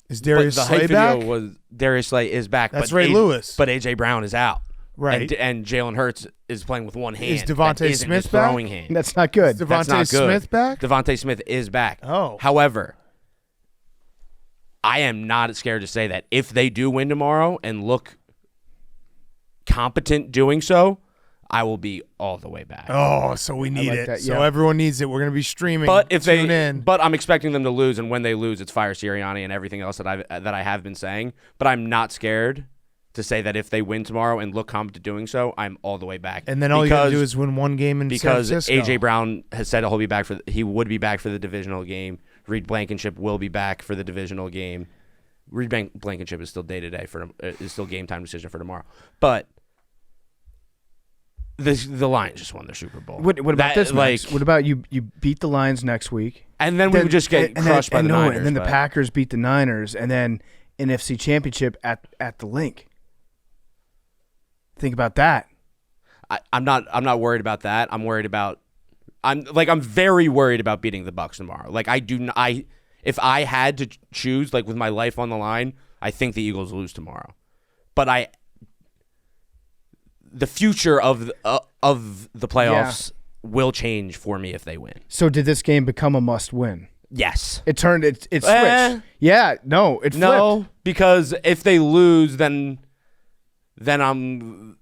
Is Darius the Slay hype back? video was Darius Slay is back. That's but Ray Lewis. But AJ Brown is out. Right. And Jalen Hurts is playing with one hand. Is Devontae that isn't Smith his back? throwing hand. That's not good. Is That's Devontae not good. Smith back? Devontae Smith is back. Oh. However, I am not scared to say that if they do win tomorrow and look competent doing so, I will be all the way back. Oh, so we need like it. that, So yeah. everyone needs it. We're going to be streaming. But if Tune in. but I'm expecting them to lose, and when they lose, it's fire Sirianni and everything else that I have been saying. But I'm not scared to say that if they win tomorrow and look competent doing so, I'm all the way back. And then all you got to do is win one game in San because Francisco. AJ Brown has said he would be back for the divisional game. Reed Blankenship will be back for the divisional game. Reed Blankenship is still day to day is still game time decision for tomorrow. But the Lions just won their Super Bowl. What about this, Max? What about you beat the Lions next week? And then we would just get crushed by the Niners. And then the Packers beat the Niners, and then NFC Championship at the Link. Think about that. I'm not worried about that. I'm very worried about beating the Bucs tomorrow. Like if I had to choose, like with my life on the line, I think the Eagles lose tomorrow. But the future of the playoffs will change for me if they win. So did this game become a must-win? Yes. It switched. Yeah, no, it flipped. No, because if they lose, then I'm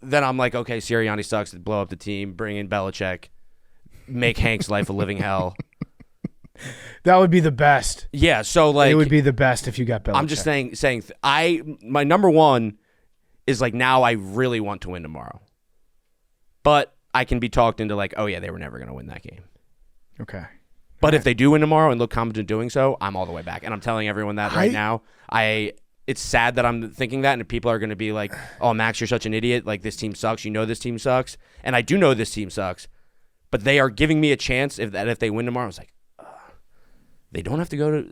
like, okay, Sirianni sucks. Blow up the team. Bring in Belichick. Make Hank's life a living hell. That would be the best. Yeah, so like it would be the best if you got Belichick. I'm just saying my number one is like now I really want to win tomorrow. But I can be talked into like, oh yeah, they were never going to win that game. Okay. But if they do win tomorrow and look competent doing so, I'm all the way back. And I'm telling everyone that right now. It's sad that I'm thinking that, and people are going to be like, oh, Max, you're such an idiot. Like, this team sucks. You know this team sucks. And I do know this team sucks. But they are giving me a chance if they win tomorrow. It's like, they don't have to go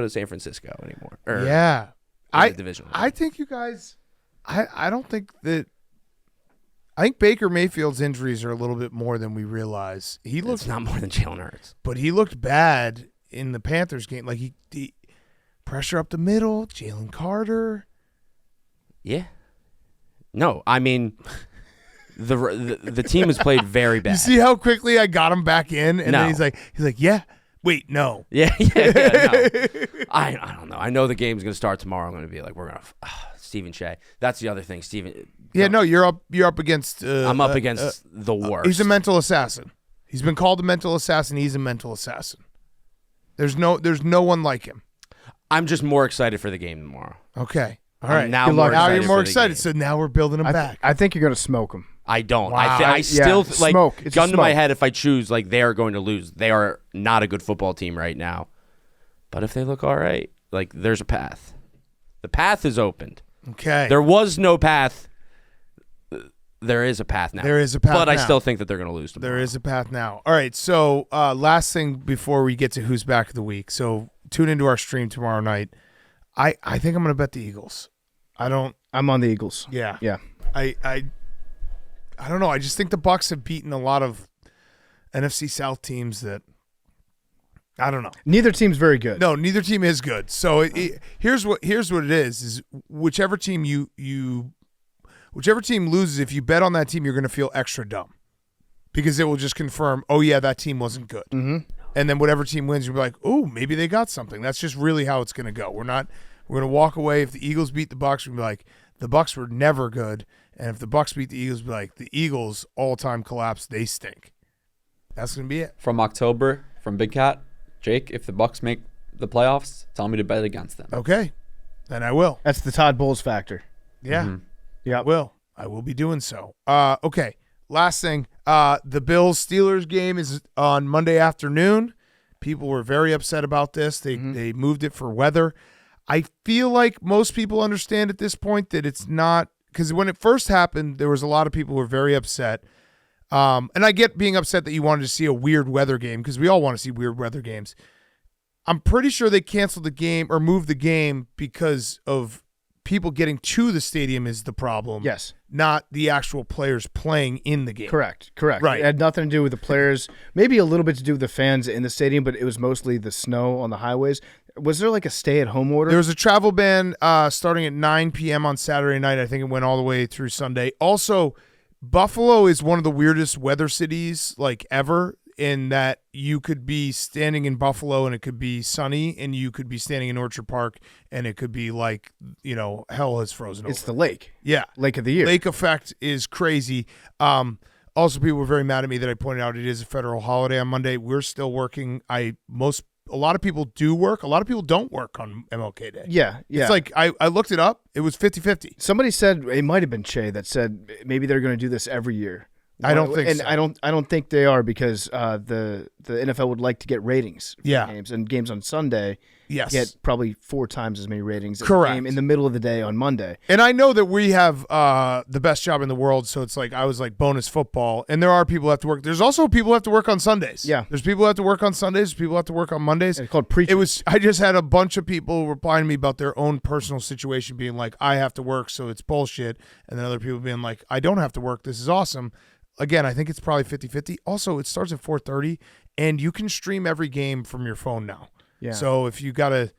to San Francisco anymore. Yeah. I divisional. think you guys I don't think that I think Baker Mayfield's injuries are a little bit more than we realize. It's not more than Jalen Hurts. But he looked bad in the Panthers game. Like he pressure up the middle, Jalen Carter. Yeah. No, I mean, the team has played very bad. You see how quickly I got him back in, and No. then he's like, yeah. Wait, no. Yeah. No. I don't know. I know the game's gonna start tomorrow. I'm gonna be like, we're gonna Stephen Shea. That's the other thing, Stephen. Yeah, no, you're up against. I'm up against the worst. He's a mental assassin. He's been called a mental assassin. He's a mental assassin. There's no one like him. I'm just more excited for the game tomorrow. Okay. All right. Now you're more for the excited. game. So now we're building him back. I think you're going to smoke him. I don't. Wow. I still like smoke. It's a gun to my smoke. head. If I choose, like they are going to lose. They are not a good football team right now. But if they look all right, like there's a path. The path is opened. Okay. There was no path. There is a path now. There is a path but I now. still think that they're going to lose tomorrow. There is a path now. All right. So last thing before we get to who's back of the week. So tune into our stream tomorrow night. I think I'm going to bet the Eagles. I'm on the Eagles. Yeah. Yeah. I don't know. I just think the Bucs have beaten a lot of NFC South teams that I don't know. Neither team's very good. No, neither team is good. So here's what it is whichever team whichever team loses, if you bet on that team, you're going to feel extra dumb because it will just confirm, oh yeah, that team wasn't good. Mm-hmm. And then whatever team wins, you'll be like, oh, maybe they got something. That's just really how it's going to go. We're going to walk away. If the Eagles beat the Bucs, we'll be like, the Bucs were never good. And if the Bucs beat the Eagles, we'll be like, the Eagles all-time collapse. They stink. That's going to be it. From October, from Big Cat, Jake, if the Bucs make the playoffs, tell me to bet against them. Okay. Then I will. That's the Todd Bowles factor. Yeah. Mm-hmm. Yeah. I will be doing so. Okay. Last thing. The Bills-Steelers game is on Monday afternoon. People were very upset about this. They moved it for weather. I feel like most people understand at this point that it's not – because when it first happened, there was a lot of people who were very upset. And I get being upset that you wanted to see a weird weather game because we all want to see weird weather games. I'm pretty sure they canceled the game or moved the game because of people getting to the stadium is the problem. Yes. Not the actual players playing in the game. Correct. Right. It had nothing to do with the players, maybe a little bit to do with the fans in the stadium, but it was mostly the snow on the highways. Was there like a stay-at-home order? There was a travel ban starting at 9 p.m. on Saturday night. I think it went all the way through Sunday. Also, Buffalo is one of the weirdest weather cities like ever, in that you could be standing in Buffalo and it could be sunny, and you could be standing in Orchard Park and it could be like, hell has frozen over. It's the lake. Yeah. Lake of the year. Lake effect is crazy. Also, people were very mad at me that I pointed out it is a federal holiday on Monday. We're still working. A lot of people do work. A lot of people don't work on MLK Day. Yeah. It's like I looked it up. It was 50-50. Somebody said, it might have been Che that said maybe they're going to do this every year. I don't think and so. I don't think they are, because the NFL would like to get ratings for games, and games on Sunday get probably 4 times as many ratings as a game in the middle of the day on Monday. And I know that we have the best job in the world, so it's like I was like bonus football, and there are people who have to work. There's also people who have to work on Sundays. Yeah. There's people who have to work on Sundays, people who have to work on Mondays. And it's called preachers. I just had a bunch of people replying to me about their own personal situation, being like, I have to work, so it's bullshit. And then other people being like, I don't have to work, this is awesome. Again, I think it's probably 50-50. Also, it starts at 4:30, and you can stream every game from your phone now. Yeah. So if you got to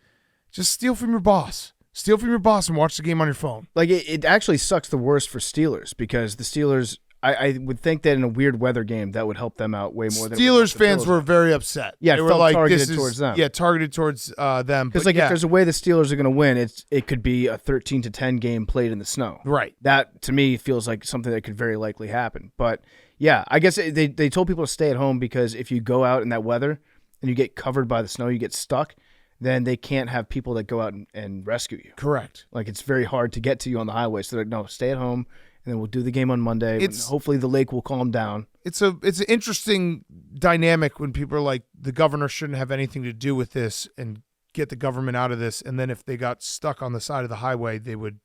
just steal from your boss. Steal from your boss and watch the game on your phone. Like, it actually sucks the worst for Steelers, because the Steelers, I would think that in a weird weather game, that would help them out way more than Steelers fans were very upset. Yeah, they it were felt like, targeted towards them. Yeah, targeted towards them. Because, if there's a way the Steelers are going to win, it could be a 13-10 game played in the snow. Right. That, to me, feels like something that could very likely happen. But, yeah, I guess they told people to stay at home, because if you go out in that weather and you get covered by the snow, you get stuck, then they can't have people that go out and rescue you. Correct. Like, it's very hard to get to you on the highway. So they're like, no, stay at home, and then we'll do the game on Monday. Hopefully the lake will calm down. It's an interesting dynamic when people are like, the governor shouldn't have anything to do with this, and get the government out of this. And then if they got stuck on the side of the highway, they would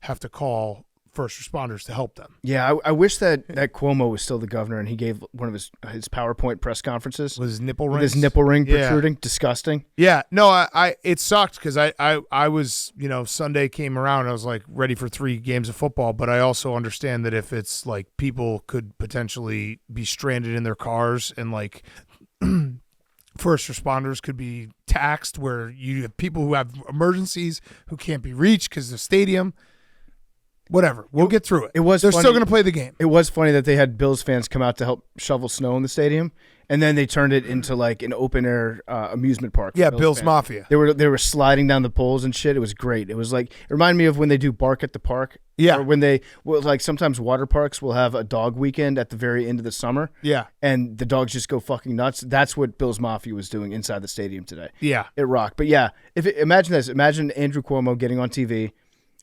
have to call first responders to help them. Yeah, I wish that Cuomo was still the governor and he gave one of his PowerPoint press conferences. Was his nipple ring? With his nipple ring protruding. Disgusting. Yeah. No, it sucked, because I was, Sunday came around, I was like ready for 3 games of football, but I also understand that if it's like people could potentially be stranded in their cars, and like first responders could be taxed, where you have people who have emergencies who can't be reached because of the stadium. Whatever. We'll get through it. They're still going to play the game. It was funny that they had Bills fans come out to help shovel snow in the stadium, and then they turned it into like an open air amusement park. Yeah, Bills Mafia. They were sliding down the poles and shit. It was great. It was like, it reminded me of when they do Bark at the Park. Yeah. Or when like sometimes water parks will have a dog weekend at the very end of the summer. Yeah. And the dogs just go fucking nuts. That's what Bills Mafia was doing inside the stadium today. Yeah. It rocked. But yeah, imagine this. Imagine Andrew Cuomo getting on TV,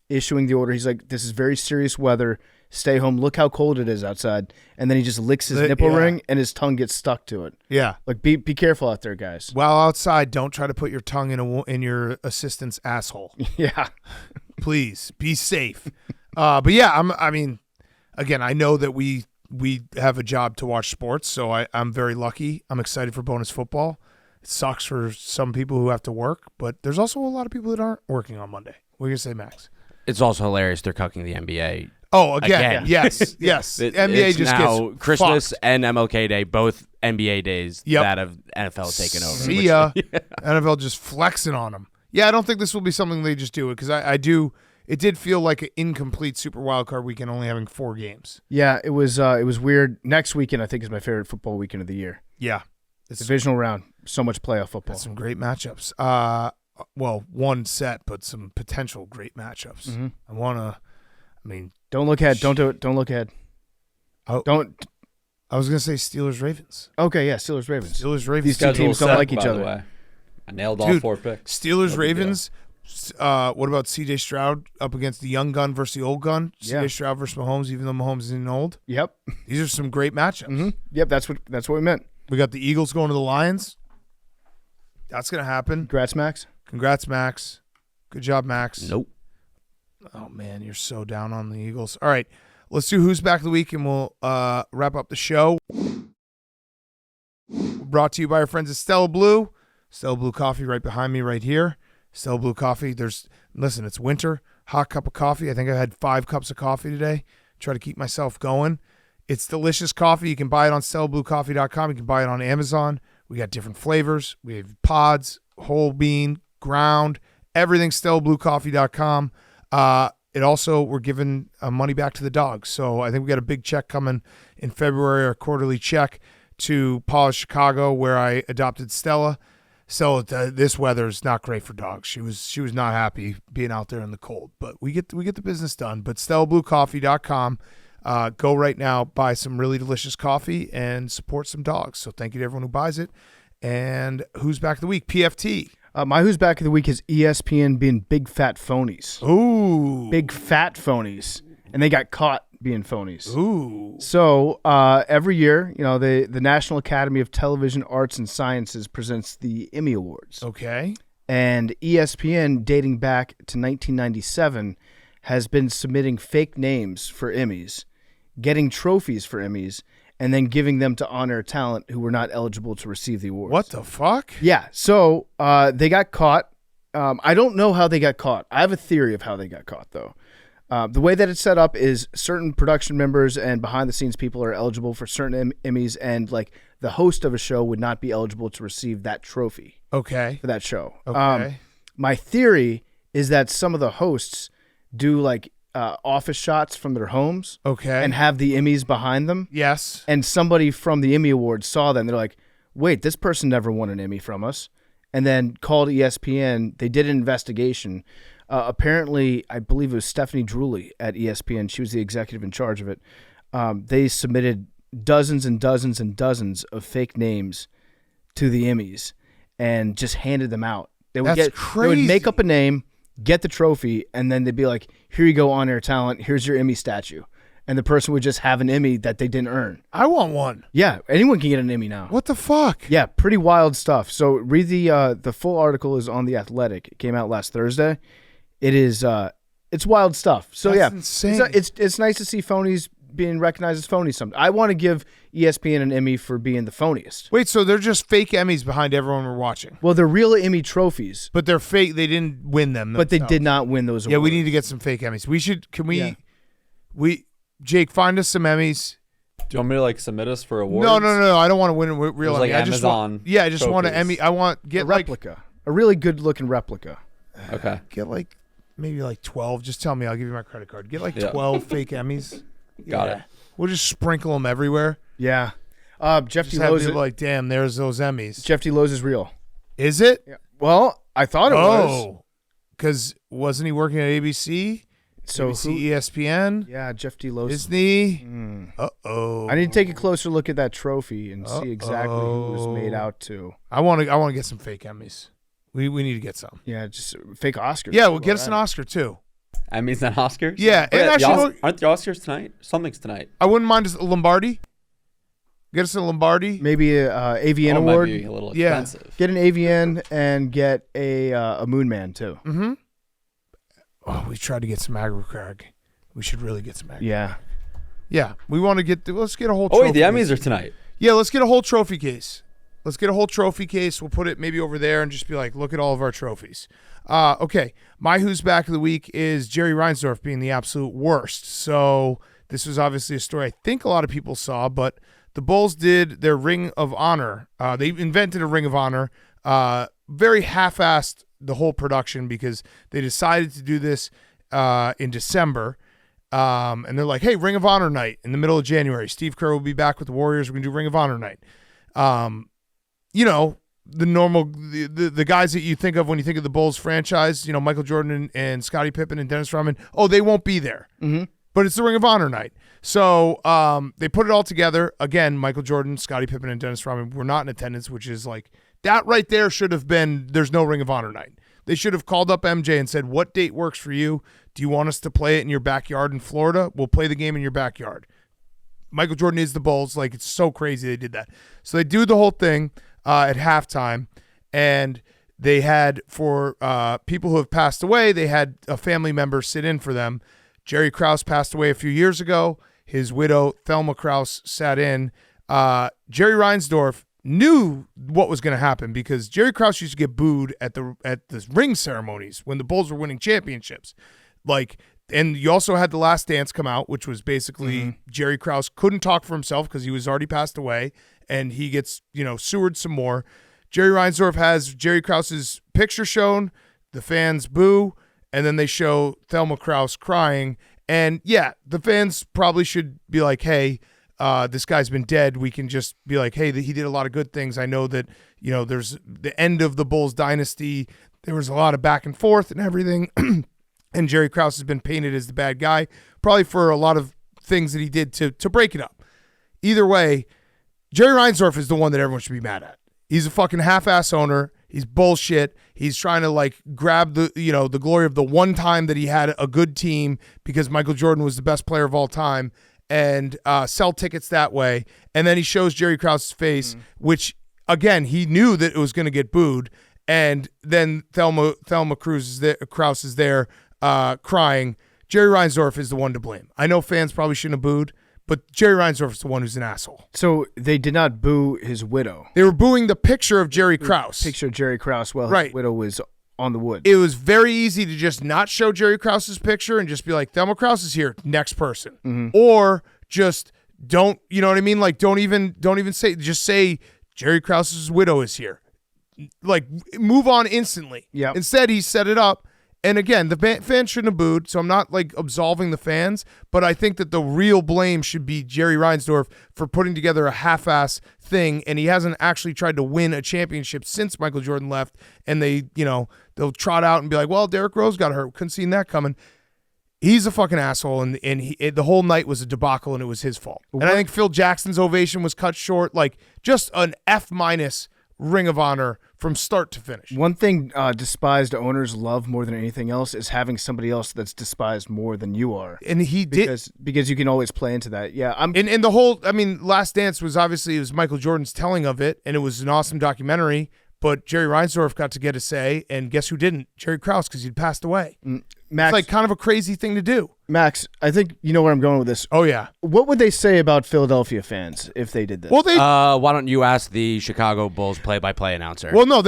issuing the order. He's like, this is very serious weather. Stay home. Look how cold it is outside. And then he just licks his nipple ring, and his tongue gets stuck to it. Yeah. Like, be careful out there, guys. While outside, don't try to put your tongue in your assistant's asshole. Yeah. Please be safe. But yeah, I mean, again, I know that we have a job to watch sports, so I'm very lucky. I'm excited for bonus football. It sucks for some people who have to work, but there's also a lot of people that aren't working on Monday. What are you gonna say, Max? It's also hilarious they're cucking the NBA. Oh, again. Yes. Yes. NBA it's just now gets Christmas fucked. and MLK Day, both NBA days Yep. that have NFL taken over. See ya. NFL just flexing on them. Yeah, I don't think this will be something they just do it, because it did feel like an incomplete Super Wildcard weekend, only having 4 games. Yeah, it was weird. Next weekend, I think, is my favorite football weekend of the year. Yeah. Divisional round. So much playoff football. Some great matchups. Well, one set, but some potential great matchups. Mm-hmm. Don't look ahead. Don't do it. Don't look ahead. Oh, don't. I was going to say Steelers-Ravens. Okay, yeah, Steelers-Ravens. Steelers-Ravens. These two teams don't like each other. Way. I nailed all 4 picks. Steelers-Ravens. What about C.J. Stroud up against the young gun versus the old gun? Yeah. C.J. Stroud versus Mahomes, even though Mahomes isn't old. Yep. These are some great matchups. Mm-hmm. Yep, that's what we meant. We got the Eagles going to the Lions. That's going to happen. Congrats, Max. Congrats, Max. Good job, Max. Nope. Oh, man, you're so down on the Eagles. All right, let's do Who's Back of the Week, and we'll wrap up the show. Brought to you by our friends at Stella Blue. Stella Blue Coffee right behind me right here. Stella Blue Coffee. Listen, it's winter. Hot cup of coffee. I think I had 5 cups of coffee today. Try to keep myself going. It's delicious coffee. You can buy it on StellaBlueCoffee.com. You can buy it on Amazon. We got different flavors. We have pods, whole bean, ground. Everything StellaBlueCoffee.com. It also, we're giving money back to the dogs. So I think we got a big check coming in February, our quarterly check to Paws Chicago, where I adopted Stella. So this weather is not great for dogs. She was not happy being out there in the cold, but we get the business done. But StellaBlueCoffee.com. Go right now, buy some really delicious coffee, and support some dogs. So thank you to everyone who buys it. And who's back of the week? PFT. My who's back of the week is ESPN being big fat phonies. Ooh. Big fat phonies. And they got caught being phonies. Ooh. So every year, the National Academy of Television Arts and Sciences presents the Emmy Awards. Okay. And ESPN, dating back to 1997, has been submitting fake names for Emmys, getting trophies for Emmys, and then giving them to honor talent who were not eligible to receive the awards. What the fuck? Yeah. So they got caught. I don't know how they got caught. I have a theory of how they got caught, though. The way that it's set up is certain production members and behind-the-scenes people are eligible for certain Emmys, and like the host of a show would not be eligible to receive that trophy. Okay. For that show. Okay. My theory is that some of the hosts do like office shots from their homes. Okay. And have the Emmys behind them. Yes. And somebody from the Emmy Awards saw them. They're like, wait, this person never won an Emmy from us. And then called ESPN. They did an investigation. Apparently, I believe it was Stephanie Drewley at ESPN. She was the executive in charge of it. They submitted dozens and dozens and dozens of fake names to the Emmys and just handed them out. They would That's crazy. They would make up a name, get the trophy, and then they'd be like, here you go, on-air talent. Here's your Emmy statue. And the person would just have an Emmy that they didn't earn. I want one. Yeah, anyone can get an Emmy now. What the fuck? Yeah, pretty wild stuff. So read the full article is on The Athletic. It came out last Thursday. It is it's wild stuff. So That's yeah, insane. It's nice to see phonies being recognized as phonies. Sometimes I want to give ESPN an Emmy for being the phoniest. Wait, so they're just fake Emmys behind everyone we're watching? Well, they're real Emmy trophies, But they're fake. They didn't win them. but they themselves. did not win those awards. Yeah, we need to get some fake Emmys. We should. Can we? Yeah. Jake, find us some Emmys. Do you want me to like submit us for awards? No. I don't want to win a real There's, Emmy. like, I just Amazon want. Yeah, I just want an trophies. Emmy. I want get a like replica, a really good looking replica. Okay. get like maybe like 12. Just tell me. I'll give you my credit card. Get like Yeah. 12 fake Emmys. Got it. We'll just sprinkle them everywhere. Yeah, Jeff Just D. have Lowe's. people like, damn, there's those Emmys. Jeff D. Lowe's is real. Is it? Yeah. Well, I thought it was. Oh, because wasn't he working at ABC? So ABC, who? ESPN, Yeah, Jeff D. Lowe's. Disney. Mm. Uh-oh. I need to take a closer look at that trophy and see exactly who it was made out to. I want to get some fake Emmys. We need to get some. Yeah, just fake Oscars. Yeah, well, get us an Oscar too. Emmys and Oscars? Yeah, Wait, and actually, aren't the Oscars tonight? Something's tonight. I wouldn't mind a Lombardi. Get us a Lombardi. Maybe a AVN Might award. be a little Yeah. expensive. Get an AVN and get a Moon Man too. Mm-hmm. Oh, we tried to get some aggro crag. We should really get some aggro. Yeah. Yeah, we want to get. Let's get a whole. Oh Trophy wait, the case. Emmys are tonight. Yeah, let's get a whole trophy case. Let's get a whole trophy case. We'll put it maybe over there and just be like, look at all of our trophies. Okay, my who's back of the week is Jerry Reinsdorf being the absolute worst. So this was obviously a story I think a lot of people saw, but the Bulls did their Ring of Honor. They invented a Ring of Honor, very half-assed the whole production because they decided to do this in December. And they're like, hey, Ring of Honor night in the middle of January. Steve Kerr will be back with the Warriors. We're going to do Ring of Honor night. You know, the normal, the guys that you think of when you think of the Bulls franchise, you know, Michael Jordan and Scottie Pippen and Dennis Rodman, they won't be there. Mm-hmm. But it's the Ring of Honor night. So they put it all together. Again, Michael Jordan, Scottie Pippen, and Dennis Rodman were not in attendance, which is like, that right there should have been, there's no Ring of Honor night. They should have called up MJ and said, what date works for you? Do you want us to play it in your backyard in Florida? We'll play the game in your backyard. Michael Jordan is the Bulls. Like, it's so crazy they did that. So they do the whole thing at halftime, and they had, for people who have passed away, they had a family member sit in for them. Jerry Krause passed away a few years ago. His widow, Thelma Krause, sat in. Jerry Reinsdorf knew what was going to happen because Jerry Krause used to get booed at the ring ceremonies when the Bulls were winning championships. Like, and you also had The Last Dance come out, which was basically Jerry Krause couldn't talk for himself because he was already passed away, and he gets, sewered some more. Jerry Reinsdorf has Jerry Krause's picture shown, the fans boo, and then they show Thelma Krause crying. And yeah, the fans probably should be like, hey, this guy's been dead. We can just be like, hey, he did a lot of good things. I know that, there's the end of the Bulls dynasty. There was a lot of back and forth and everything. And Jerry Krause has been painted as the bad guy, probably for a lot of things that he did to break it up. Either way, Jerry Reinsdorf is the one that everyone should be mad at. He's a fucking half-ass owner. He's bullshit. He's trying to grab the glory of the one time that he had a good team because Michael Jordan was the best player of all time and sell tickets that way. And then he shows Jerry Krause's face, which again, he knew that it was going to get booed. And then Thelma Krause is there crying. Jerry Reinsdorf is the one to blame. I know fans probably shouldn't have booed, but Jerry Reinsdorf is the one who's an asshole. So they did not boo his widow. They were booing the picture of Jerry Krause. Picture of Jerry Krause while his widow was on the wood. It was very easy to just not show Jerry Krause's picture and just be like, Thelma Krause is here, next person. Mm-hmm. Or just don't, you know what I mean? Like, don't even say, just say Jerry Krause's widow is here. Like, move on instantly. Yep. Instead, he set it up. And again, the fans shouldn't have booed, so I'm not absolving the fans, but I think that the real blame should be Jerry Reinsdorf for putting together a half-ass thing, and he hasn't actually tried to win a championship since Michael Jordan left, and they'll trot out and be like, well, Derrick Rose got hurt. Couldn't see that coming. He's a fucking asshole, and the whole night was a debacle, and it was his fault. And I think Phil Jackson's ovation was cut short, just an F- Ring of Honor from start to finish. One thing despised owners love more than anything else is having somebody else that's despised more than you are. And he did. Because you can always play into that. Yeah. And the whole, Last Dance was obviously, it was Michael Jordan's telling of it, and it was an awesome documentary, but Jerry Reinsdorf got to get a say, and guess who didn't? Jerry Krause, because he'd passed away. Max, it's kind of a crazy thing to do. Max, I think you know where I'm going with this. Oh, yeah. What would they say about Philadelphia fans if they did this? Well, they. Why don't you ask the Chicago Bulls play-by-play announcer? Well, no,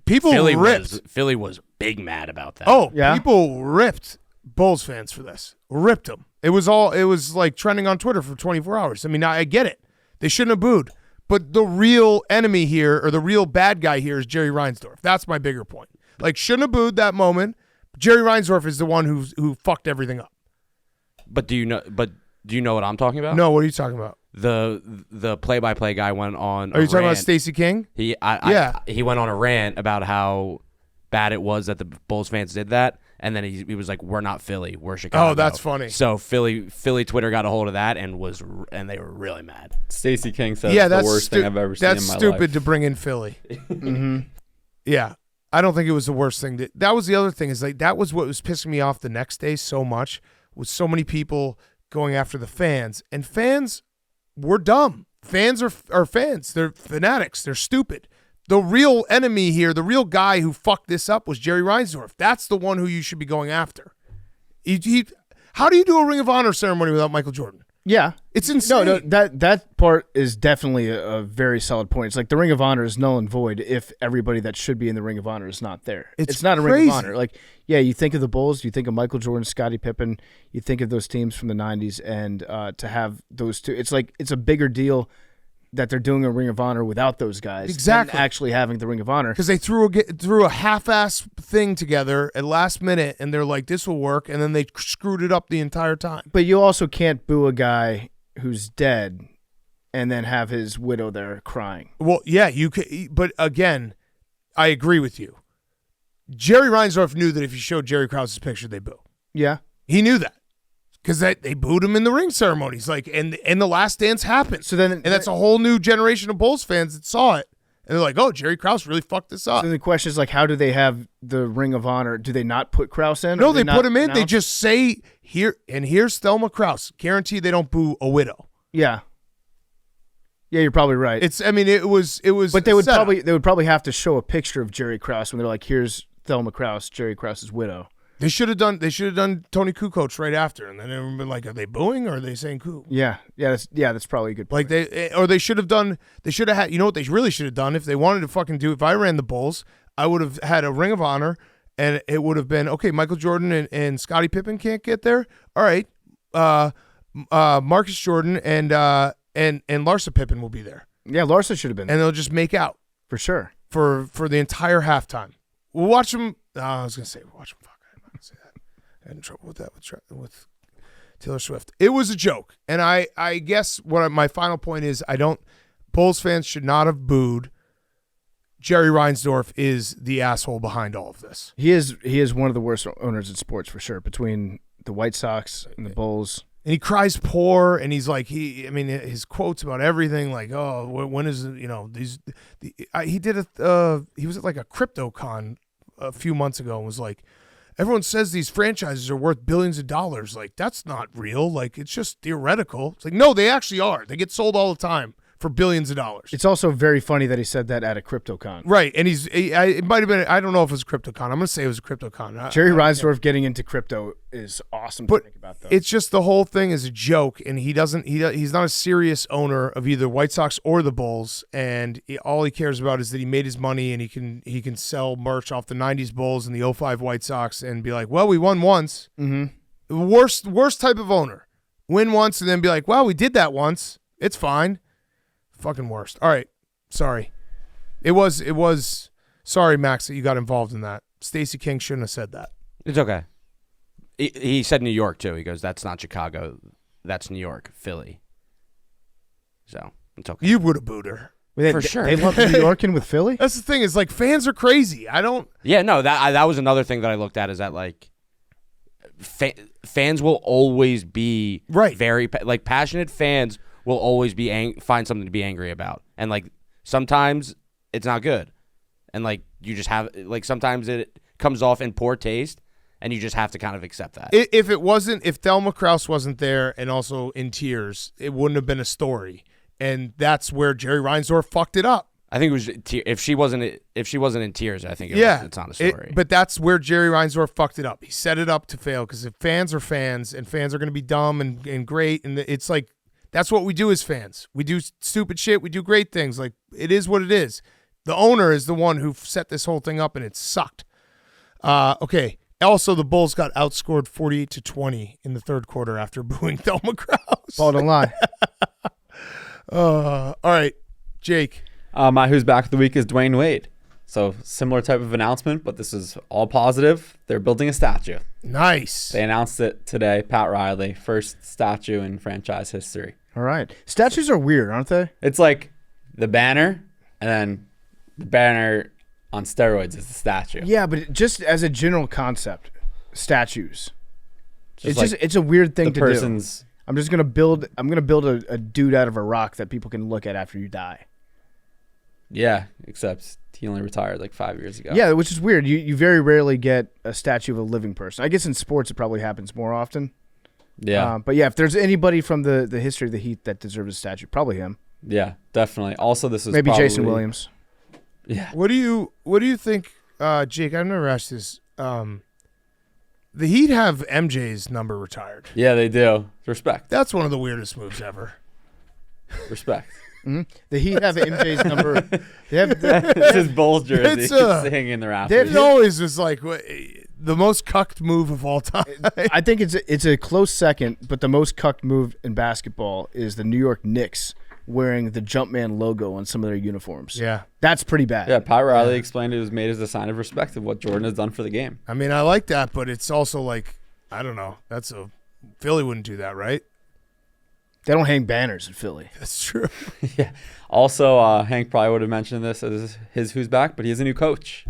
people ripped. Philly was big mad about that. Oh, yeah? People ripped Bulls fans for this. Ripped them. It was like trending on Twitter for 24 hours. I get it. They shouldn't have booed. But the real enemy here, or the real bad guy here, is Jerry Reinsdorf. That's my bigger point. Shouldn't have booed that moment. Jerry Reinsdorf is the one who fucked everything up. But do you know what I'm talking about? No, what are you talking about? The play-by-play guy went on. Are you talking about Stacey King? He went on a rant about how bad it was that the Bulls fans did that, and then he was like, "We're not Philly, we're Chicago." Oh, that's funny. So Philly Twitter got a hold of that and they were really mad. Stacey King said it's the worst thing I've ever seen in my life. That's stupid to bring in Philly. Mm-hmm. Yeah. I don't think it was the worst thing. That was the other thing is that was what was pissing me off the next day so much, with so many people going after the fans. And fans were dumb. Fans are fans. They're fanatics. They're stupid. The real enemy here, the real guy who fucked this up was Jerry Reinsdorf. That's the one who you should be going after. How do you do a Ring of Honor ceremony without Michael Jordan? Yeah. It's insane. No, that part is definitely a very solid point. It's like the Ring of Honor is null and void if everybody that should be in the Ring of Honor is not there. It's not a Ring of Honor. You think of the Bulls, you think of Michael Jordan, Scottie Pippen, you think of those teams from the 90s, and to have those two, it's a bigger deal that they're doing a Ring of Honor without those guys. Exactly. Than actually having the Ring of Honor. Because they threw a half-ass thing together at last minute, and they're like, this will work, and then they screwed it up the entire time. But you also can't boo a guy who's dead and then have his widow there crying. Well, yeah, you could, but again, I agree with you. Jerry Reinsdorf knew that if you showed Jerry Krause's picture, they boo. Yeah. He knew that. Because they booed him in the ring ceremonies, and the Last Dance happened. And that's a whole new generation of Bulls fans that saw it, and they're like, "Oh, Jerry Krause really fucked this up." So the question is how do they have the Ring of Honor? Do they not put Krause in? No, they put him in. They just say here's Thelma Krause. Guarantee they don't boo a widow. Yeah. Yeah, you're probably right. It was. But they would probably have to show a picture of Jerry Krause when they're like, "Here's Thelma Krause, Jerry Krause's widow." They should have done Tony Kukoc right after, and then everyone been like, "Are they booing or are they saying Koo?" Yeah, that's probably a good point. They should have had. You know what they really should have done if they wanted to fucking do. If I ran the Bulls, I would have had a Ring of Honor, and it would have been okay. Michael Jordan and Scottie Pippen can't get there. All right, Marcus Jordan and Larsa Pippen will be there. Yeah, Larsa should have been there. And they'll just make out. For sure. For the entire halftime. We'll watch them. I was gonna say watch them. Fuck, I'm not gonna say that. I had in trouble with that with Taylor Swift. It was a joke, and I guess my final point is Bulls fans should not have booed. Jerry Reinsdorf is the asshole behind all of this. He is one of the worst owners in sports for sure. Between the White Sox and the Bulls. And he cries poor, and he's like his quotes about everything, like, oh, when is he was at like a CryptoCon a few months ago and was like, everyone says these franchises are worth billions of dollars. Like, that's not real. Like, it's just theoretical. It's like, no, they actually are. They get sold all the time for billions of dollars. It's also very funny that he said that at a CryptoCon. Right, and it might have been, I don't know if it was a CryptoCon. I'm going to say it was a CryptoCon. Jerry Reinsdorf getting into crypto is awesome to think about, though. It's just the whole thing is a joke, and he's not a serious owner of either White Sox or the Bulls, and all he cares about is that he made his money and he can sell merch off the 90s Bulls and the 05 White Sox and be like, well, we won once. Mm-hmm. Worst type of owner. Win once and then be like, well, we did that once. It's fine. Fucking worst. All right. Sorry. It was sorry, Max, that you got involved in that. Stacey King shouldn't have said that. It's okay. He said New York, too. He goes, that's not Chicago. That's New York, Philly. So, it's okay. You would have booed her. For sure. They love New York and with Philly? That's the thing. Is like fans are crazy. Yeah, no, that was another thing that I looked at is that, like, fans will always be very, like, passionate fans will always be find something to be angry about, and like sometimes it's not good, and like you just have like sometimes it comes off in poor taste, and you just have to kind of accept that. If Thelma Krause wasn't there and also in tears, it wouldn't have been a story, and that's where Jerry Reinsdorf fucked it up. I think it was if she wasn't in tears, I think it's not a story. But that's where Jerry Reinsdorf fucked it up. He set it up to fail because if fans are fans and fans are going to be dumb and great, and it's like. That's what we do as fans. We do stupid shit. We do great things. Like, it is what it is. The owner is the one who set this whole thing up, and it sucked. Okay. Also, the Bulls got outscored 48-20 in the third quarter after booing Thelma Krause. Ball don't lie. All right, Jake. My Who's Back of the Week is Dwayne Wade. So, similar type of announcement, but this is all positive. They're building a statue. Nice. They announced it today. Pat Riley, first statue in franchise history. All right. Statues are weird, aren't they? It's like the banner, and then the banner on steroids is the statue. Yeah, but just as a general concept, statues. Just It's a weird thing to do. I'm gonna build a dude out of a rock that people can look at after you die. Yeah, except he only retired like 5 years ago. Yeah, which is weird. You very rarely get a statue of a living person. I guess in sports it probably happens more often. Yeah. But yeah, if there's anybody from the history of the Heat that deserves a statue, probably him. Yeah, definitely. Also, this is maybe probably, Jason Williams. Yeah. What do you think, Jake? I've never asked this. The Heat have MJ's number retired. Yeah, they do. Respect. That's one of the weirdest moves ever. Respect. Mm-hmm. The Heat have MJ's number. They have it's his Bulls jersey. It's hanging in the rafters. It always was like the most cucked move of all time. I think it's a close second, but the most cucked move in basketball is the New York Knicks wearing the Jumpman logo on some of their uniforms. Yeah. That's pretty bad. Yeah, Pat Riley explained it was made as a sign of respect of what Jordan has done for the game. I mean, I like that, but it's also like, I don't know. Philly wouldn't do that, right? They don't hang banners in Philly. That's true. Yeah. Also, Hank probably would have mentioned this as his Who's Back, but he has a new coach.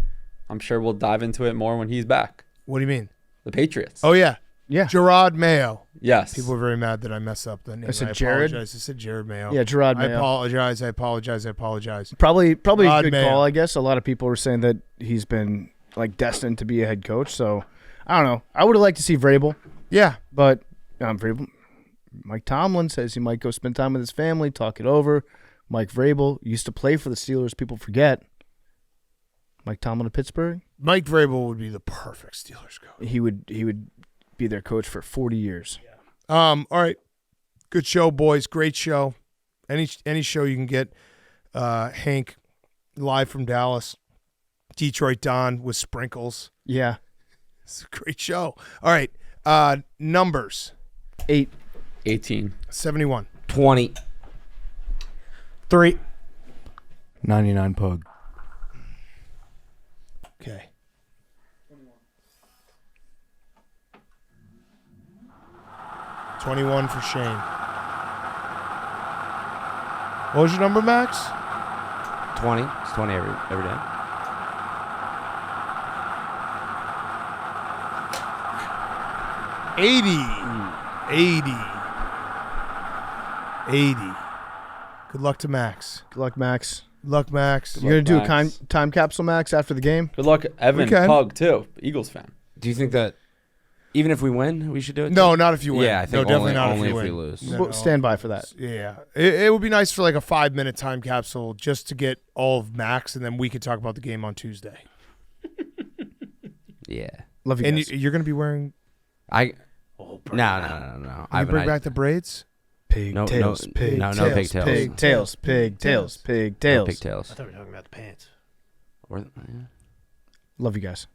I'm sure we'll dive into it more when he's back. What do you mean? The Patriots. Oh, yeah. Yeah. Gerard Mayo. Yes. People are very mad that I messed up the name. I said Jared. Apologize. I said Jared Mayo. Yeah, Gerard Mayo. I apologize. Probably a good Mayo. call, I guess. A lot of people were saying that he's been like destined to be a head coach. So, I don't know. I would have liked to see Vrabel. Yeah. But Vrabel. Mike Tomlin says he might go spend time with his family, talk it over. Mike Vrabel used to play for the Steelers. People forget. Mike Tomlin of Pittsburgh. Mike Vrabel would be the perfect Steelers coach. He would be their coach for 40 years. Yeah. All right. Good show, boys. Great show. Any show you can get Hank live from Dallas. Detroit Don with sprinkles. Yeah. It's a great show. All right. Numbers. 8. 18. 71. 20. 3. 99 Pug. Okay. 21 for Shane. What was your number, Max? 20. It's 20 every day. $80. Good luck to Max. Good luck, Max. Good luck, Max. You're going to do a Max. time capsule, Max, after the game? Good luck, Evan We can. Pug, too. Eagles fan. Do you think that even if we win, we should do it? No, not if you win. Yeah, I think no, definitely only- not only if you if we win. lose. No, We'll stand by for that. Yeah. It would be nice for like a 5-minute time capsule just to get all of Max, and then we could talk about the game on Tuesday. Yeah. Love you And guys. you're going to be wearing. No. You I bring back the braids? Pigtails, no pigtails, pigtails. pigtails, pigtails, pigtails. pigtails. I thought we were talking about the pants. Or, Love you guys.